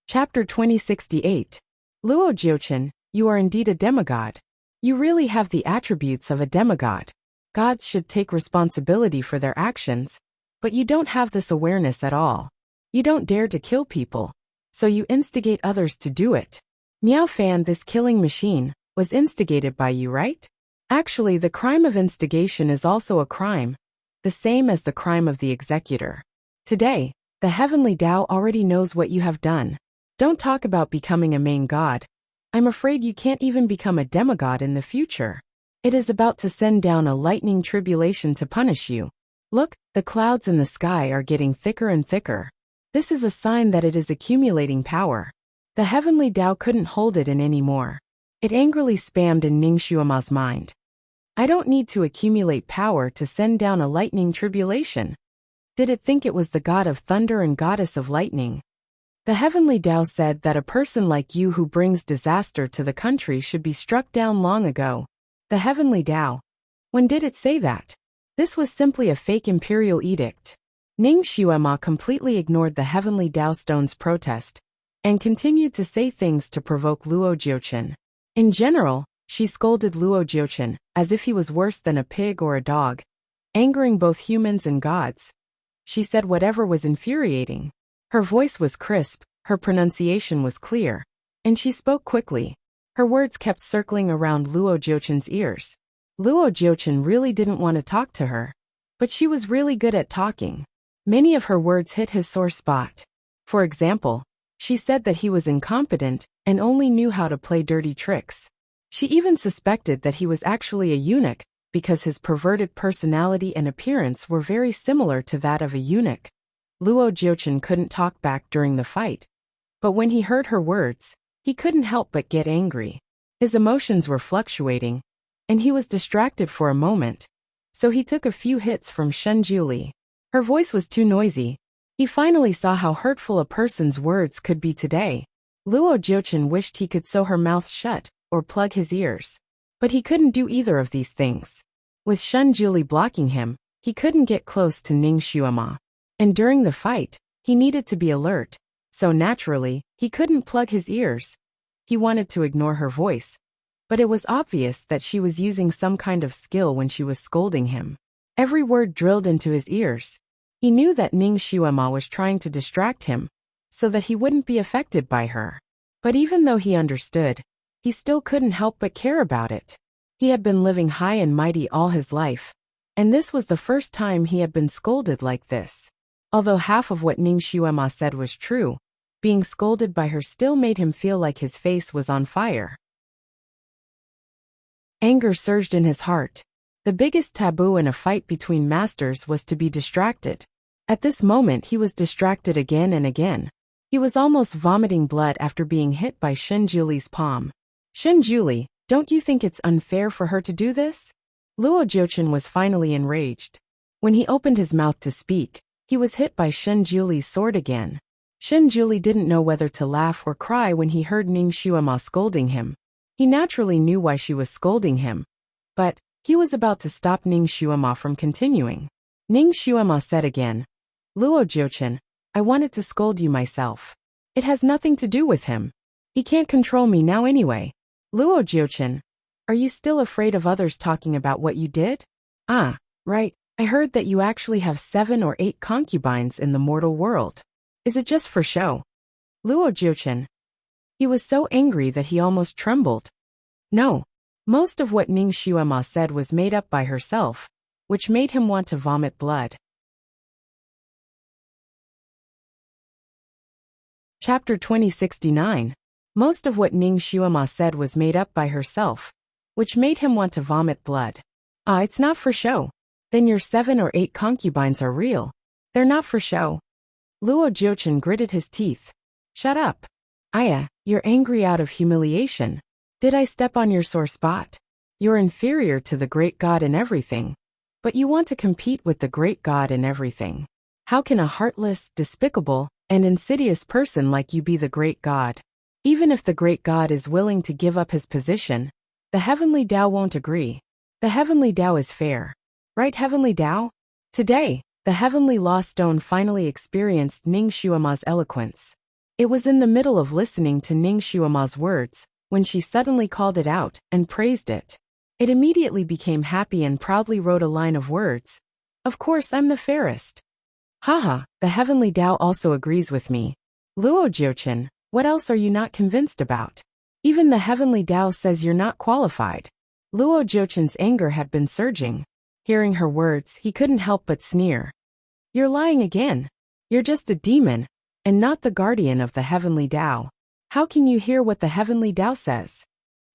Chapter 2068. Luo Jiuchen, you are indeed a demigod. You really have the attributes of a demigod. Gods should take responsibility for their actions, but you don't have this awareness at all. You don't dare to kill people, so you instigate others to do it. Miao Fan, this killing machine, was instigated by you, right? Actually, the crime of instigation is also a crime, the same as the crime of the executor. Today, the heavenly Dao already knows what you have done. Don't talk about becoming a main god. I'm afraid you can't even become a demigod in the future. It is about to send down a lightning tribulation to punish you. Look, the clouds in the sky are getting thicker and thicker. This is a sign that it is accumulating power. The heavenly Dao couldn't hold it in anymore. It angrily spammed in Ning Xuema's mind. I don't need to accumulate power to send down a lightning tribulation. Did it think it was the god of thunder and goddess of lightning? The heavenly Dao said that a person like you who brings disaster to the country should be struck down long ago. The heavenly Dao. When did it say that? This was simply a fake imperial edict. Ning Xuema completely ignored the heavenly Dao Stone's protest, and continued to say things to provoke Luo Jiuchen. In general, she scolded Luo Jiuchen as if he was worse than a pig or a dog, angering both humans and gods. She said whatever was infuriating. Her voice was crisp, her pronunciation was clear, and she spoke quickly. Her words kept circling around Luo Jiuchen's ears. Luo Jiuchen really didn't want to talk to her. But she was really good at talking. Many of her words hit his sore spot. For example, she said that he was incompetent and only knew how to play dirty tricks. She even suspected that he was actually a eunuch because his perverted personality and appearance were very similar to that of a eunuch. Luo Jiuchen couldn't talk back during the fight. But when he heard her words, he couldn't help but get angry. His emotions were fluctuating, and he was distracted for a moment. So he took a few hits from Shen Juli. Her voice was too noisy. He finally saw how hurtful a person's words could be today. Luo Jiuchen wished he could sew her mouth shut or plug his ears. But he couldn't do either of these things. With Shen Juli blocking him, he couldn't get close to Ning Xuema. And during the fight, he needed to be alert. So naturally, he couldn't plug his ears. He wanted to ignore her voice. But it was obvious that she was using some kind of skill when she was scolding him. Every word drilled into his ears. He knew that Ning Xuema was trying to distract him, so that he wouldn't be affected by her. But even though he understood, he still couldn't help but care about it. He had been living high and mighty all his life, and this was the first time he had been scolded like this. Although half of what Ning Xuema said was true, being scolded by her still made him feel like his face was on fire. Anger surged in his heart. The biggest taboo in a fight between masters was to be distracted. At this moment he was distracted again and again. He was almost vomiting blood after being hit by Shen Juli's palm. Shen Juli, don't you think it's unfair for her to do this? Luo Jiuchen was finally enraged. When he opened his mouth to speak, he was hit by Shen Juli's sword again. Shen Juli didn't know whether to laugh or cry when he heard Ning Xuema scolding him. He naturally knew why she was scolding him. But he was about to stop Ning Xuema from continuing. Ning Xuema said again, Luo Jiuchen, I wanted to scold you myself. It has nothing to do with him. He can't control me now anyway. Luo Jiuchen, are you still afraid of others talking about what you did? Ah, right, I heard that you actually have 7 or 8 concubines in the mortal world. Is it just for show? Luo Jiuchen. He was so angry that he almost trembled. No. Most of what Ning Xuema said was made up by herself, which made him want to vomit blood. Chapter 2069. Most of what Ning Xuema said was made up by herself, which made him want to vomit blood. Ah, it's not for show. Then your 7 or 8 concubines are real. They're not for show. Luo Jiuchen gritted his teeth. Shut up. Aya, you're angry out of humiliation. Did I step on your sore spot? You're inferior to the great god in everything. But you want to compete with the great god in everything. How can a heartless, despicable, and insidious person like you be the great god? Even if the great god is willing to give up his position, the heavenly Tao won't agree. The heavenly Tao is fair. Right, heavenly Tao? Today, the heavenly law stone finally experienced Ning Xuema's eloquence. It was in the middle of listening to Ning Xuema's words, when she suddenly called it out and praised it. It immediately became happy and proudly wrote a line of words. Of course I'm the fairest. Haha, the heavenly Tao also agrees with me. Luo Jiuchen, what else are you not convinced about? Even the heavenly Tao says you're not qualified. Luo Jiuchen's anger had been surging. Hearing her words, he couldn't help but sneer. You're lying again. You're just a demon, and not the guardian of the heavenly Tao. How can you hear what the heavenly Tao says?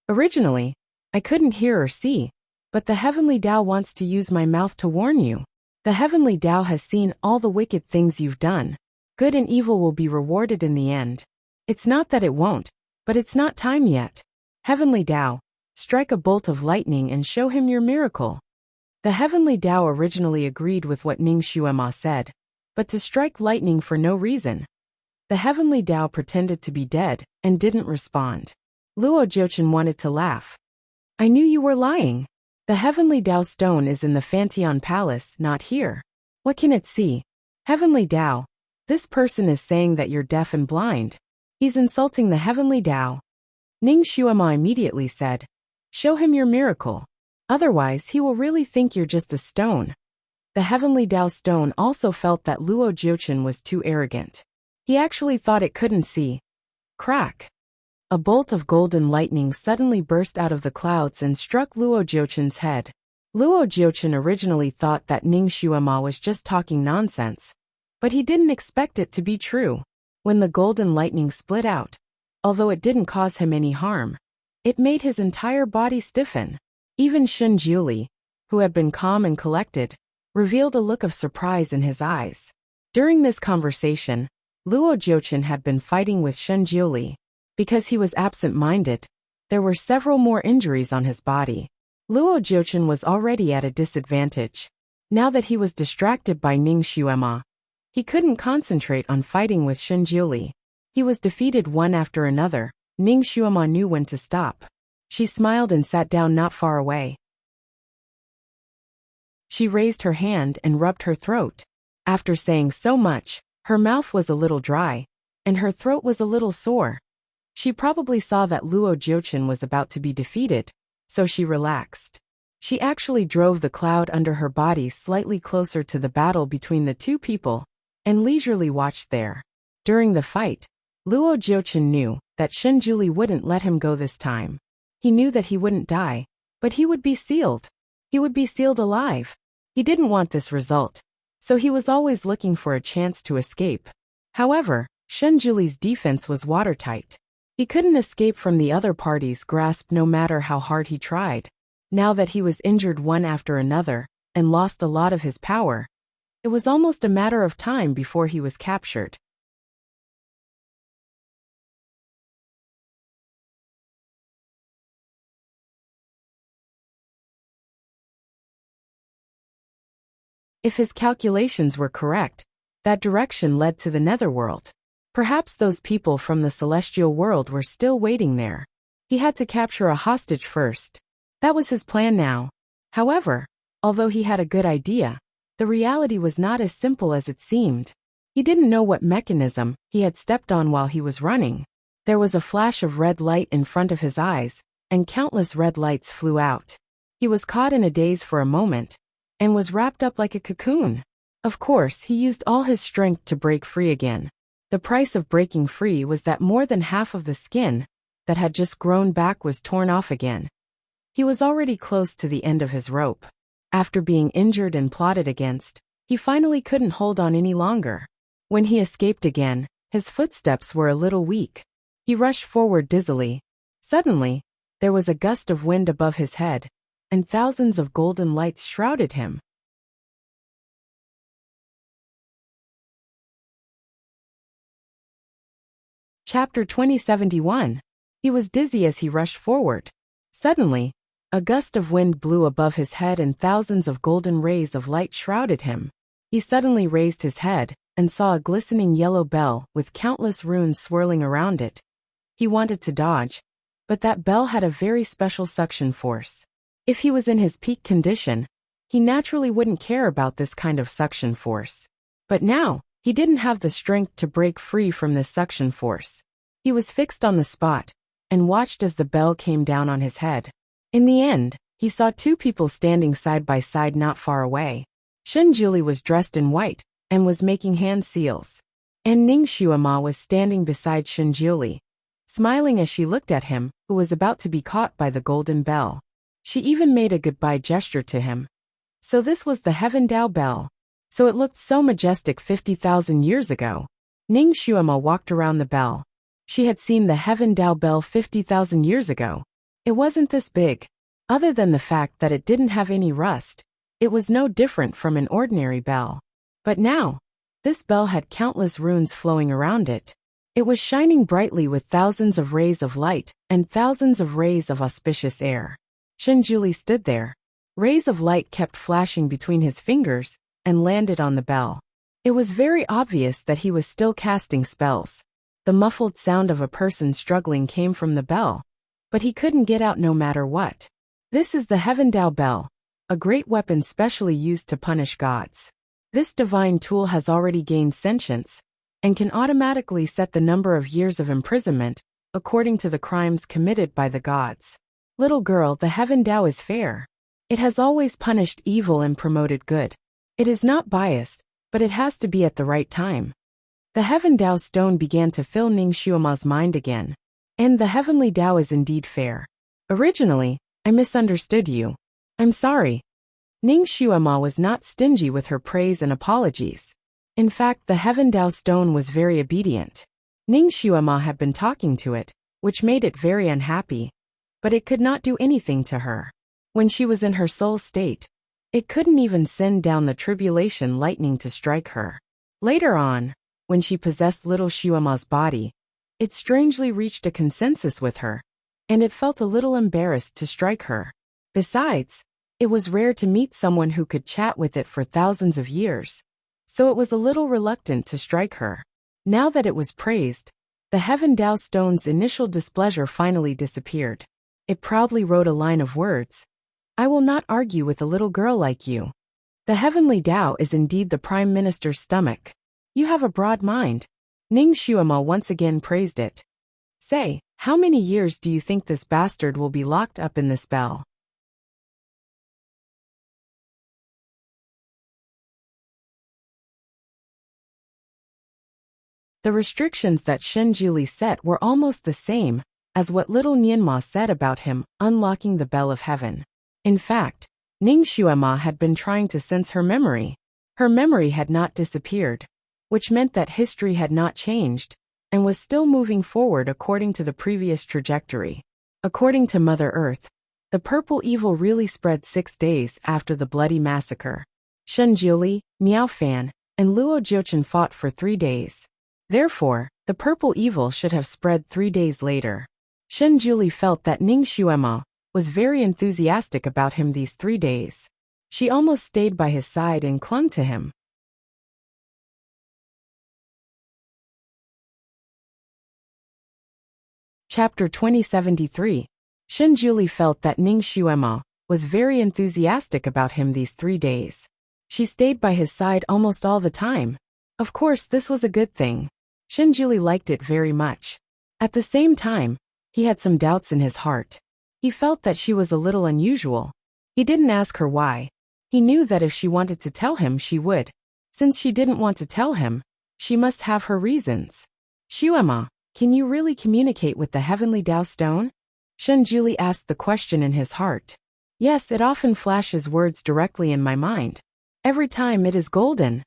Originally, I couldn't hear or see, but the heavenly Tao wants to use my mouth to warn you. The heavenly Tao has seen all the wicked things you've done. Good and evil will be rewarded in the end. It's not that it won't, but it's not time yet. Heavenly Tao, strike a bolt of lightning and show him your miracle. The heavenly Tao originally agreed with what Ning Xuema said, but to strike lightning for no reason. The heavenly Tao pretended to be dead and didn't respond. Luo Jiuchen wanted to laugh. I knew you were lying. The heavenly Tao stone is in the Fantian Palace, not here. What can it see? Heavenly Tao, this person is saying that you're deaf and blind. He's insulting the heavenly Tao. Ning Xuema immediately said, show him your miracle. Otherwise he will really think you're just a stone. The heavenly Tao stone also felt that Luo Jiuchen was too arrogant. He actually thought it couldn't see. Crack. A bolt of golden lightning suddenly burst out of the clouds and struck Luo Jiuchen's head. Luo Jiuchen originally thought that Ning Xuema was just talking nonsense, but he didn't expect it to be true. When the golden lightning split out, although it didn't cause him any harm, it made his entire body stiffen. Even Shen Jiuli, who had been calm and collected, revealed a look of surprise in his eyes. During this conversation, Luo Jiuchen had been fighting with Shen Jiuli. Because he was absent-minded, there were several more injuries on his body. Luo Jiuchen was already at a disadvantage. Now that he was distracted by Ning Xuema, he couldn't concentrate on fighting with Shen Jiuli. He was defeated one after another. Ning Xuema knew when to stop. She smiled and sat down not far away. She raised her hand and rubbed her throat. After saying so much, her mouth was a little dry, and her throat was a little sore. She probably saw that Luo Jiuchen was about to be defeated, so she relaxed. She actually drove the cloud under her body slightly closer to the battle between the two people, and leisurely watched there. During the fight, Luo Jiuchen knew that Shen Jiuli wouldn't let him go this time. He knew that he wouldn't die, but he would be sealed. He would be sealed alive. He didn't want this result, so he was always looking for a chance to escape. However, Shen Jiuli's defense was watertight. He couldn't escape from the other party's grasp no matter how hard he tried. Now that he was injured one after another, and lost a lot of his power, it was almost a matter of time before he was captured. If his calculations were correct, that direction led to the netherworld. Perhaps those people from the celestial world were still waiting there. He had to capture a hostage first. That was his plan now. However, although he had a good idea, the reality was not as simple as it seemed. He didn't know what mechanism he had stepped on while he was running. There was a flash of red light in front of his eyes, and countless red lights flew out. He was caught in a daze for a moment, and was wrapped up like a cocoon. Of course, he used all his strength to break free again. The price of breaking free was that more than half of the skin that had just grown back was torn off again. He was already close to the end of his rope. After being injured and plotted against, he finally couldn't hold on any longer. When he escaped again, his footsteps were a little weak. He rushed forward dizzily. Suddenly, there was a gust of wind above his head, and thousands of golden lights shrouded him. Chapter 2071. He was dizzy as he rushed forward. Suddenly, a gust of wind blew above his head and thousands of golden rays of light shrouded him. He suddenly raised his head and saw a glistening yellow bell with countless runes swirling around it. He wanted to dodge, but that bell had a very special suction force. If he was in his peak condition, he naturally wouldn't care about this kind of suction force. But now, he didn't have the strength to break free from this suction force. He was fixed on the spot, and watched as the bell came down on his head. In the end, he saw two people standing side by side not far away. Shen Jiuli was dressed in white, and was making hand seals. And Ning Xuema was standing beside Shen Jiuli, smiling as she looked at him, who was about to be caught by the golden bell. She even made a goodbye gesture to him. So this was the Heaven Dao Bell. So it looked so majestic 50,000 years ago. Ning Xuema walked around the bell. She had seen the Heaven Dao Bell 50,000 years ago. It wasn't this big. Other than the fact that it didn't have any rust, it was no different from an ordinary bell. But now, this bell had countless runes flowing around it. It was shining brightly with thousands of rays of light and thousands of rays of auspicious air. Shen Jiuli stood there. Rays of light kept flashing between his fingers and landed on the bell. It was very obvious that he was still casting spells. The muffled sound of a person struggling came from the bell, but he couldn't get out no matter what. This is the Heaven Dao Bell, a great weapon specially used to punish gods. This divine tool has already gained sentience, and can automatically set the number of years of imprisonment, according to the crimes committed by the gods. Little girl, the Heaven Dao is fair. It has always punished evil and promoted good. It is not biased, but it has to be at the right time. The Heaven Dao stone began to fill Ning Xuema's mind again. And the heavenly Tao is indeed fair. Originally, I misunderstood you. I'm sorry. Ning Xuema was not stingy with her praise and apologies. In fact, the Heaven Tao stone was very obedient. Ning Xuema had been talking to it, which made it very unhappy. But it could not do anything to her. When she was in her soul state, it couldn't even send down the tribulation lightning to strike her. Later on, when she possessed little Xuema's body, it strangely reached a consensus with her, and it felt a little embarrassed to strike her. Besides, it was rare to meet someone who could chat with it for thousands of years, so it was a little reluctant to strike her. Now that it was praised, the Heaven Tao stone's initial displeasure finally disappeared. It proudly wrote a line of words. I will not argue with a little girl like you. The Heavenly Tao is indeed the Prime Minister's stomach. You have a broad mind. Ning Xuema once again praised it. Say, how many years do you think this bastard will be locked up in this bell? The restrictions that Shen Juli set were almost the same as what little Nianma said about him unlocking the bell of heaven. In fact, Ning Xuema had been trying to sense her memory. Her memory had not disappeared, which meant that history had not changed, and was still moving forward according to the previous trajectory. According to Mother Earth, the purple evil really spread 6 days after the bloody massacre. Shen Juli, Miao Fan, and Luo Jiuchen fought for 3 days. Therefore, the purple evil should have spread 3 days later. Shen Juli felt that Ning Xuema was very enthusiastic about him these 3 days. She almost stayed by his side and clung to him. Chapter 2073. Shen Juli felt that Ning Xuema was very enthusiastic about him these 3 days. She stayed by his side almost all the time. Of course, this was a good thing. Shen Juli liked it very much. At the same time, he had some doubts in his heart. He felt that she was a little unusual. He didn't ask her why. He knew that if she wanted to tell him, she would. Since she didn't want to tell him, she must have her reasons. Xuema, can you really communicate with the Heavenly Tao Stone? Shen Juli asked the question in his heart. Yes, it often flashes words directly in my mind. Every time it is golden.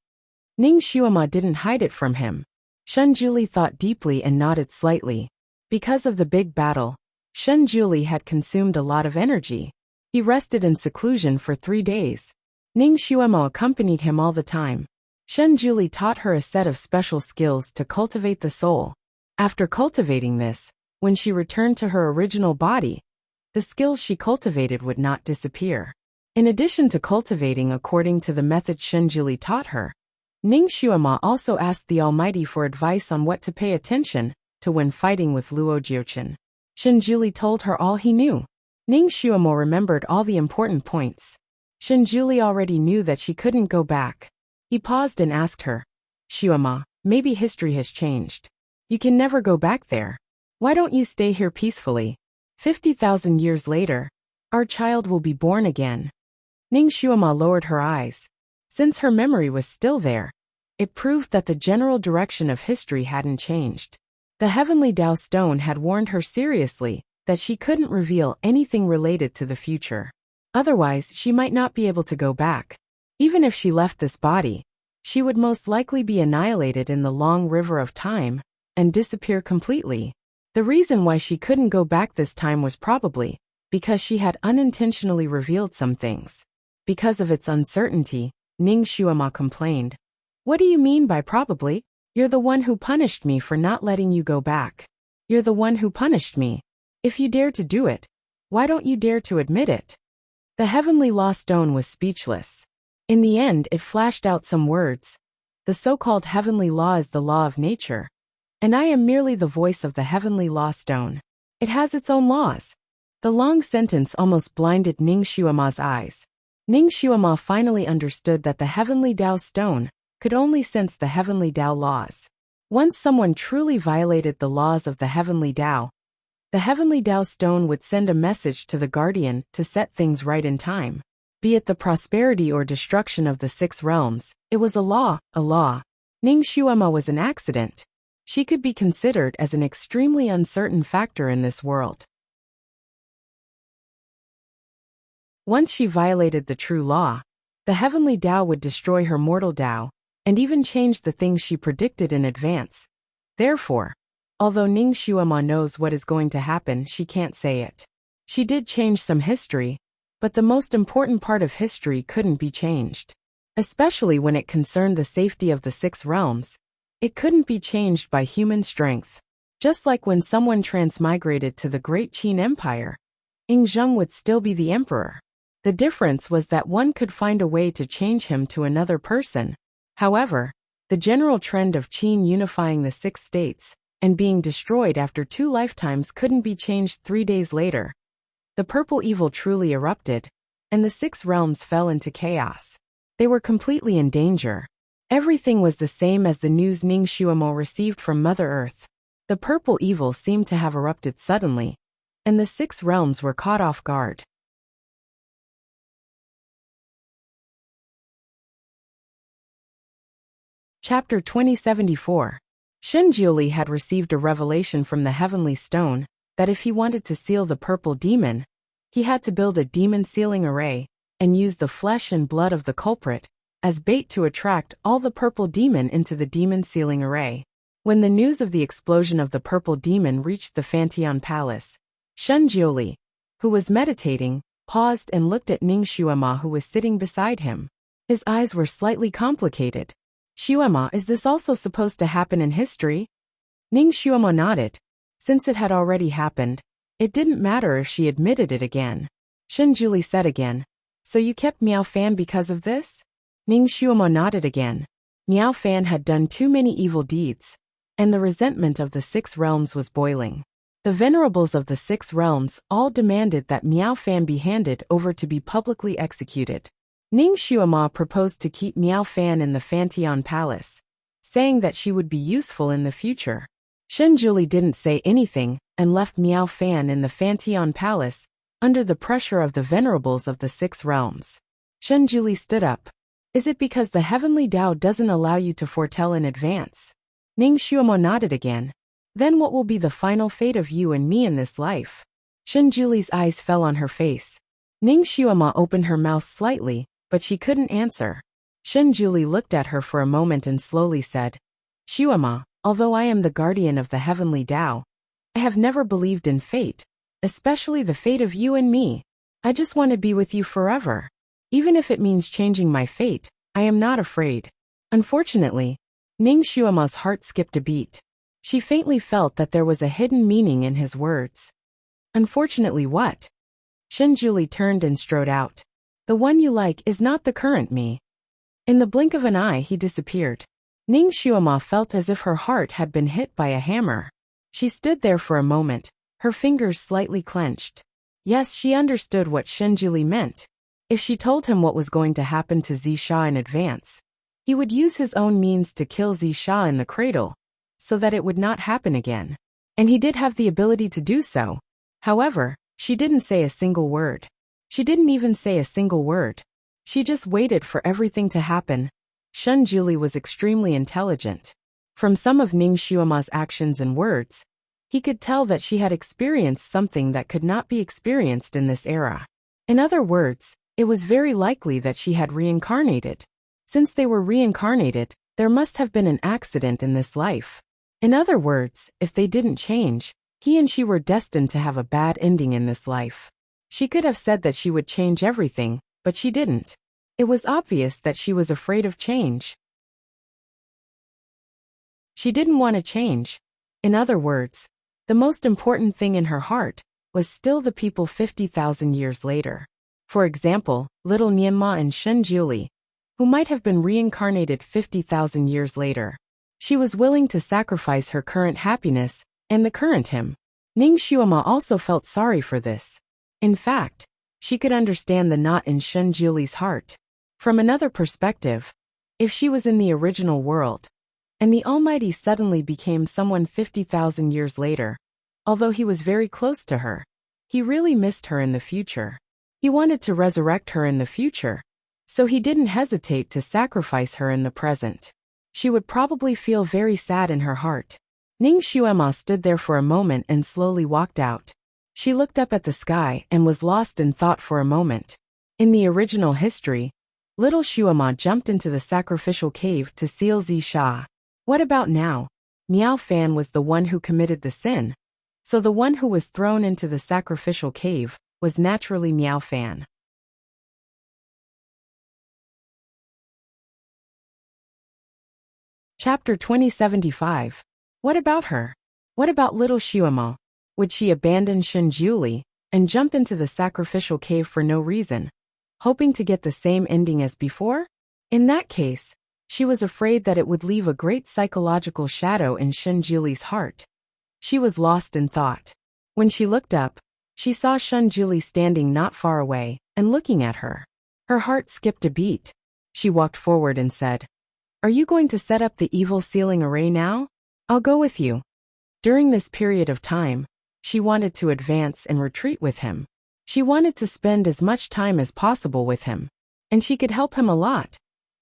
Ning Xuema didn't hide it from him. Shen Juli thought deeply and nodded slightly. Because of the big battle, Shen Juli had consumed a lot of energy. He rested in seclusion for 3 days. Ning Xuema accompanied him all the time. Shen Juli taught her a set of special skills to cultivate the soul. After cultivating this, when she returned to her original body, the skills she cultivated would not disappear. In addition to cultivating according to the method Shen Juli taught her, Ning Xuema also asked the Almighty for advice on what to pay attention to when fighting with Luo Jiuchen. Shen Juli told her all he knew. Ning Xuema remembered all the important points. Shen Juli already knew that she couldn't go back. He paused and asked her, Xuema, maybe history has changed. You can never go back there. Why don't you stay here peacefully? 50,000 years later, our child will be born again. Ning Xuema lowered her eyes. Since her memory was still there, it proved that the general direction of history hadn't changed. The Heavenly Tao Stone had warned her seriously that she couldn't reveal anything related to the future. Otherwise, she might not be able to go back. Even if she left this body, she would most likely be annihilated in the long river of time and disappear completely. The reason why she couldn't go back this time was probably because she had unintentionally revealed some things. Because of its uncertainty, Ning Xuema complained. What do you mean by probably? You're the one who punished me for not letting you go back. You're the one who punished me. If you dare to do it, why don't you dare to admit it? The Heavenly Law Stone was speechless. In the end, it flashed out some words. The so-called Heavenly Law is the law of nature, and I am merely the voice of the Heavenly Law Stone. It has its own laws. The long sentence almost blinded Ning Xuema's eyes. Ning Xuema finally understood that the Heavenly Tao Stone could only sense the Heavenly Tao laws. Once someone truly violated the laws of the Heavenly Tao, the Heavenly Tao Stone would send a message to the Guardian to set things right in time. Be it the prosperity or destruction of the 6 realms, it was a law, a law. Ning Xuema was an accident. She could be considered as an extremely uncertain factor in this world. Once she violated the true law, the heavenly Tao would destroy her mortal Tao, and even change the things she predicted in advance. Therefore, although Ning Xuema knows what is going to happen, she can't say it. She did change some history, but the most important part of history couldn't be changed. Especially when it concerned the safety of the 6 realms. It couldn't be changed by human strength. Just like when someone transmigrated to the Great Qin Empire, Ing Zheng would still be the emperor. The difference was that one could find a way to change him to another person. However, the general trend of Qin unifying the 6 states and being destroyed after 2 lifetimes couldn't be changed 3 days later. The purple evil truly erupted, and the 6 realms fell into chaos. They were completely in danger. Everything was the same as the news Ning Xuemo received from Mother Earth. The purple evil seemed to have erupted suddenly, and the 6 realms were caught off guard. Chapter 2074. Shenjiuli had received a revelation from the Heavenly Stone that if he wanted to seal the purple demon, he had to build a demon sealing array and use the flesh and blood of the culprit as bait to attract all the purple demon into the demon sealing array. When the news of the explosion of the purple demon reached the Fantian Palace, Shenjiuli, who was meditating, paused and looked at Ning Xuema, who was sitting beside him. His eyes were slightly complicated. Xuema, is this also supposed to happen in history? Ning Xuema nodded. Since it had already happened, it didn't matter if she admitted it again. Shenjiuli said again, so you kept Miao Fan because of this? Ning Xuema nodded again. Miao Fan had done too many evil deeds, and the resentment of the 6 realms was boiling. The venerables of the 6 realms all demanded that Miao Fan be handed over to be publicly executed. Ning Xuema proposed to keep Miao Fan in the Fantian Palace, saying that she would be useful in the future. Shenjiuli didn't say anything and left Miao Fan in the Fantian Palace under the pressure of the venerables of the 6 realms. Shenjiuli stood up. Is it because the heavenly Tao doesn't allow you to foretell in advance? Ning Xuemo nodded again. Then what will be the final fate of you and me in this life? Shenjiuli's eyes fell on her face. Ning Xuema opened her mouth slightly, but she couldn't answer. Shenjiuli looked at her for a moment and slowly said, Xuema, although I am the guardian of the heavenly Tao, I have never believed in fate, especially the fate of you and me. I just want to be with you forever. Even if it means changing my fate, I am not afraid. Unfortunately, Ning Xuema's heart skipped a beat. She faintly felt that there was a hidden meaning in his words. Unfortunately what? Shenjiuli turned and strode out. The one you like is not the current me. In the blink of an eye he disappeared. Ning Xuema felt as if her heart had been hit by a hammer. She stood there for a moment, her fingers slightly clenched. Yes, she understood what Shenjiuli meant. If she told him what was going to happen to Zisha in advance, he would use his own means to kill Zisha in the cradle, so that it would not happen again. And he did have the ability to do so. However, she didn't say a single word. She didn't even say a single word. She just waited for everything to happen. Shenjiuli was extremely intelligent. From some of Ning Xuema's actions and words, he could tell that she had experienced something that could not be experienced in this era. In other words, it was very likely that she had reincarnated. Since they were reincarnated, there must have been an accident in this life. In other words, if they didn't change, he and she were destined to have a bad ending in this life. She could have said that she would change everything, but she didn't. It was obvious that she was afraid of change. She didn't want to change. In other words, the most important thing in her heart was still the people 50,000 years later. For example, little Nianma and Shenjiuli, who might have been reincarnated 50,000 years later. She was willing to sacrifice her current happiness and the current him. Ning Xuema also felt sorry for this. In fact, she could understand the knot in Shenjiuli's heart. From another perspective, if she was in the original world, and the Almighty suddenly became someone 50,000 years later, although he was very close to her, he really missed her in the future. He wanted to resurrect her in the future, so he didn't hesitate to sacrifice her in the present. She would probably feel very sad in her heart. Ning Xuema stood there for a moment and slowly walked out. She looked up at the sky and was lost in thought for a moment. In the original history, little Xuema jumped into the sacrificial cave to seal Zisha. What about now? Miao Fan was the one who committed the sin, so the one who was thrown into the sacrificial cave was naturally Miao Fan. Chapter 2075. What about her? What about little Xuema? Would she abandon Shenjuli and jump into the sacrificial cave for no reason, hoping to get the same ending as before? In that case, she was afraid that it would leave a great psychological shadow in Shenjuli's heart. She was lost in thought. When she looked up, she saw Shenjuli standing not far away and looking at her. Her heart skipped a beat. She walked forward and said, "Are you going to set up the evil sealing array now? I'll go with you." During this period of time, she wanted to advance and retreat with him. She wanted to spend as much time as possible with him. And she could help him a lot.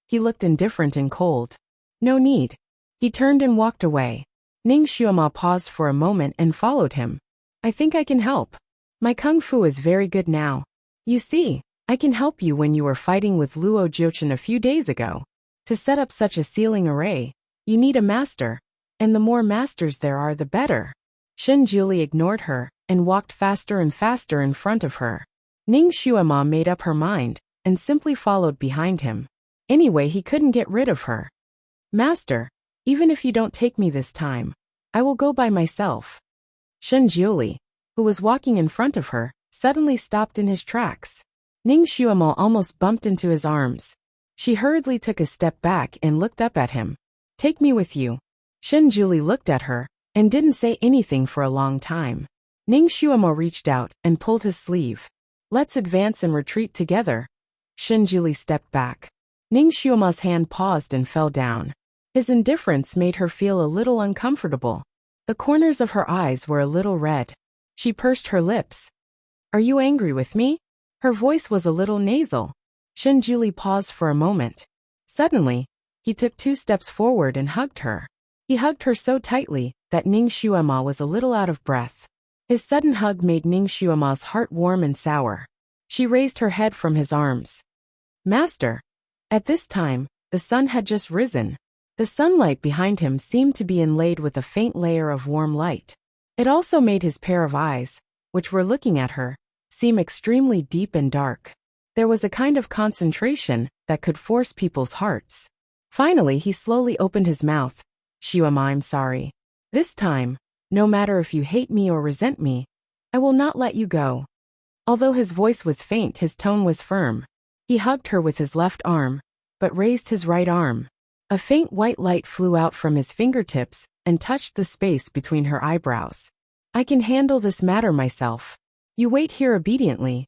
He looked indifferent and cold. No need. He turned and walked away. Ning Xuema paused for a moment and followed him. "I think I can help. My kung fu is very good now. You see, I can help you when you were fighting with Luo Jiuchen a few days ago. To set up such a sealing array, you need a master, and the more masters there are, the better." Shenjuli ignored her and walked faster and faster in front of her. Ning Xuema made up her mind and simply followed behind him. Anyway, he couldn't get rid of her. "Master, even if you don't take me this time, I will go by myself." Shenjuli, who was walking in front of her, suddenly stopped in his tracks. Ning Xuema almost bumped into his arms. She hurriedly took a step back and looked up at him. "Take me with you." Shenjuli looked at her and didn't say anything for a long time. Ning Xuema reached out and pulled his sleeve. "Let's advance and retreat together." Shenjuli stepped back. Ning Xuema's hand paused and fell down. His indifference made her feel a little uncomfortable. The corners of her eyes were a little red. She pursed her lips. "Are you angry with me?" Her voice was a little nasal. Shenjuli paused for a moment. Suddenly, he took 2 steps forward and hugged her. He hugged her so tightly that Ning Xuema was a little out of breath. His sudden hug made Ning Xuema's heart warm and sour. She raised her head from his arms. "Master." At this time, the sun had just risen. The sunlight behind him seemed to be inlaid with a faint layer of warm light. It also made his pair of eyes, which were looking at her, seem extremely deep and dark. There was a kind of concentration that could force people's hearts. Finally, he slowly opened his mouth. "Xuema, I'm sorry. This time, no matter if you hate me or resent me, I will not let you go." Although his voice was faint, his tone was firm. He hugged her with his left arm, but raised his right arm. A faint white light flew out from his fingertips and touched the space between her eyebrows. "I can handle this matter myself. You wait here obediently."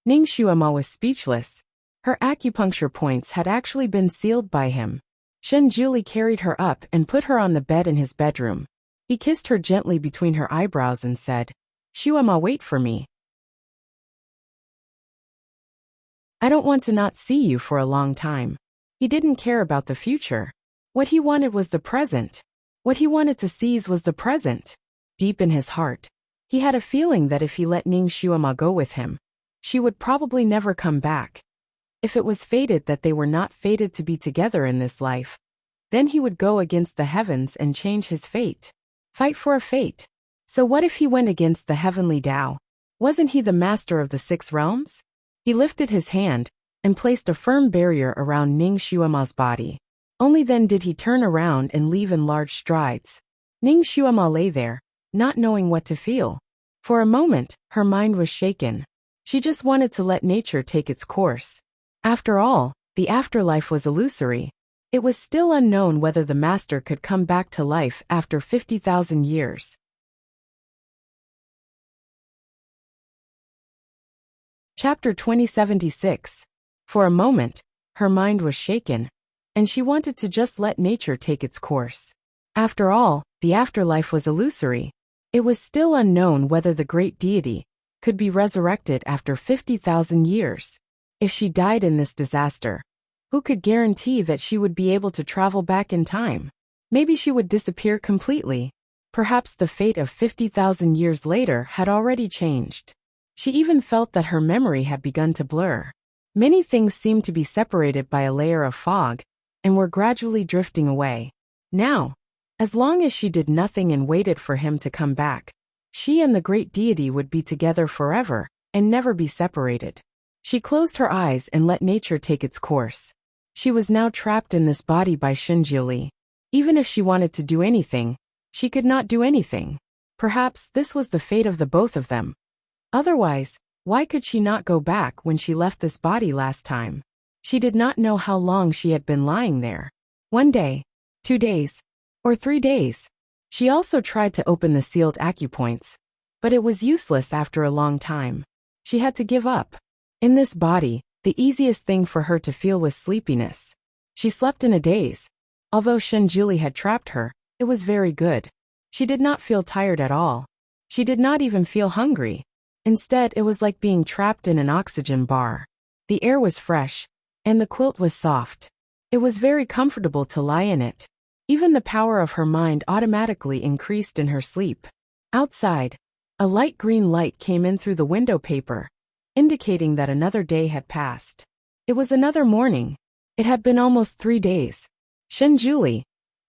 Ning Xuema was speechless. Her acupuncture points had actually been sealed by him. Shenjuli carried her up and put her on the bed in his bedroom. He kissed her gently between her eyebrows and said, "Xuema, wait for me. I don't want to not see you for a long time." He didn't care about the future. What he wanted was the present. What he wanted to seize was the present. Deep in his heart, he had a feeling that if he let Ning Xuema go with him, she would probably never come back. If it was fated that they were not fated to be together in this life, then he would go against the heavens and change his fate. Fight for a fate. So what if he went against the heavenly Tao? Wasn't he the master of the 6 realms? He lifted his hand and placed a firm barrier around Ning Xuema's body. Only then did he turn around and leave in large strides. Ning Xuema lay there, not knowing what to feel. For a moment, her mind was shaken. She just wanted to let nature take its course. After all, the afterlife was illusory. It was still unknown whether the master could come back to life after 50,000 years. Chapter 2076. For a moment, her mind was shaken, and she wanted to just let nature take its course. After all, the afterlife was illusory. It was still unknown whether the great deity could be resurrected after 50,000 years. If she died in this disaster, who could guarantee that she would be able to travel back in time? Maybe she would disappear completely. Perhaps the fate of 50,000 years later had already changed. She even felt that her memory had begun to blur. Many things seemed to be separated by a layer of fog, and were gradually drifting away. Now, as long as she did nothing and waited for him to come back, she and the great deity would be together forever, and never be separated. She closed her eyes and let nature take its course. She was now trapped in this body by Shinjiuli. Even if she wanted to do anything, she could not do anything. Perhaps this was the fate of the both of them. Otherwise, why could she not go back when she left this body last time? She did not know how long she had been lying there. 1 day, 2 days, or 3 days. She also tried to open the sealed acupoints, but it was useless after a long time. She had to give up. In this body, the easiest thing for her to feel was sleepiness. She slept in a daze. Although Shinjiuli had trapped her, it was very good. She did not feel tired at all. She did not even feel hungry. Instead, it was like being trapped in an oxygen bar. The air was fresh, and the quilt was soft. It was very comfortable to lie in it. Even the power of her mind automatically increased in her sleep. Outside, a light green light came in through the window paper, indicating that another day had passed. It was another morning. It had been almost 3 days. Shinjiuli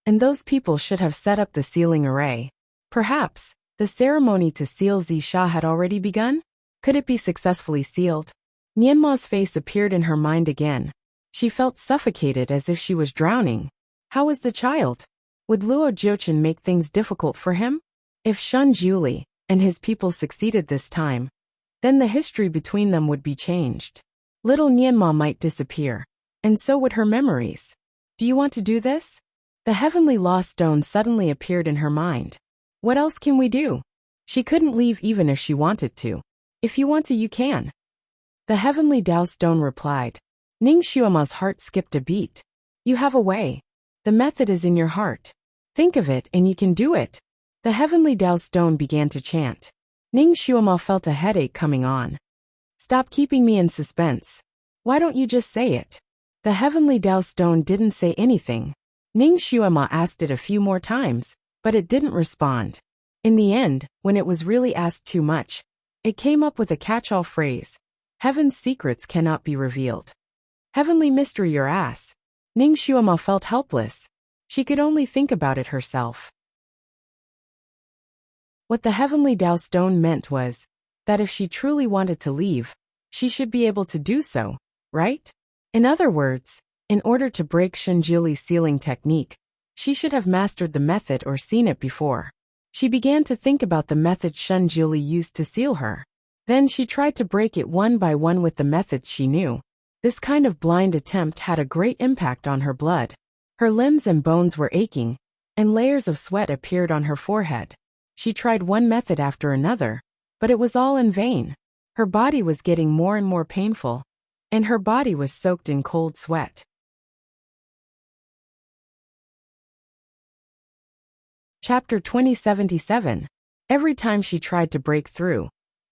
and those people should have set up the sealing array. Perhaps the ceremony to seal Zisha had already begun? Could it be successfully sealed? Nianma's face appeared in her mind again. She felt suffocated as if she was drowning. How was the child? Would Luo Jiuchen make things difficult for him? If Shinjiuli and his people succeeded this time, then the history between them would be changed. Little Nianma might disappear, and so would her memories. Do you want to do this? The heavenly law stone suddenly appeared in her mind. What else can we do? She couldn't leave even if she wanted to. If you want to, you can. The heavenly Tao stone replied. Ning Xuema's heart skipped a beat. You have a way. The method is in your heart. Think of it and you can do it. The heavenly Tao stone began to chant. Ning Xuema felt a headache coming on. Stop keeping me in suspense. Why don't you just say it? The heavenly Tao stone didn't say anything. Ning Xuema asked it a few more times, but it didn't respond. In the end, when it was really asked too much, it came up with a catch-all phrase. Heaven's secrets cannot be revealed. Heavenly mystery your ass. Ning Xuema felt helpless. She could only think about it herself. What the heavenly Tao stone meant was that if she truly wanted to leave, she should be able to do so, right? In other words, in order to break Shinjiuli's sealing technique, she should have mastered the method or seen it before. She began to think about the method Shinjiuli used to seal her. Then she tried to break it one by one with the methods she knew. This kind of blind attempt had a great impact on her blood. Her limbs and bones were aching, and layers of sweat appeared on her forehead. She tried one method after another, but it was all in vain. Her body was getting more and more painful, and her body was soaked in cold sweat. Chapter 2077. Every time she tried to break through,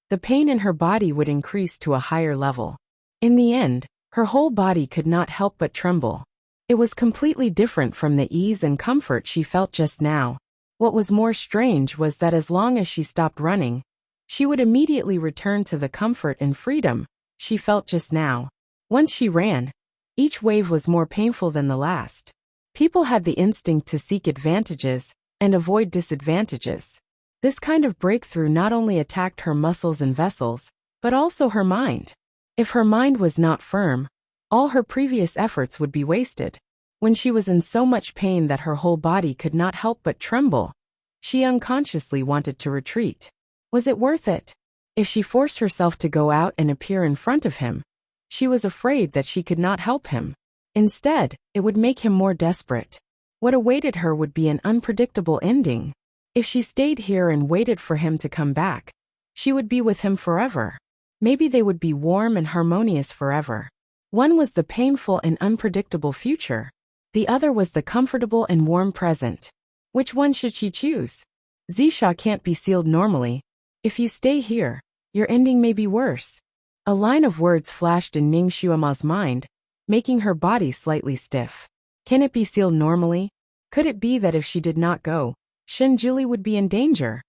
the pain in her body would increase to a higher level. In the end, her whole body could not help but tremble. It was completely different from the ease and comfort she felt just now. What was more strange was that as long as she stopped running, she would immediately return to the comfort and freedom she felt just now. Once she ran, each wave was more painful than the last. People had the instinct to seek advantages and avoid disadvantages. This kind of breakthrough not only attacked her muscles and vessels, but also her mind. If her mind was not firm, all her previous efforts would be wasted. When she was in so much pain that her whole body could not help but tremble, she unconsciously wanted to retreat. Was it worth it? If she forced herself to go out and appear in front of him, she was afraid that she could not help him. Instead, it would make him more desperate. What awaited her would be an unpredictable ending. If she stayed here and waited for him to come back, she would be with him forever. Maybe they would be warm and harmonious forever. One was the painful and unpredictable future. The other was the comfortable and warm present. Which one should she choose? Zisha can't be sealed normally. If you stay here, your ending may be worse. A line of words flashed in Ning Xuema's mind, making her body slightly stiff. Can it be sealed normally? Could it be that if she did not go, Shinjuli would be in danger.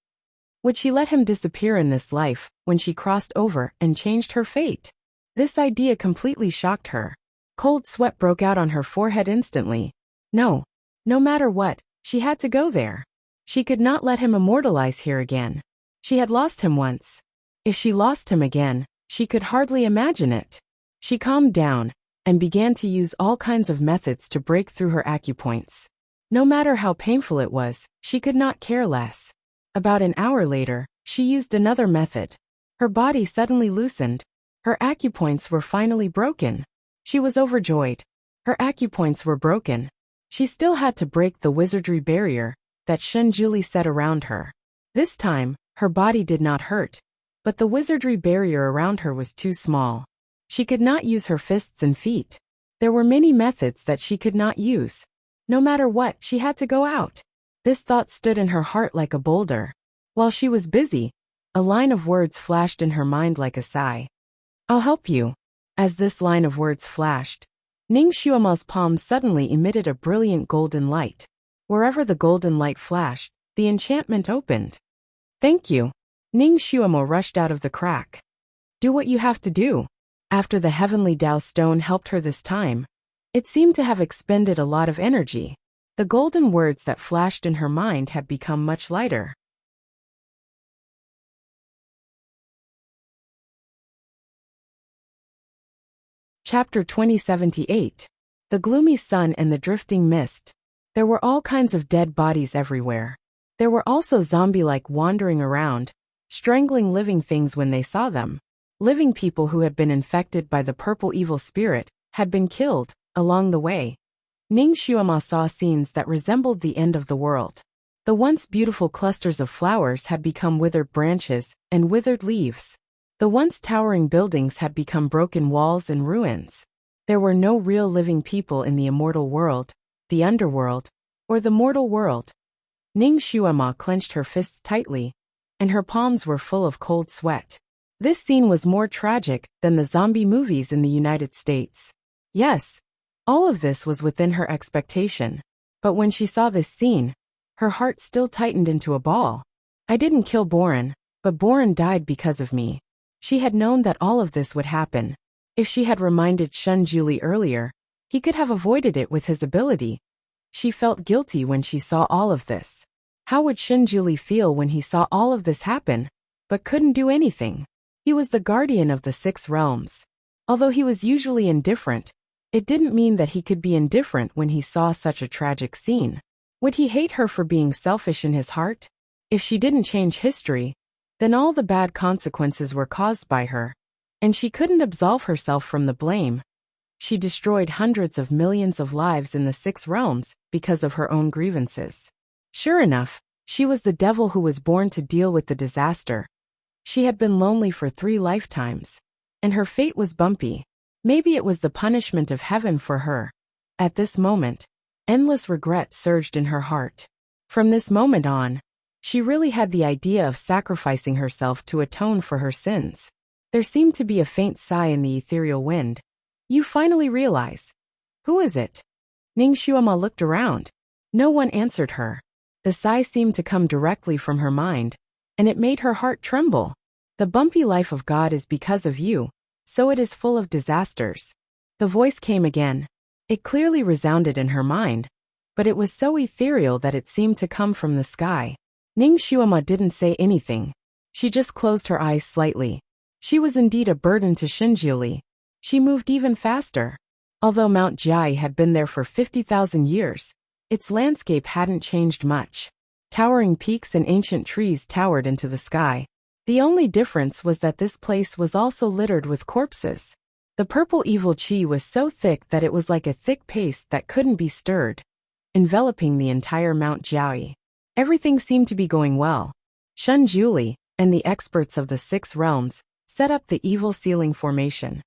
Would she let him disappear in this life when she crossed over and changed her fate? This idea completely shocked her. Cold sweat broke out on her forehead instantly. No. No matter what, she had to go there. She could not let him immortalize here again. She had lost him once. If she lost him again, she could hardly imagine it. She calmed down and began to use all kinds of methods to break through her acupoints. No matter how painful it was, she could not care less. About an hour later, she used another method. Her body suddenly loosened. Her acupoints were finally broken. She was overjoyed. Her acupoints were broken. She still had to break the wizardry barrier that Shinjuli set around her. This time, her body did not hurt, but the wizardry barrier around her was too small. She could not use her fists and feet. There were many methods that she could not use. No matter what, she had to go out. This thought stood in her heart like a boulder. While she was busy, a line of words flashed in her mind like a sigh. "I'll help you." As this line of words flashed, Ning Xuema's palm suddenly emitted a brilliant golden light. Wherever the golden light flashed, the enchantment opened. "Thank you." Ning Xuema rushed out of the crack. "Do what you have to do." After the heavenly Tao stone helped her this time, it seemed to have expended a lot of energy. The golden words that flashed in her mind had become much lighter. Chapter 2078. The gloomy sun and the drifting mist. There were all kinds of dead bodies everywhere. There were also zombie-like wandering around, strangling living things when they saw them. Living people who had been infected by the purple evil spirit had been killed along the way. Ning Xuema saw scenes that resembled the end of the world. The once beautiful clusters of flowers had become withered branches and withered leaves. The once towering buildings had become broken walls and ruins. There were no real living people in the immortal world, the underworld, or the mortal world. Ning Xuema clenched her fists tightly, and her palms were full of cold sweat. This scene was more tragic than the zombie movies in the United States. Yes, all of this was within her expectation. But when she saw this scene, her heart still tightened into a ball. I didn't kill Boren, but Boren died because of me. She had known that all of this would happen. If she had reminded Shinjuli earlier, he could have avoided it with his ability. She felt guilty when she saw all of this. How would Shinjuli feel when he saw all of this happen, but couldn't do anything? He was the guardian of the 6 realms. Although he was usually indifferent, it didn't mean that he could be indifferent when he saw such a tragic scene. Would he hate her for being selfish in his heart? If she didn't change history, then all the bad consequences were caused by her, and she couldn't absolve herself from the blame. She destroyed hundreds of millions of lives in the 6 realms because of her own grievances. Sure enough, she was the devil who was born to deal with the disaster. She had been lonely for 3 lifetimes, and her fate was bumpy. Maybe it was the punishment of heaven for her. At this moment, endless regret surged in her heart. From this moment on, she really had the idea of sacrificing herself to atone for her sins. There seemed to be a faint sigh in the ethereal wind. You finally realize. Who is it? Ning Xuema looked around. No one answered her. The sigh seemed to come directly from her mind, and it made her heart tremble. The bumpy life of God is because of you, so it is full of disasters. The voice came again. It clearly resounded in her mind, but it was so ethereal that it seemed to come from the sky. Ning Xuema didn't say anything. She just closed her eyes slightly. She was indeed a burden to Shinjuli. She moved even faster. Although Mount Jiai had been there for 50,000 years, its landscape hadn't changed much. Towering peaks and ancient trees towered into the sky. The only difference was that this place was also littered with corpses. The purple evil chi was so thick that it was like a thick paste that couldn't be stirred, enveloping the entire Mount Jiai. Everything seemed to be going well. Shinjuli and the experts of the 6 realms set up the evil ceiling formation.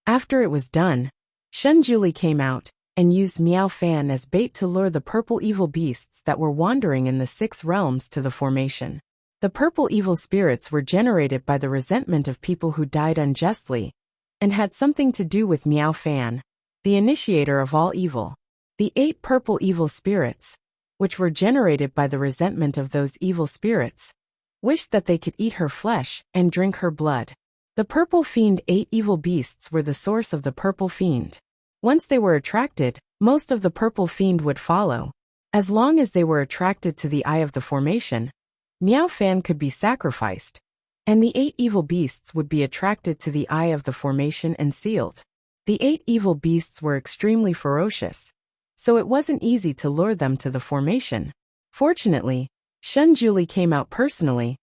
After it was done, Shinjuli came out and used Meow Fan as bait to lure the purple evil beasts that were wandering in the 6 realms to the formation. The purple evil spirits were generated by the resentment of people who died unjustly, and had something to do with Meow Fan, the initiator of all evil. The 8 purple evil spirits which were generated by the resentment of those evil spirits, wished that they could eat her flesh and drink her blood. The purple fiend 8 evil beasts were the source of the purple fiend. Once they were attracted, most of the purple fiend would follow. As long as they were attracted to the eye of the formation, Miao Fan could be sacrificed, and the 8 evil beasts would be attracted to the eye of the formation and sealed. The 8 evil beasts were extremely ferocious, so it wasn't easy to lure them to the formation. Fortunately, Shen Juli came out personally,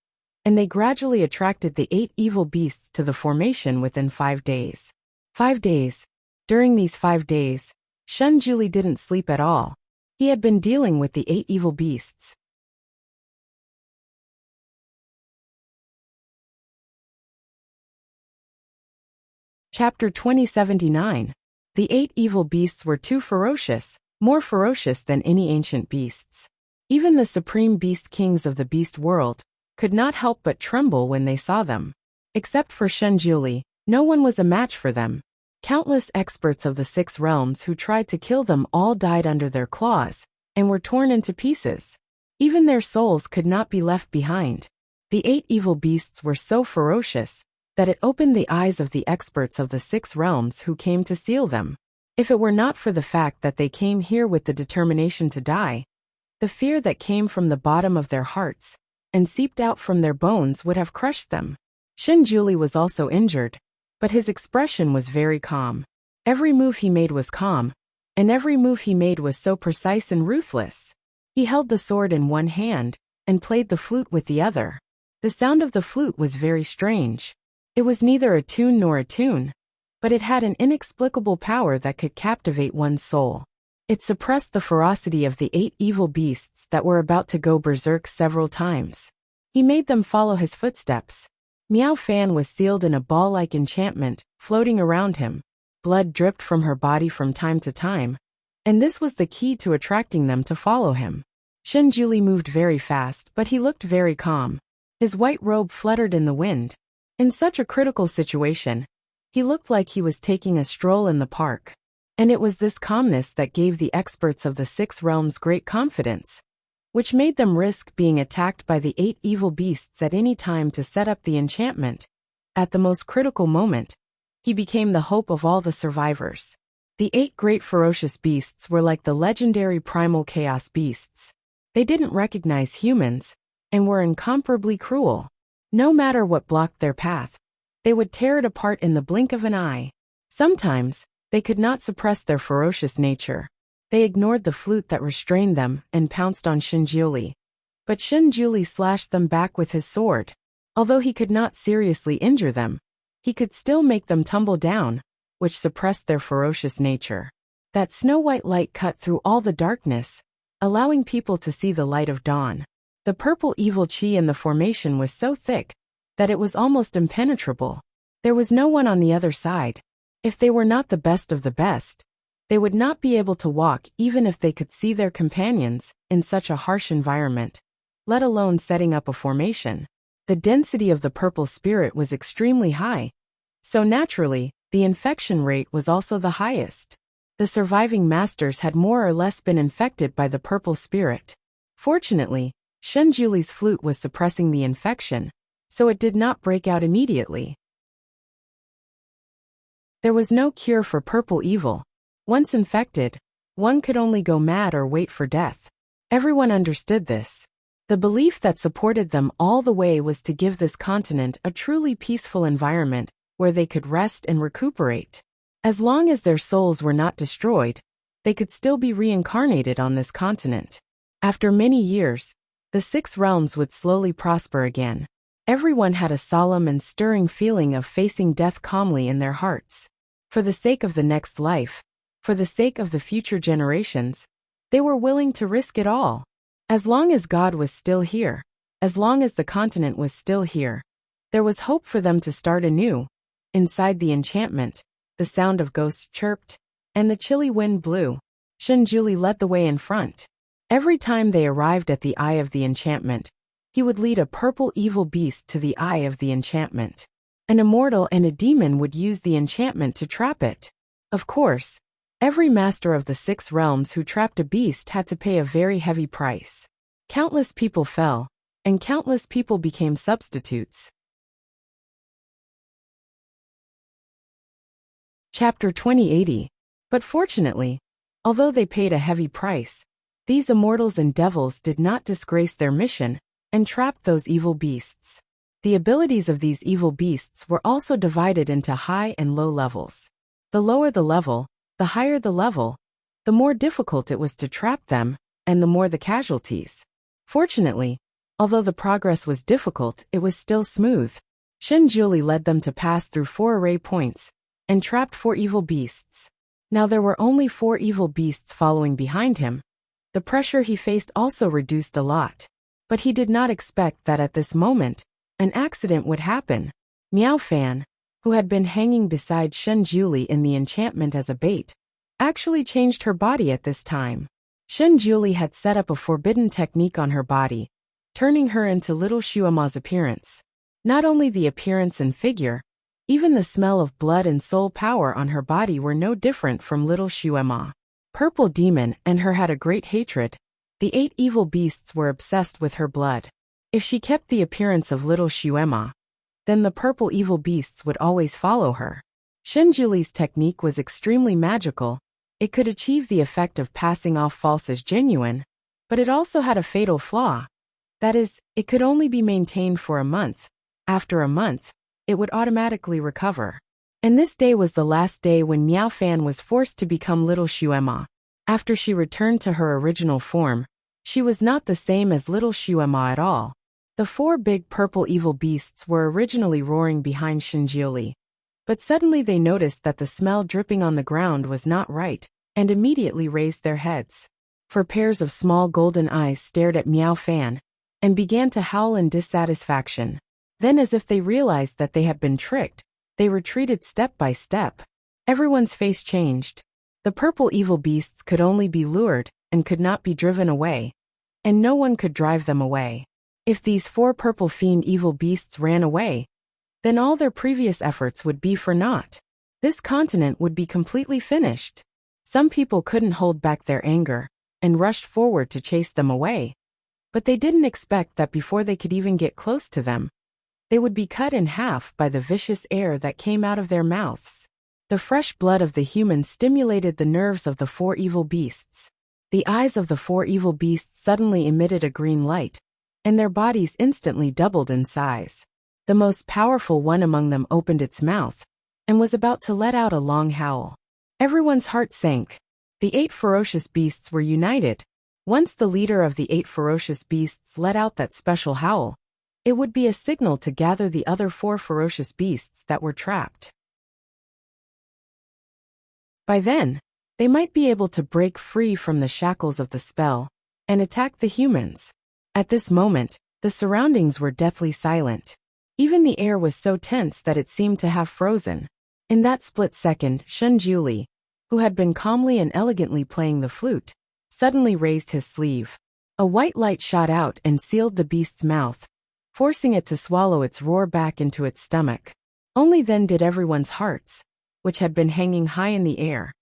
and they gradually attracted the 8 evil beasts to the formation within 5 days. 5 days. During these 5 days, Shen Juli didn't sleep at all. He had been dealing with the 8 evil beasts. Chapter 2079. The 8 evil beasts were too ferocious, more ferocious than any ancient beasts. Even the supreme beast kings of the beast world could not help but tremble when they saw them. Except for Shen Juli, no one was a match for them. Countless experts of the 6 realms who tried to kill them all died under their claws and were torn into pieces. Even their souls could not be left behind. The 8 evil beasts were so ferocious that it opened the eyes of the experts of the 6 realms who came to seal them. If it were not for the fact that they came here with the determination to die, the fear that came from the bottom of their hearts and seeped out from their bones would have crushed them. Shen Juli was also injured, but his expression was very calm. Every move he made was calm, and every move he made was so precise and ruthless. He held the sword in one hand and played the flute with the other. The sound of the flute was very strange. It was neither a tune nor a tune, but it had an inexplicable power that could captivate one's soul. It suppressed the ferocity of the 8 evil beasts that were about to go berserk several times. He made them follow his footsteps. Miao Fan was sealed in a ball-like enchantment, floating around him. Blood dripped from her body from time to time, and this was the key to attracting them to follow him. Shen Juli moved very fast, but he looked very calm. His white robe fluttered in the wind. In such a critical situation, he looked like he was taking a stroll in the park. And it was this calmness that gave the experts of the 6 realms great confidence, which made them risk being attacked by the 8 evil beasts at any time to set up the enchantment. At the most critical moment, he became the hope of all the survivors. The 8 great ferocious beasts were like the legendary primal chaos beasts. They didn't recognize humans, and were incomparably cruel. No matter what blocked their path, they would tear it apart in the blink of an eye. Sometimes, they could not suppress their ferocious nature. They ignored the flute that restrained them and pounced on Shen Juli. But Shen Juli slashed them back with his sword. Although he could not seriously injure them, he could still make them tumble down, which suppressed their ferocious nature. That snow-white light cut through all the darkness, allowing people to see the light of dawn. The purple evil chi in the formation was so thick that it was almost impenetrable. There was no one on the other side. If they were not the best of the best, they would not be able to walk even if they could see their companions in such a harsh environment, let alone setting up a formation. The density of the purple spirit was extremely high, so naturally, the infection rate was also the highest. The surviving masters had more or less been infected by the purple spirit. Fortunately, Shen Juli's flute was suppressing the infection, so it did not break out immediately. There was no cure for purple evil. Once infected, one could only go mad or wait for death. Everyone understood this. The belief that supported them all the way was to give this continent a truly peaceful environment where they could rest and recuperate. As long as their souls were not destroyed, they could still be reincarnated on this continent. After many years, the 6 realms would slowly prosper again. Everyone had a solemn and stirring feeling of facing death calmly in their hearts. For the sake of the next life, for the sake of the future generations, they were willing to risk it all. As long as God was still here, as long as the continent was still here, there was hope for them to start anew. Inside the enchantment, the sound of ghosts chirped, and the chilly wind blew. Shen Juli led the way in front. Every time they arrived at the eye of the enchantment, he would lead a purple evil beast to the eye of the enchantment. An immortal and a demon would use the enchantment to trap it. Of course, Every master of the 6 realms who trapped a beast had to pay a very heavy price. Countless people fell, and countless people became substitutes. Chapter 2080. But fortunately, although they paid a heavy price, these immortals and devils did not disgrace their mission and trapped those evil beasts. The abilities of these evil beasts were also divided into high and low levels. The lower the level, the higher the level, the more difficult it was to trap them, and the more the casualties. Fortunately, although the progress was difficult, it was still smooth. Shenjuli led them to pass through 4 array points and trapped 4 evil beasts. Now there were only 4 evil beasts following behind him. The pressure he faced also reduced a lot. But he did not expect that at this moment, an accident would happen. Miao Fan, who had been hanging beside Shenjuli in the enchantment as a bait, actually changed her body at this time. Shenjuli had set up a forbidden technique on her body, turning her into little Shuema's appearance. Not only the appearance and figure, even the smell of blood and soul power on her body were no different from little Shuema. Purple Demon and her had a great hatred. The 8 evil beasts were obsessed with her blood. If she kept the appearance of little Shuema, then the purple evil beasts would always follow her. Shenjuli's technique was extremely magical. It could achieve the effect of passing off false as genuine, but it also had a fatal flaw. That is, it could only be maintained for a month. After a month, it would automatically recover. And this day was the last day when Miao Fan was forced to become little Shuema. After she returned to her original form, she was not the same as little Shuema at all. The 4 big purple evil beasts were originally roaring behind Shenjuli. But suddenly they noticed that the smell dripping on the ground was not right, and immediately raised their heads. 4 pairs of small golden eyes stared at Miao Fan, and began to howl in dissatisfaction. Then, as if they realized that they had been tricked, they retreated step by step. Everyone's face changed. The purple evil beasts could only be lured, and could not be driven away. And no one could drive them away. If these 4 purple fiend evil beasts ran away, then all their previous efforts would be for naught. This continent would be completely finished. Some people couldn't hold back their anger, and rushed forward to chase them away. But they didn't expect that before they could even get close to them, they would be cut in half by the vicious air that came out of their mouths. The fresh blood of the humans stimulated the nerves of the 4 evil beasts. The eyes of the 4 evil beasts suddenly emitted a green light, and their bodies instantly doubled in size. The most powerful one among them opened its mouth, and was about to let out a long howl. Everyone's heart sank. The 8 ferocious beasts were united. Once the leader of the 8 ferocious beasts let out that special howl, it would be a signal to gather the other 4 ferocious beasts that were trapped. By then, they might be able to break free from the shackles of the spell and attack the humans. At this moment, the surroundings were deathly silent. Even the air was so tense that it seemed to have frozen. In that split second, Shenjuli, who had been calmly and elegantly playing the flute, suddenly raised his sleeve. A white light shot out and sealed the beast's mouth, forcing it to swallow its roar back into its stomach. Only then did everyone's hearts, which had been hanging high in the air,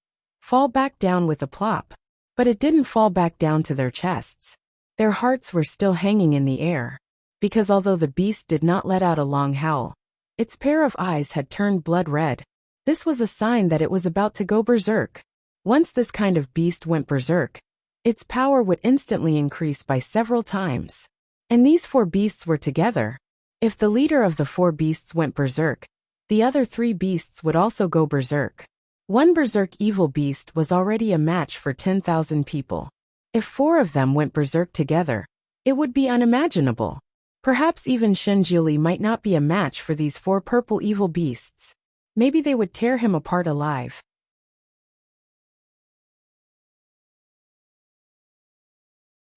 fall back down with a plop. But it didn't fall back down to their chests. Their hearts were still hanging in the air, because although the beast did not let out a long howl, its pair of eyes had turned blood red. This was a sign that it was about to go berserk. Once this kind of beast went berserk, its power would instantly increase by several times. And these 4 beasts were together. If the leader of the 4 beasts went berserk, the other 3 beasts would also go berserk. One berserk evil beast was already a match for 10,000 people. If 4 of them went berserk together, it would be unimaginable. Perhaps even Shenjuli might not be a match for these 4 purple evil beasts. Maybe they would tear him apart alive.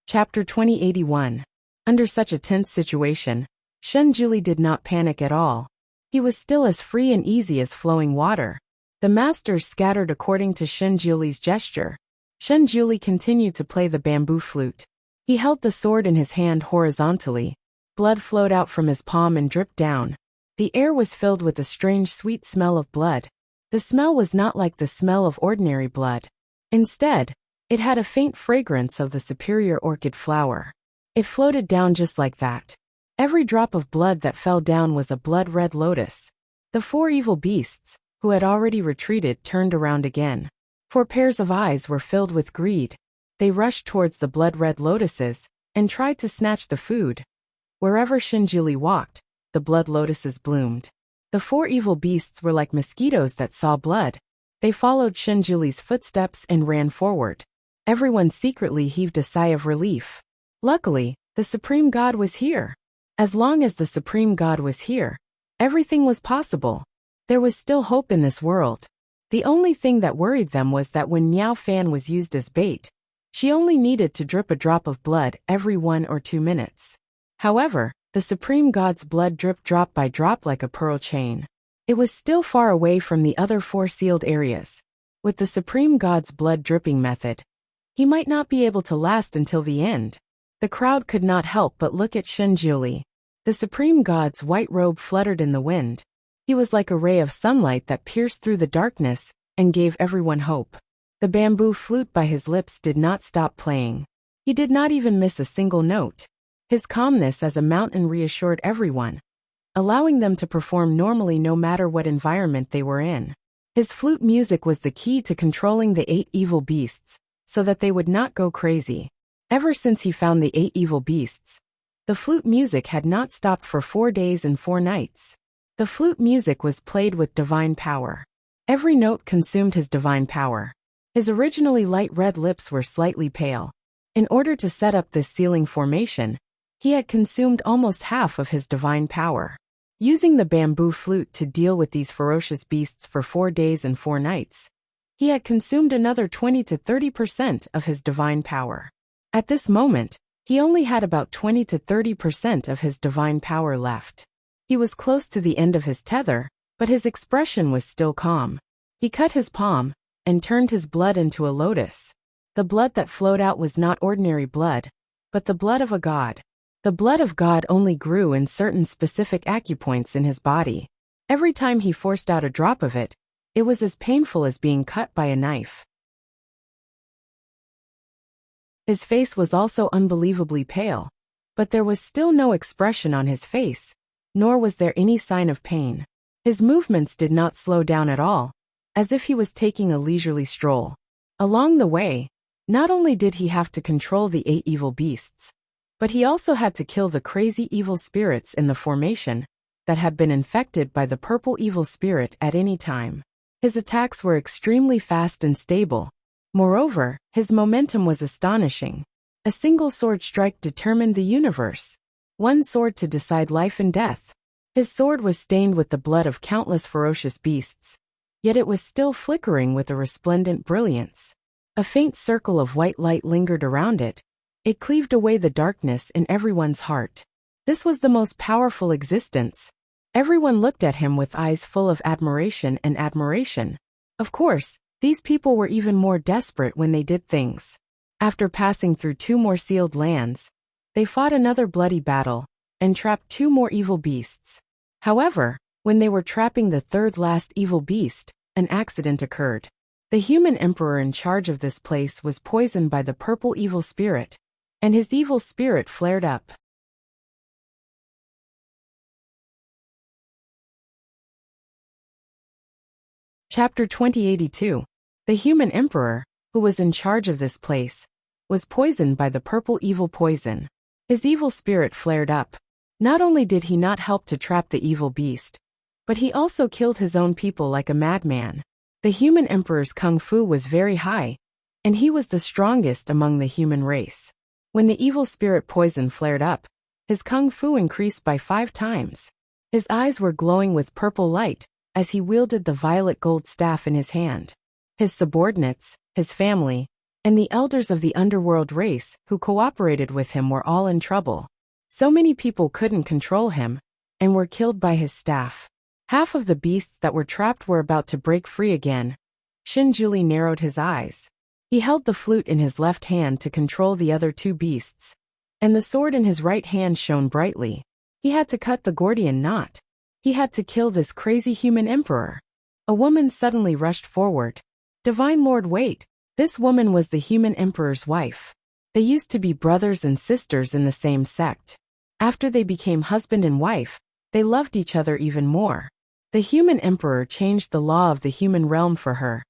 Chapter 2081. Under such a tense situation, Shenjuli did not panic at all. He was still as free and easy as flowing water. The masters scattered according to Shenjuli's gesture. Shenjuli continued to play the bamboo flute. He held the sword in his hand horizontally. Blood flowed out from his palm and dripped down. The air was filled with a strange sweet smell of blood. The smell was not like the smell of ordinary blood. Instead, it had a faint fragrance of the superior orchid flower. It floated down just like that. Every drop of blood that fell down was a blood-red lotus. The four evil beasts, who had already retreated, turned around again. 4 pairs of eyes were filled with greed. They rushed towards the blood-red lotuses and tried to snatch the food. Wherever Shinjuli walked, the blood lotuses bloomed. The 4 evil beasts were like mosquitoes that saw blood. They followed Shinjuli's footsteps and ran forward. Everyone secretly heaved a sigh of relief. Luckily, the Supreme God was here. As long as the Supreme God was here, everything was possible. There was still hope in this world. The only thing that worried them was that when Miao Fan was used as bait, she only needed to drip a drop of blood every 1 or 2 minutes. However, the Supreme God's blood dripped drop by drop like a pearl chain. It was still far away from the other 4 sealed areas. With the Supreme God's blood dripping method, he might not be able to last until the end. The crowd could not help but look at Shinjuli. The Supreme God's white robe fluttered in the wind. He was like a ray of sunlight that pierced through the darkness and gave everyone hope. The bamboo flute by his lips did not stop playing. He did not even miss a single note. His calmness as a mountain reassured everyone, allowing them to perform normally no matter what environment they were in. His flute music was the key to controlling the 8 evil beasts, so that they would not go crazy. Ever since he found the 8 evil beasts, the flute music had not stopped for 4 days and 4 nights. The flute music was played with divine power. Every note consumed his divine power. His originally light red lips were slightly pale. In order to set up this sealing formation, he had consumed almost half of his divine power. Using the bamboo flute to deal with these ferocious beasts for 4 days and 4 nights, he had consumed another 20 to 30% of his divine power. At this moment, he only had about 20 to 30% of his divine power left. He was close to the end of his tether, but his expression was still calm. He cut his palm and turned his blood into a lotus. The blood that flowed out was not ordinary blood, but the blood of a god. The blood of God only grew in certain specific acupoints in his body. Every time he forced out a drop of it, it was as painful as being cut by a knife. His face was also unbelievably pale, but there was still no expression on his face, nor was there any sign of pain. His movements did not slow down at all, as if he was taking a leisurely stroll. Along the way, not only did he have to control the 8 evil beasts, but he also had to kill the crazy evil spirits in the formation that had been infected by the purple evil spirit at any time. His attacks were extremely fast and stable. Moreover, his momentum was astonishing. A single sword strike determined the universe. 1 sword to decide life and death. His sword was stained with the blood of countless ferocious beasts, yet it was still flickering with a resplendent brilliance. A faint circle of white light lingered around it. It cleaved away the darkness in everyone's heart. This was the most powerful existence. Everyone looked at him with eyes full of admiration and admiration. Of course, these people were even more desperate when they did things. After passing through 2 more sealed lands, they fought another bloody battle and trapped 2 more evil beasts. However, when they were trapping the 3rd last evil beast, an accident occurred. The human emperor in charge of this place was poisoned by the purple evil spirit, and his evil spirit flared up. Chapter 2082. The human emperor, who was in charge of this place, was poisoned by the purple evil poison. His evil spirit flared up. Not only did he not help to trap the evil beast, but he also killed his own people like a madman. The human emperor's kung fu was very high, and he was the strongest among the human race. When the evil spirit poison flared up, his kung fu increased by 5 times. His eyes were glowing with purple light as he wielded the violet gold staff in his hand. His subordinates, his family, and the elders of the underworld race who cooperated with him were all in trouble. So many people couldn't control him and were killed by his staff. Half of the beasts that were trapped were about to break free again. Shinjuli narrowed his eyes. He held the flute in his left hand to control the other 2 beasts, and the sword in his right hand shone brightly. He had to cut the Gordian knot. He had to kill this crazy human emperor. A woman suddenly rushed forward. Divine Lord, wait. This woman was the human emperor's wife. They used to be brothers and sisters in the same sect. After they became husband and wife, they loved each other even more. The human emperor changed the law of the human realm for her,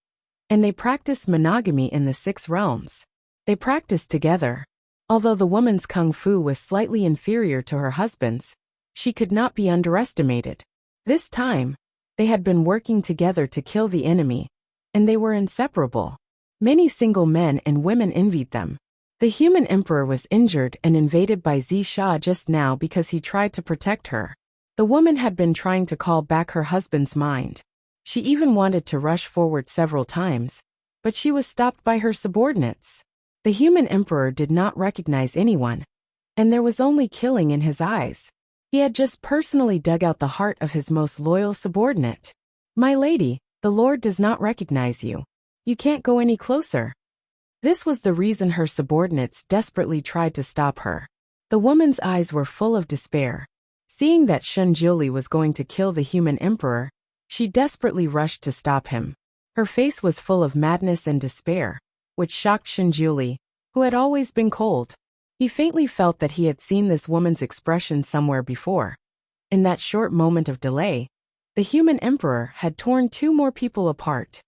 and they practiced monogamy in the 6 realms. They practiced together. Although the woman's kung fu was slightly inferior to her husband's, she could not be underestimated. This time, they had been working together to kill the enemy, and they were inseparable. Many single men and women envied them. The human emperor was injured and invaded by Wuxia just now because he tried to protect her. The woman had been trying to call back her husband's mind. She even wanted to rush forward several times, but she was stopped by her subordinates. The human emperor did not recognize anyone, and there was only killing in his eyes. He had just personally dug out the heart of his most loyal subordinate. My lady, the Lord does not recognize you. You can't go any closer. This was the reason her subordinates desperately tried to stop her. The woman's eyes were full of despair. Seeing that Shen Jiuli was going to kill the human emperor, she desperately rushed to stop him. Her face was full of madness and despair, which shocked Shen Jiuli, who had always been cold. He faintly felt that he had seen this woman's expression somewhere before. In that short moment of delay, the human emperor had torn 2 more people apart.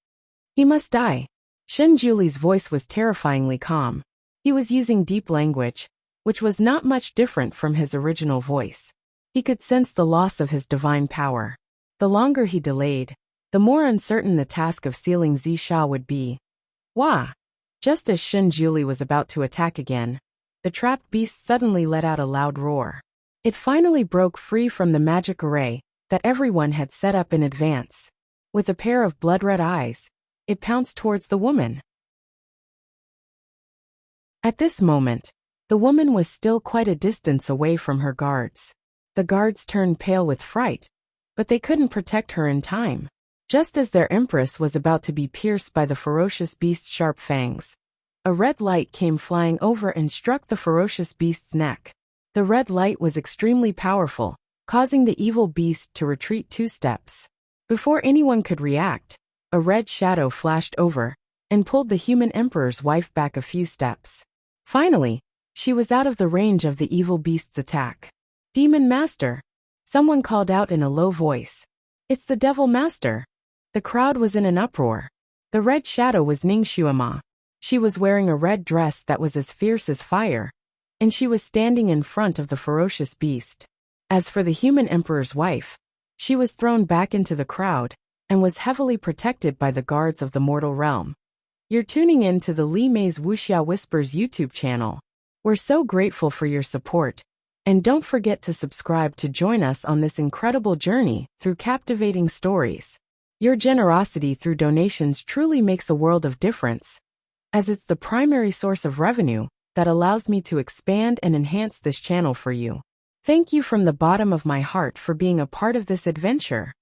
He must die. Shen Jiuli's voice was terrifyingly calm. He was using deep language, which was not much different from his original voice. He could sense the loss of his divine power. The longer he delayed, the more uncertain the task of sealing Wuxia would be. Wah! Just as Shen Jiuli was about to attack again, the trapped beast suddenly let out a loud roar. It finally broke free from the magic array that everyone had set up in advance. With a pair of blood-red eyes, it pounced towards the woman. At this moment, the woman was still quite a distance away from her guards. The guards turned pale with fright, but they couldn't protect her in time. Just as their empress was about to be pierced by the ferocious beast's sharp fangs, a red light came flying over and struck the ferocious beast's neck. The red light was extremely powerful, causing the evil beast to retreat 2 steps. Before anyone could react, a red shadow flashed over and pulled the human emperor's wife back a few steps. Finally, she was out of the range of the evil beast's attack. Demon Master! Someone called out in a low voice. It's the Devil Master! The crowd was in an uproar. The red shadow was Ning Xuema. She was wearing a red dress that was as fierce as fire, and she was standing in front of the ferocious beast. As for the human emperor's wife, she was thrown back into the crowd and was heavily protected by the guards of the mortal realm. You're tuning in to the Li Mei's Wuxia Whispers YouTube channel. We're so grateful for your support, and don't forget to subscribe to join us on this incredible journey through captivating stories. Your generosity through donations truly makes a world of difference, as it's the primary source of revenue that allows me to expand and enhance this channel for you. Thank you from the bottom of my heart for being a part of this adventure.